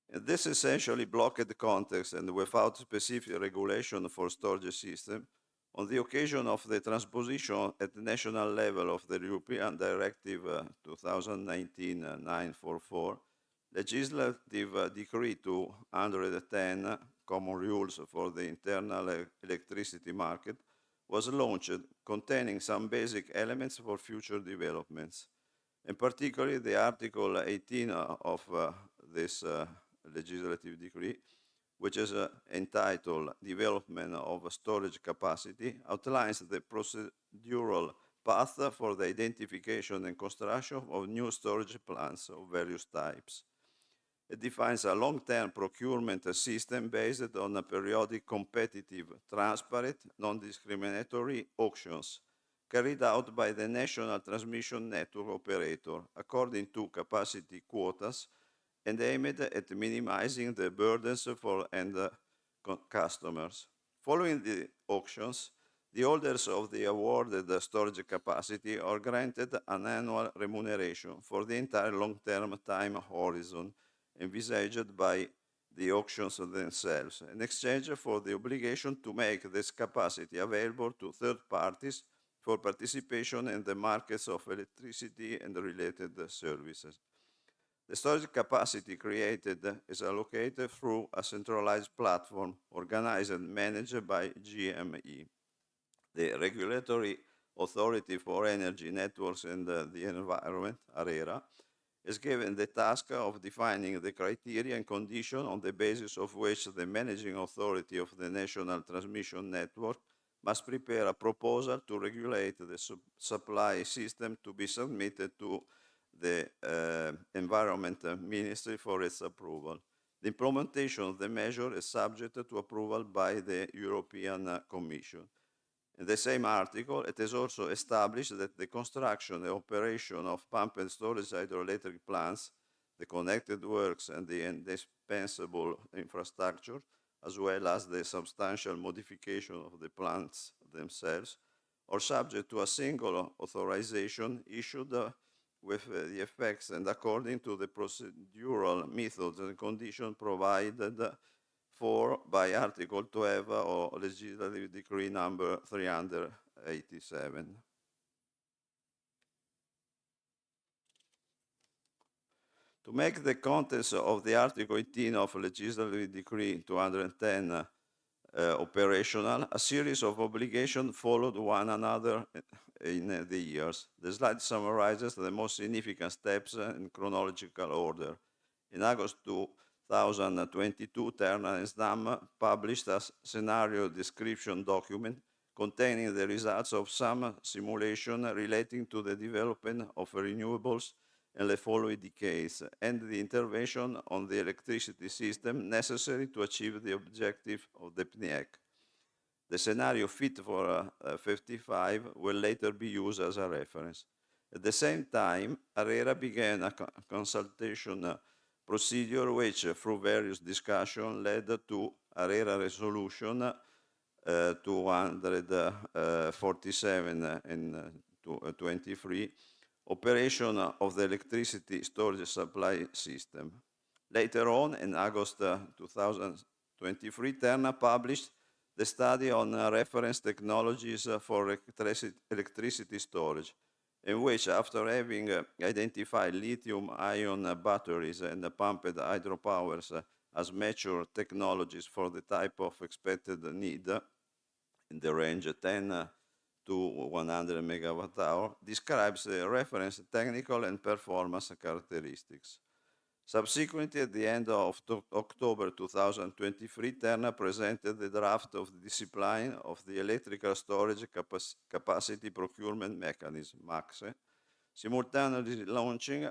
In this essentially blocked context and without specific regulation for storage system, on the occasion of the transposition at the national level of the European Directive 2019-944, Legislative Decree 210, Common Rules for the Internal Electricity Market, was launched, containing some basic elements for future developments. In particular, the Article 18 of this legislative decree, which is entitled Development of Storage Capacity, outlines the procedural path for the identification and construction of new storage plants of various types. It defines a long-term procurement system based on a periodic, competitive, transparent, non-discriminatory auctions carried out by the national transmission network operator according to capacity quotas and aimed at minimizing the burdens for end customers. Following the auctions, the holders of the awarded storage capacity are granted an annual remuneration for the entire long-term time horizon envisaged by the auctions themselves, in exchange for the obligation to make this capacity available to third parties for participation in the markets of electricity and related services. The storage capacity created is allocated through a centralized platform organized and managed by GME. The Regulatory Authority for Energy Networks and the Environment, ARERA, is given the task of defining the criteria and conditions on the basis of which the managing authority of the national transmission network must prepare a proposal to regulate the supply system to be submitted to the Environment Ministry for its approval. The implementation of the measure is subject to approval by the European Commission. In the same article, it is also established that the construction and operation of pump and storage hydroelectric plants, the connected works, and the indispensable infrastructure, as well as the substantial modification of the plants themselves, are subject to a single authorization issued with the effects and according to the procedural methods and conditions provided for by Article 12 or Legislative Decree number 387. To make the contents of the Article 18 of Legislative Decree 210 operational, a series of obligations followed one another in the years. The slide summarizes the most significant steps in chronological order. In August 2022, Terna and Snam published a scenario description document containing the results of some simulation relating to the development of renewables in the following decades and the intervention on the electricity system necessary to achieve the objective of the PNIEC. The scenario Fit for 55 will later be used as a reference. At the same time, ARERA began a consultation procedure which, through various discussions, led to ARERA Resolution 247 in 23, operation of the electricity storage supply system. Later on, in August 2023, Terna published the study on reference technologies for electricity storage, in which, after having identified lithium-ion batteries and pumped hydropowers as mature technologies for the type of expected need in the range 10 to 100 megawatt-hour, describes the reference technical and performance characteristics. Subsequently, at the end of October 2023, Terna presented the draft of the discipline of the Electrical Storage Capacity Procurement Mechanism, MACSE, simultaneously launching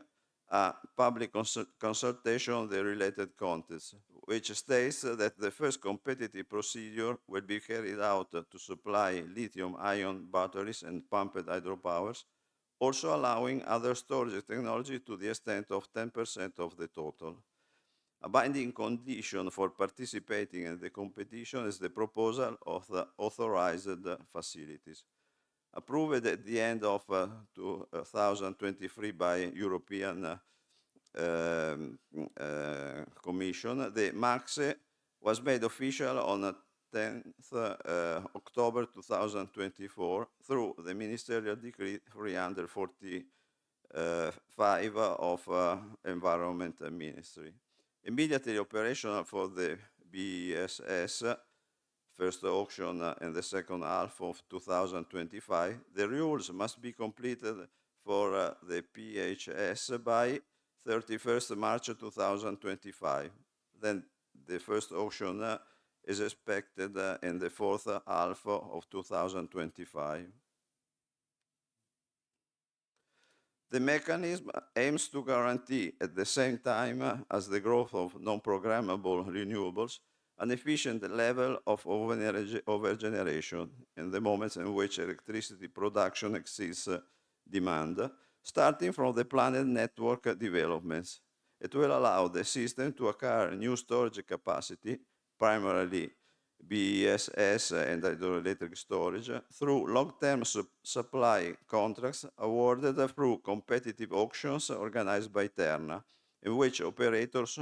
a public consultation on the related contents, which states that the first competitive procedure will be carried out to supply lithium-ion batteries and pumped hydropowers, also allowing other storage technology to the extent of 10% of the total. A binding condition for participating in the competition is the proposal of the authorized facilities. Approved at the end of 2023 by European Commission, the MACSE was made official on 10th October 2024 through the Ministerial Decree 345 of Environment Ministry. Immediately operational for the BESS, first auction in the second half of 2025, the rules must be completed for the PHS by 31st March 2025. Then the first auction is expected in the fourth half of 2025. The mechanism aims to guarantee, at the same time as the growth of non-programmable renewables, an efficient level of overgeneration in the moments in which electricity production exceeds demand, starting from the planned network developments. It will allow the system to acquire new storage capacity, primarily BESS and hydroelectric storage, through long-term supply contracts awarded through competitive auctions organized by Terna, in which operators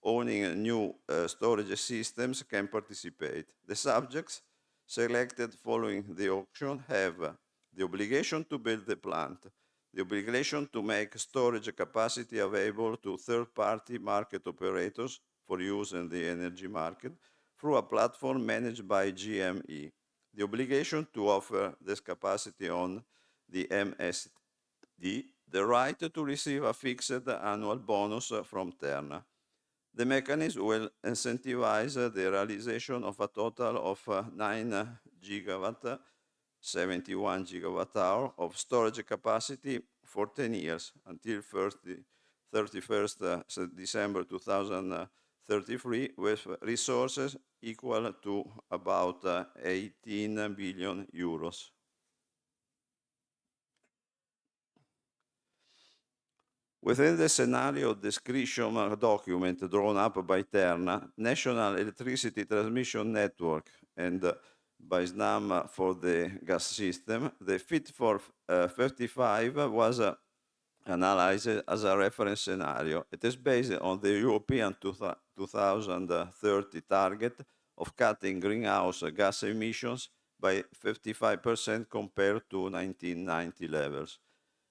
owning new storage systems can participate. The subjects selected following the auction have the obligation to build the plant, the obligation to make storage capacity available to third-party market operators for use in the energy market through a platform managed by GME, the obligation to offer this capacity on the MSD, the right to receive a fixed annual bonus from Terna. The mechanism will incentivize the realization of a total of 9 gigawatt, 71 gigawatt-hour of storage capacity for 10 years until 31st December 2033, with resources equal to about 18 billion euros. Within the scenario description document drawn up by Terna, National Electricity Transmission Network, and by SNAM for the gas system, the Fit for 55 was analyzed as a reference scenario. It is based on the European 2030 target of cutting greenhouse gas emissions by 55% compared to 1990 levels.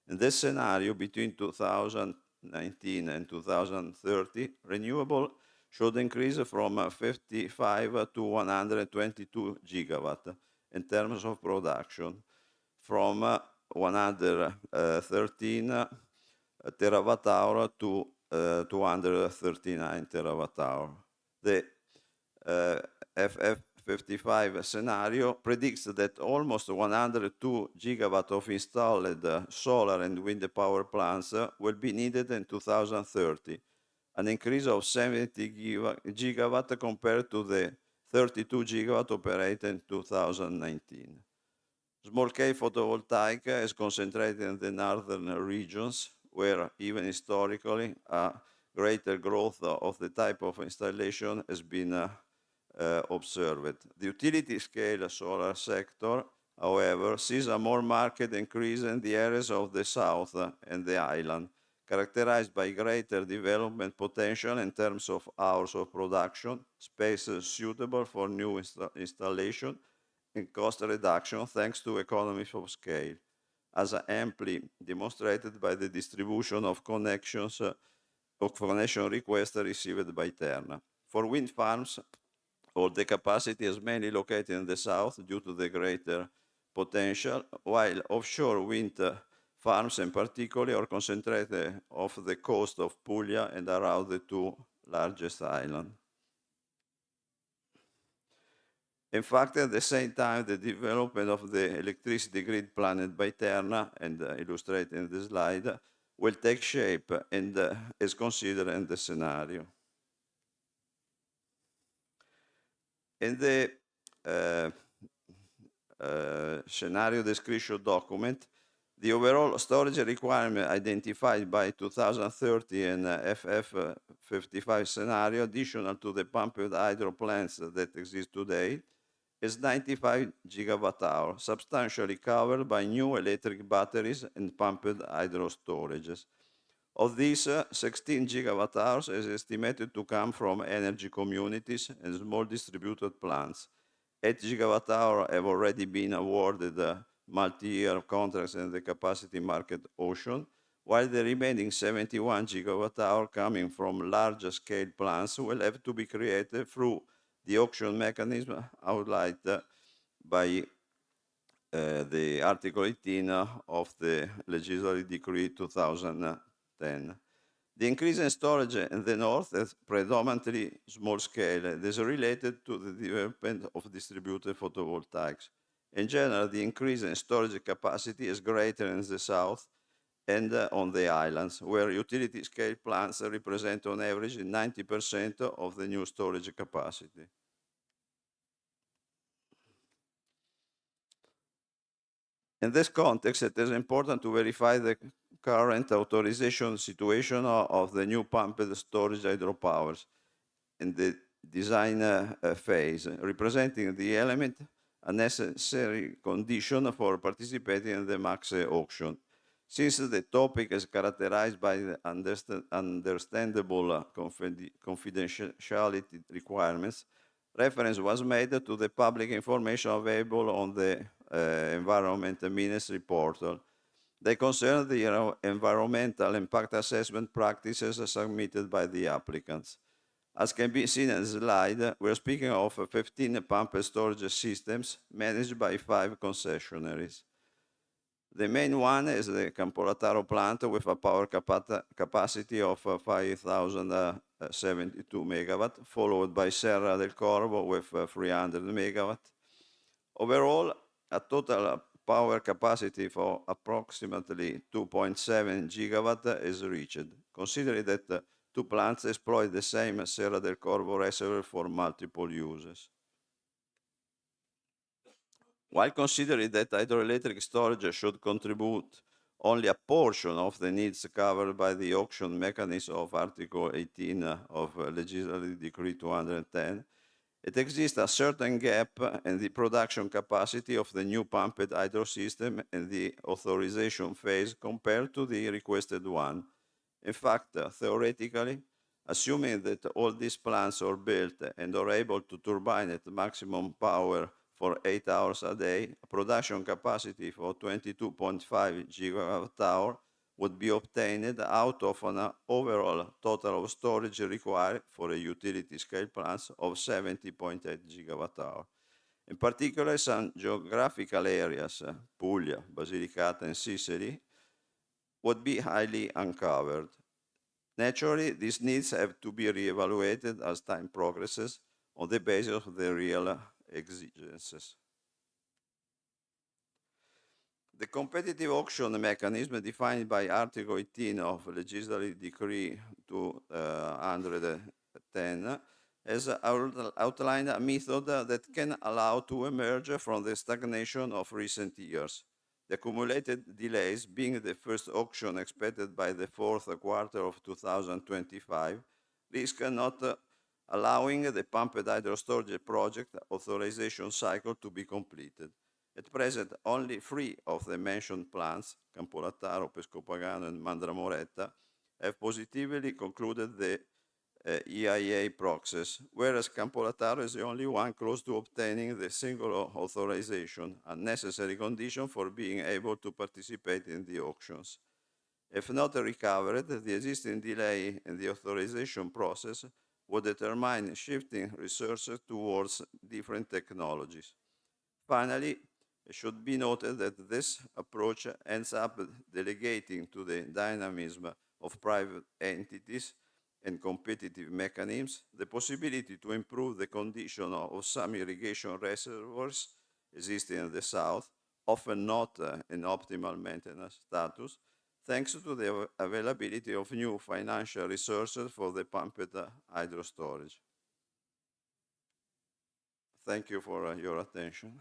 In this scenario, between 2019 and 2030, renewable should increase from 55 to 122 gigawatt in terms of production, from 113 terawatt hour to 239 terawatt hour. The FF55 scenario predicts that almost 102 gigawatt of installed solar and wind power plants will be needed in 2030, an increase of 70 gigawatt compared to the 32 gigawatt operated in 2019. Small-scale photovoltaic is concentrated in the northern regions, where even historically a greater growth of the type of installation has been observed. The utility-scale solar sector, however, sees a more marked increase in the areas of the south and the island, characterized by greater development potential in terms of hours of production, spaces suitable for new installation, and cost reduction thanks to economies of scale, as amply demonstrated by the distribution of connection requests received by Terna. For wind farms, all the capacity is mainly located in the south due to the greater potential, while offshore wind farms in particular are concentrated off the coast of Puglia and around the two largest islands. In fact, at the same time, the development of the electricity grid planned by Terna, and illustrated in the slide, will take shape and is considered in the scenario. In the scenario description document, the overall storage requirement identified by 2030 and FF55 scenario, additional to the pumped hydro plants that exist today, is 95 gigawatt hour, substantially covered by new electric batteries and pumped hydro storages. Of these, 16 gigawatt hours is estimated to come from energy communities and small distributed plants. 8 gigawatt hour have already been awarded multi-year contracts in the capacity market auction, while the remaining 71 gigawatt hour coming from larger scale plants will have to be created through the auction mechanism outlined by the Article 18 of the Legislative Decree 2010. The increase in storage in the north is predominantly small scale. It is related to the development of distributed photovoltaics. In general, the increase in storage capacity is greater in the south and on the islands, where utility scale plants represent on average 90% of the new storage capacity. In this context, it is important to verify the current authorization situation of the new pumped storage hydropowers in the design phase, representing the element a necessary condition for participating in the max auction. Since the topic is characterized by the understandable confidentiality requirements, reference was made to the public information available on the Environment Ministry portal. They concern the environmental impact assessment practices submitted by the applicants. As can be seen in the slide, we're speaking of 15 pumped storage systems managed by 5 concessionaries. The main one is the Campolataro plant with a power capacity of 5,072 megawatt, followed by Serra del Corvo with 300 megawatt. Overall, a total power capacity for approximately 2.7 gigawatt is reached, considering that two plants exploit the same Serra del Corvo reservoir for multiple uses. While considering that hydroelectric storage should contribute only a portion of the needs covered by the auction mechanism of Article 18 of Legislative Decree 210, it exists a certain gap in the production capacity of the new pumped hydro system in the authorization phase compared to the requested one. In fact, theoretically, assuming that all these plants are built and are able to turbine at maximum power for 8 hours a day, a production capacity for 22.5 gigawatt-hour would be obtained out of an overall total of storage required for a utility-scale plant of 70.8 gigawatt-hour. In particular, some geographical areas, Puglia, Basilicata, and Sicily, would be highly uncovered. Naturally, these needs have to be re-evaluated as time progresses on the basis of the real exigencies. The competitive auction mechanism defined by Article 18 of Legislative Decree 210 has outlined a method that can allow to emerge from the stagnation of recent years. The accumulated delays, being the first auction expected by the fourth quarter of 2025, risk not allowing the pumped hydro storage project authorization cycle to be completed. At present, only 3 of the mentioned plants, Campolattaro, Pescopagano, and Mandramoretta, have positively concluded the EIA process, whereas Campolattaro is the only one close to obtaining the single authorization, a necessary condition for being able to participate in the auctions. If not recovered, the existing delay in the authorization process would determine shifting resources towards different technologies. Finally, it should be noted that this approach ends up delegating to the dynamism of private entities and competitive mechanisms the possibility to improve the condition of some irrigation reservoirs existing in the south, often not in optimal maintenance status, thanks to the availability of new financial resources for the pumped hydro storage. Thank you for your attention.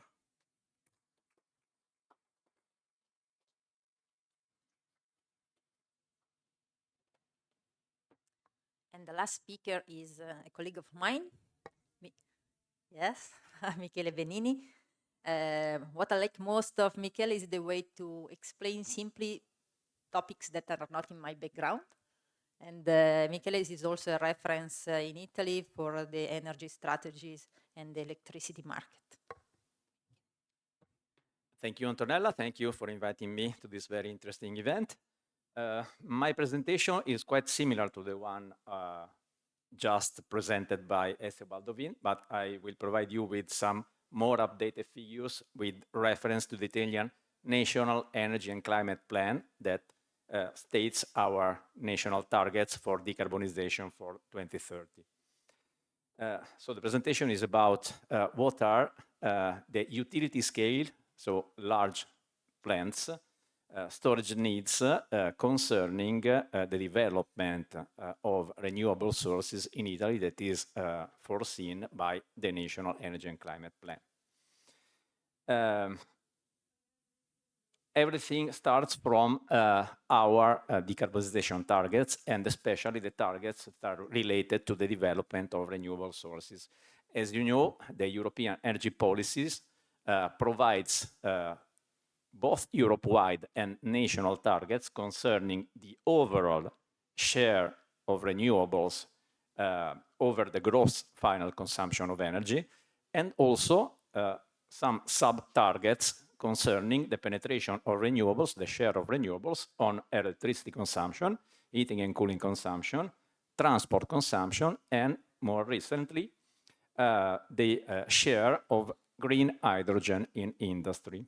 And the last speaker is a colleague of mine. Yes, Michele Benini. What I like most of Michele is the way to explain simply topics that are not in my background. And Michele is also a reference in Italy for the energy strategies and the electricity market. Thank you, Antonella. Thank you for inviting me to this very interesting event. My presentation is quite similar to the one just presented by Esther Baldovin, but I will provide you with some more updated figures with reference to the Italian National Energy and Climate Plan that states our national targets for decarbonization for 2030. So the presentation is about what are the utility scale, so large plants, storage needs concerning the development of renewable sources in Italy that is foreseen by the National Energy and Climate Plan. Everything starts from our decarbonization targets, and especially the targets that are related to the development of renewable sources. As you know, the European energy policies provides both Europe-wide and national targets concerning the overall share of renewables over the gross final consumption of energy, and also some sub-targets concerning the penetration of renewables, the share of renewables on electricity consumption, heating and cooling consumption, transport consumption, and more recently, the share of green hydrogen in industry.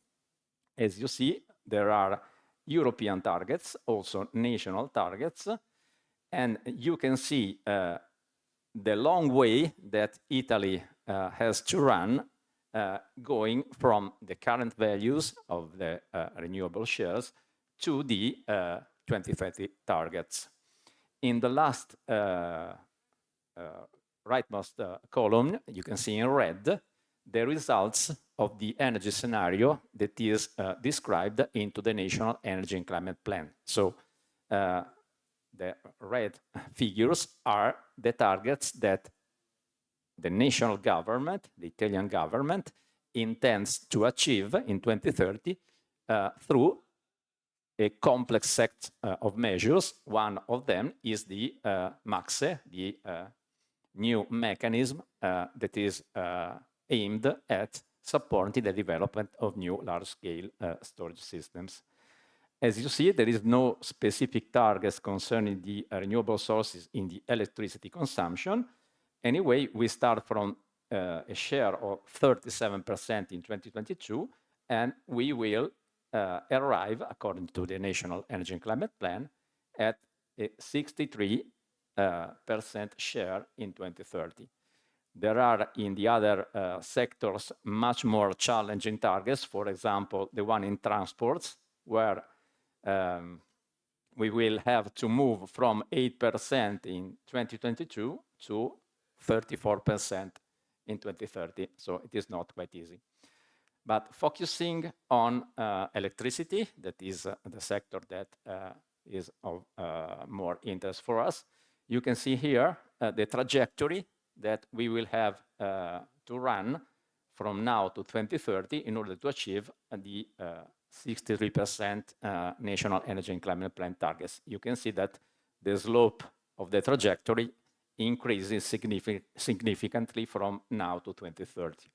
As you see, there are European targets, also national targets, and you can see the long way that Italy has to run going from the current values of the renewable shares to the 2030 targets. In the last rightmost column, you can see in red the results of the energy scenario that is described into the National Energy and Climate Plan. So the red figures are the targets that the national government, the Italian government, intends to achieve in 2030 through a complex set of measures. One of them is the MAXE, the new mechanism that is aimed at supporting the development of new large-scale storage systems. As you see, there is no specific targets concerning the renewable sources in the electricity consumption. Anyway, we start from a share of 37% in 2022, and we will arrive, according to the National Energy and Climate Plan, at a 63% share in 2030. There are, in the other sectors, much more challenging targets. For example, the one in transports, where we will have to move from 8% in 2022 to 34% in 2030. So it is not quite easy. But focusing on electricity, that is the sector that is of more interest for us, you can see here the trajectory that we will have to run from now to 2030 in order to achieve the 63% National Energy and Climate Plan targets. You can see that the slope of the trajectory increases significantly from now to 2030.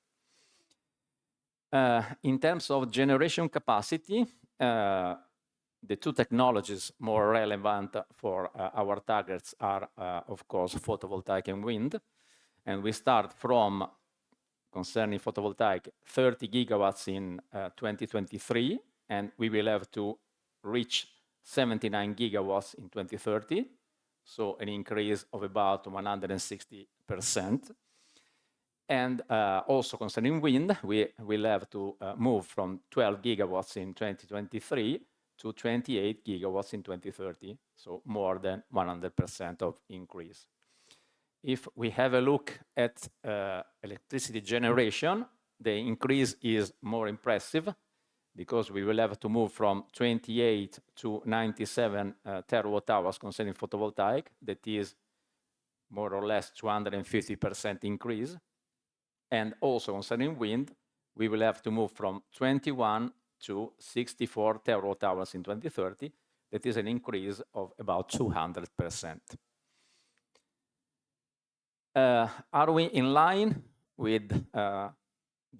In terms of generation capacity, the two technologies more relevant for our targets are, of course, photovoltaic and wind. And we start from, concerning photovoltaic, 30 gigawatts in 2023, and we will have to reach 79 gigawatts in 2030, so an increase of about 160%. And also concerning wind, we will have to move from 12 gigawatts in 2023 to 28 gigawatts in 2030, so more than 100% of increase. If we have a look at electricity generation, the increase is more impressive because we will have to move from 28 to 97 terawatt hours concerning photovoltaic. That is more or less 250% increase. And also concerning wind, we will have to move from 21 to 64 terawatt hours in 2030. That is an increase of about 200%. Are we in line with the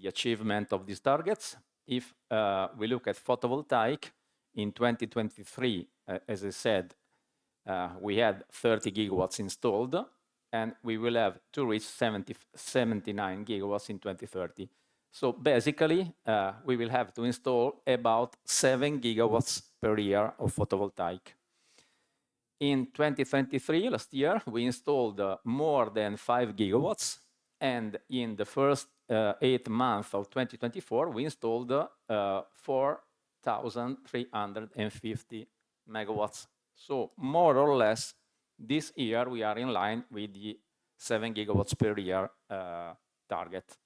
achievement of these targets? If we look at photovoltaic, in 2023, as I said, we had 30 gigawatts installed, and we will have to reach 79 gigawatts in 2030. So basically, we will have to install about 7 gigawatts per year of photovoltaic. In 2023, last year, we installed more than 5 gigawatts, and in the first 8 months of 2024, we installed 4,350 megawatts. So more or less, this year we are in line with the 7 gigawatts per year target.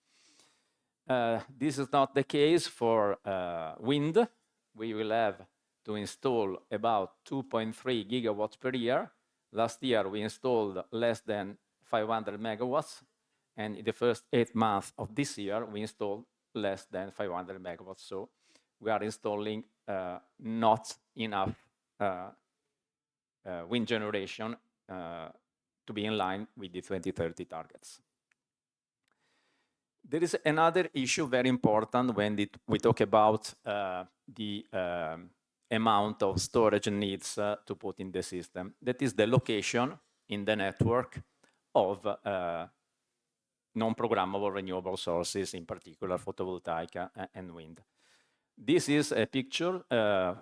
This is not the case for wind. We will have to install about 2.3 gigawatts per year. Last year, we installed less than 500 megawatts. And in the first 8 months of this year, we installed less than 500 megawatts. So we are installing not enough wind generation to be in line with the 2030 targets. There is another issue very important when we talk about the amount of storage needs to put in the system. That is the location in the network of non-programmable renewable sources, in particular photovoltaic and wind. This is a picture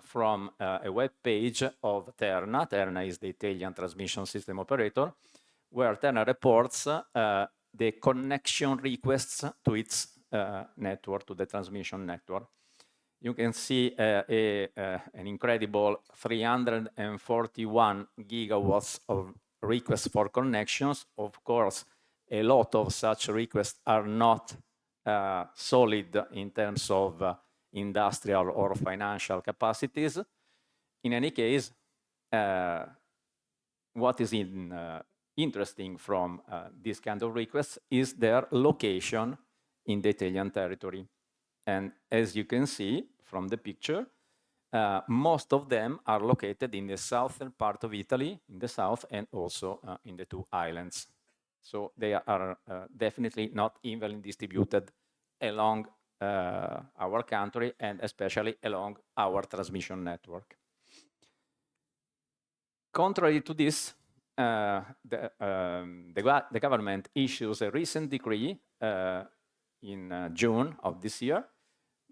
from a web page of Terna. Terna is the Italian transmission system operator, where Terna reports the connection requests to its network to the transmission network. You can see an incredible 341 gigawatts of requests for connections. Of course, a lot of such requests are not solid in terms of industrial or financial capacities. In any case, what is interesting from this kind of requests is their location in the Italian territory. And as you can see from the picture, most of them are located in the southern part of Italy, in the south, and also in the two islands. So they are definitely not evenly distributed along our country and especially along our transmission network. Contrary to this, the government issues a recent decree in June of this year.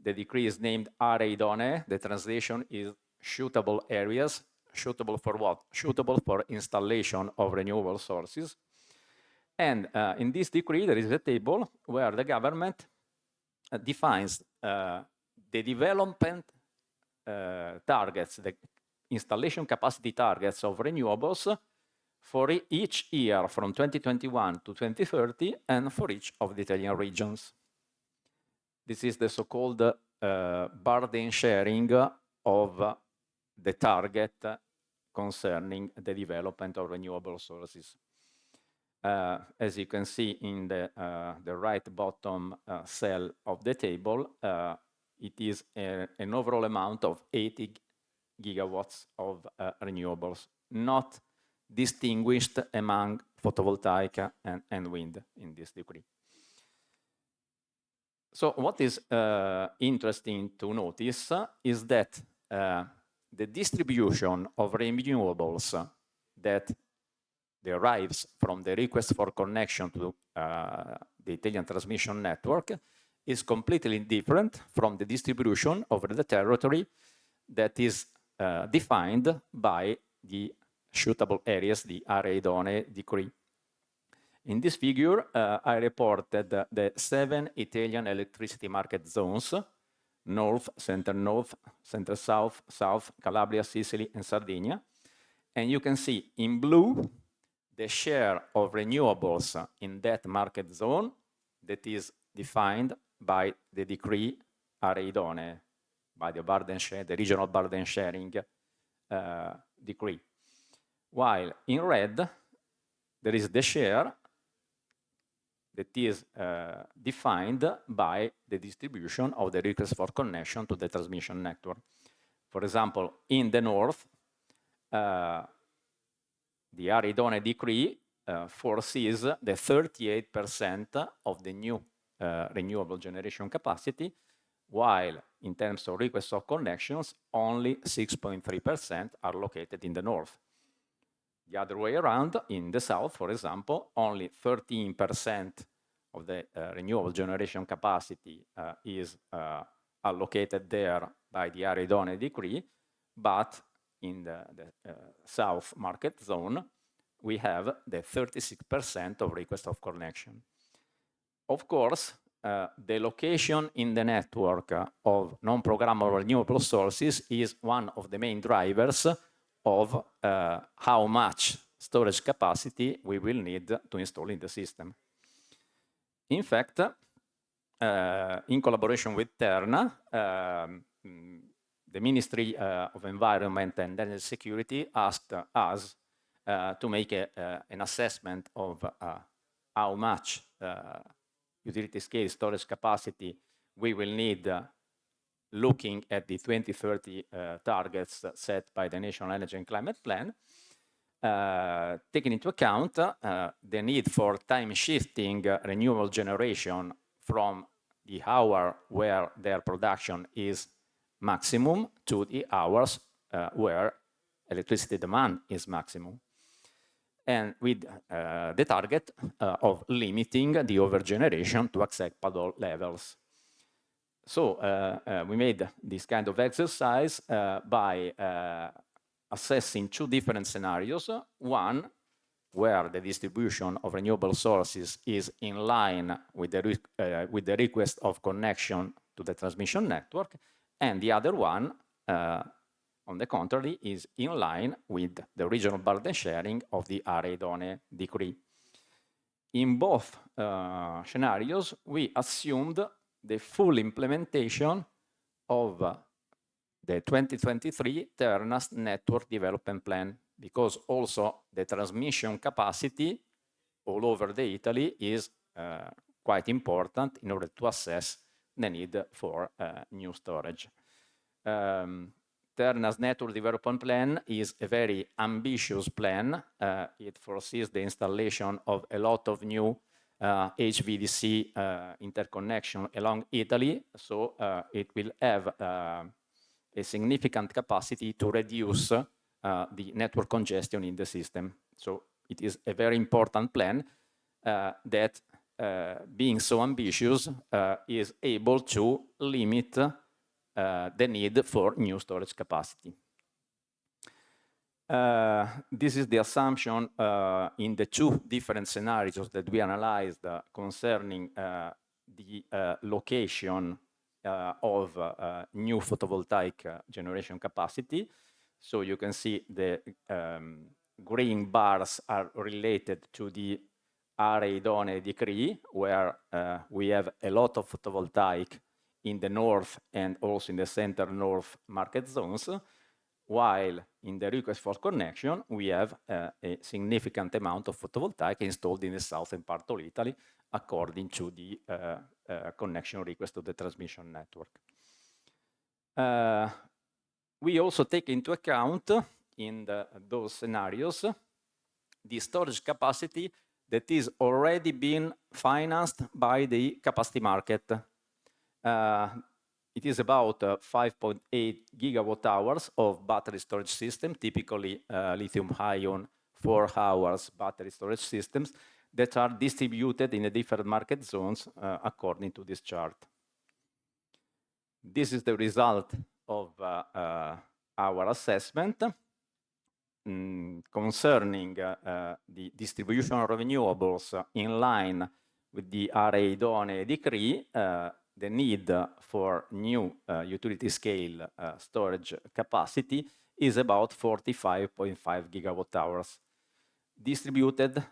The decree is named Aree Idonee. The translation is suitable areas. Suitable for what? Suitable for installation of renewable sources. And in this decree, there is a table where the government defines the development targets, the installation capacity targets of renewables for each year from 2021 to 2030 and for each of the Italian regions. This is the so-called burden sharing of the target concerning the development of renewable sources. As you can see in the right bottom cell of the table, it is an overall amount of 80 gigawatts of renewables, not distinguished among photovoltaic and wind in this decree. So what is interesting to notice is that the distribution of renewables that derives from the request for connection to the Italian transmission network is completely different from the distribution over the territory that is defined by the suitable areas, the Aree Idonee decree. In this figure, I reported the 7 Italian electricity market zones: North, Center-South, South, Calabria, Sicily, and Sardinia. And you can see in blue the share of renewables in that market zone that is defined by the decree Aree Idonee, by the regional burden sharing decree. While in red, there is the share that is defined by the distribution of the request for connection to the transmission network. For example, in the north, the Aree Idonee decree foresees the 38% of the new renewable generation capacity, while in terms of requests of connections, only 6.3% are located in the north. The other way around, in the south, for example, only 13% of the renewable generation capacity is allocated there by the Aree Idonee decree, but in the south market zone, we have the 36% of requests of connection. Of course, the location in the network of non-programmable renewable sources is one of the main drivers of how much storage capacity we will need to install in the system. In fact, in collaboration with Terna, the Ministry of Environment and Energy Security asked us to make an assessment of how much utility scale storage capacity we will need looking at the 2030 targets set by the National Energy and Climate Plan, taking into account the need for time-shifting renewable generation from the hour where their production is maximum to the hours where electricity demand is maximum, and with the target of limiting the overgeneration to acceptable levels. So we made this kind of exercise by assessing two different scenarios. One where the distribution of renewable sources is in line with the request of connection to the transmission network, and the other one, on the contrary, is in line with the regional burden sharing of the Aree Idonee decree. In both scenarios, we assumed the full implementation of the 2023 TERNAS Network Development Plan, because also the transmission capacity all over the Italy is quite important in order to assess the need for new storage. TERNAS Network Development Plan is a very ambitious plan. It foresees the installation of a lot of new HVDC interconnection along Italy, so it will have a significant capacity to reduce the network congestion in the system. So it is a very important plan that, being so ambitious, is able to limit the need for new storage capacity. This is the assumption in the two different scenarios that we analyzed concerning the location of new photovoltaic generation capacity. So you can see the green bars are related to the Aree Idonee decree, where we have a lot of photovoltaic in the north and also in the center north market zones, while in the request for connection, we have a significant amount of photovoltaic installed in the southern part of Italy, according to the connection request of the transmission network. We also take into account in those scenarios the storage capacity that is already being financed by the capacity market. It is about 5.8 gigawatt hours of battery storage system, typically lithium-ion 4 hours battery storage systems that are distributed in the different market zones according to this chart. This is the result of our assessment concerning the distribution of renewables in line with the Aree Idonee decree. The need for new utility scale storage capacity is about 45.5 gigawatt hours, distributed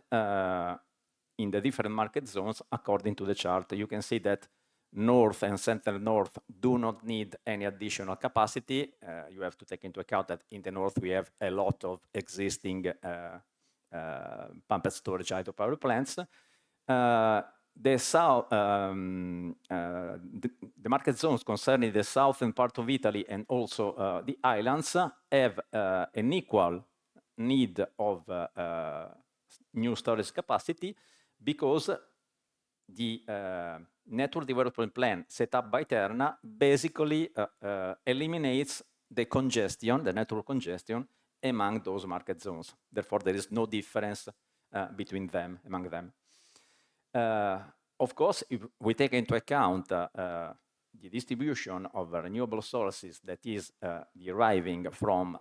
in the different market zones according to the chart. You can see that North and Central North do not need any additional capacity. You have to take into account that in the North we have a lot of existing pumped storage hydropower plants. The market zones concerning the southern part of Italy and also the islands have an equal need of new storage capacity, because the network development plan set up by Terna basically eliminates the congestion, the network congestion among those market zones. Therefore, there is no difference between them, among them. Of course, if we take into account the distribution of renewable sources that is deriving from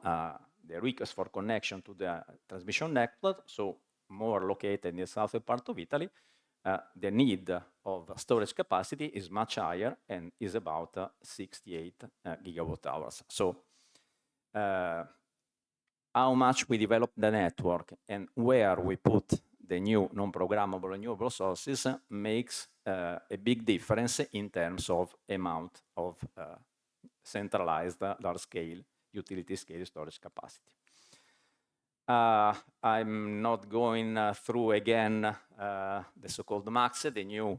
the request for connection to the transmission network, so more located in the southern part of Italy, the need of storage capacity is much higher and is about 68 gigawatt hours. So how much we develop the network and where we put the new non-programmable renewable sources makes a big difference in terms of amount of centralized large-scale utility-scale storage capacity. I'm not going through again the so-called MAX, the new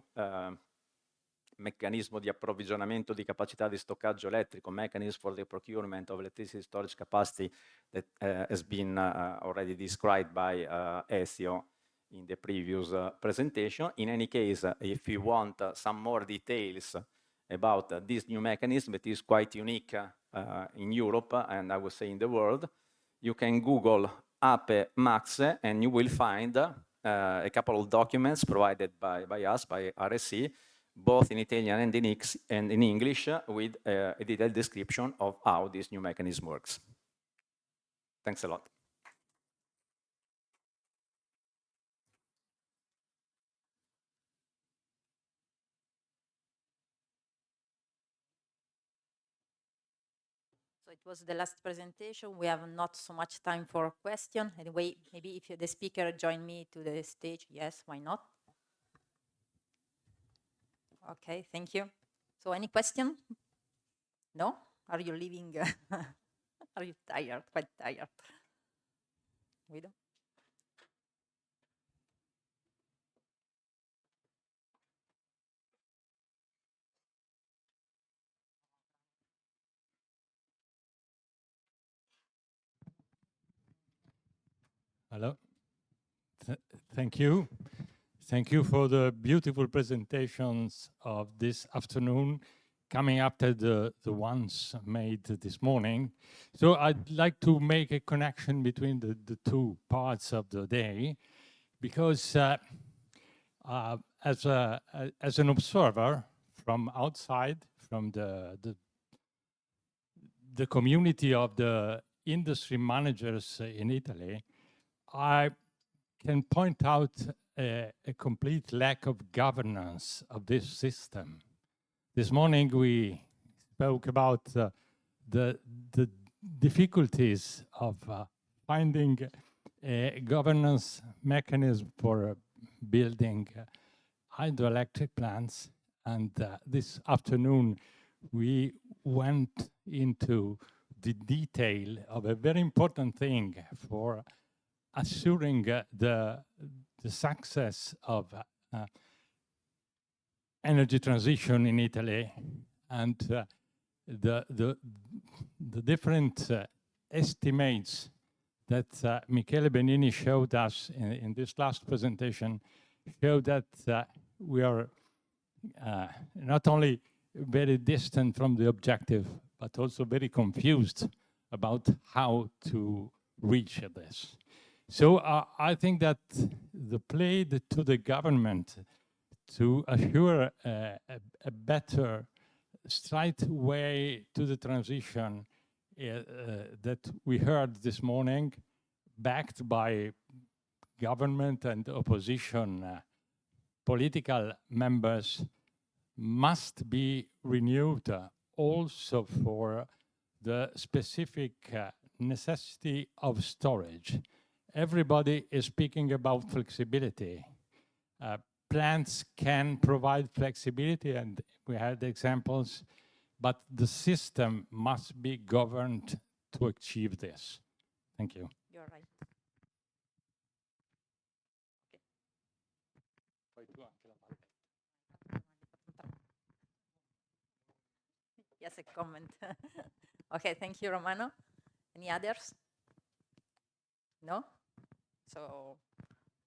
meccanismo di approvvigionamento di capacità di stoccaggio elettrico, mechanism for the procurement of electricity storage capacity, that has been already described by Ezio in the previous presentation. In any case, if you want some more details about this new mechanism, it is quite unique in Europe and I would say in the world, you can Google APE Max and you will find a couple of documents provided by us, by RSC, both in Italian and in English, with a detailed description of how this new mechanism works. Thanks a lot. it was the last presentation. We have not so much time for question. Anyway, maybe if the speaker join me to the stage, yes, why not? Okay, thank you. So any question? No? Are you leaving? Are you tired? Quite tired? Guido? Hello. Thank you. Thank you for the beautiful presentations of this afternoon, coming after the ones made this morning. So I'd like to make a connection between the two parts of the day, because as an observer from outside, from the community of the industry managers in Italy, I can point out a complete lack of governance of this system. This morning we spoke about the difficulties of finding a governance mechanism for building hydroelectric plants, and this afternoon we went into the detail of a very important thing for assuring the success of energy transition in Italy, and the different estimates that Michele Benini showed us in this last presentation show that we are not only very distant from the objective, but also very confused about how to reach this. So I think that the play to the government to assure a better, straight way to the transition that we heard this morning, backed by government and opposition political members, must be renewed also for the specific necessity of storage. Everybody is speaking about flexibility. Plants can provide flexibility, and we had examples, but the system must be governed to achieve this. Thank you. You're right. Yes, a comment. Okay, thank you, Romano. Any others? No? So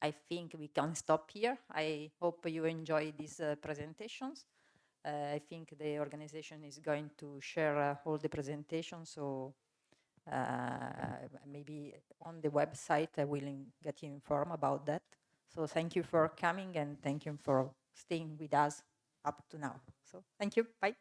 I think we can stop here. I hope you enjoy these presentations. I think the organization is going to share all the presentations, so maybe on the website I will get you informed about that. So thank you for coming, and thank you for staying with us up to now. So thank you. Bye.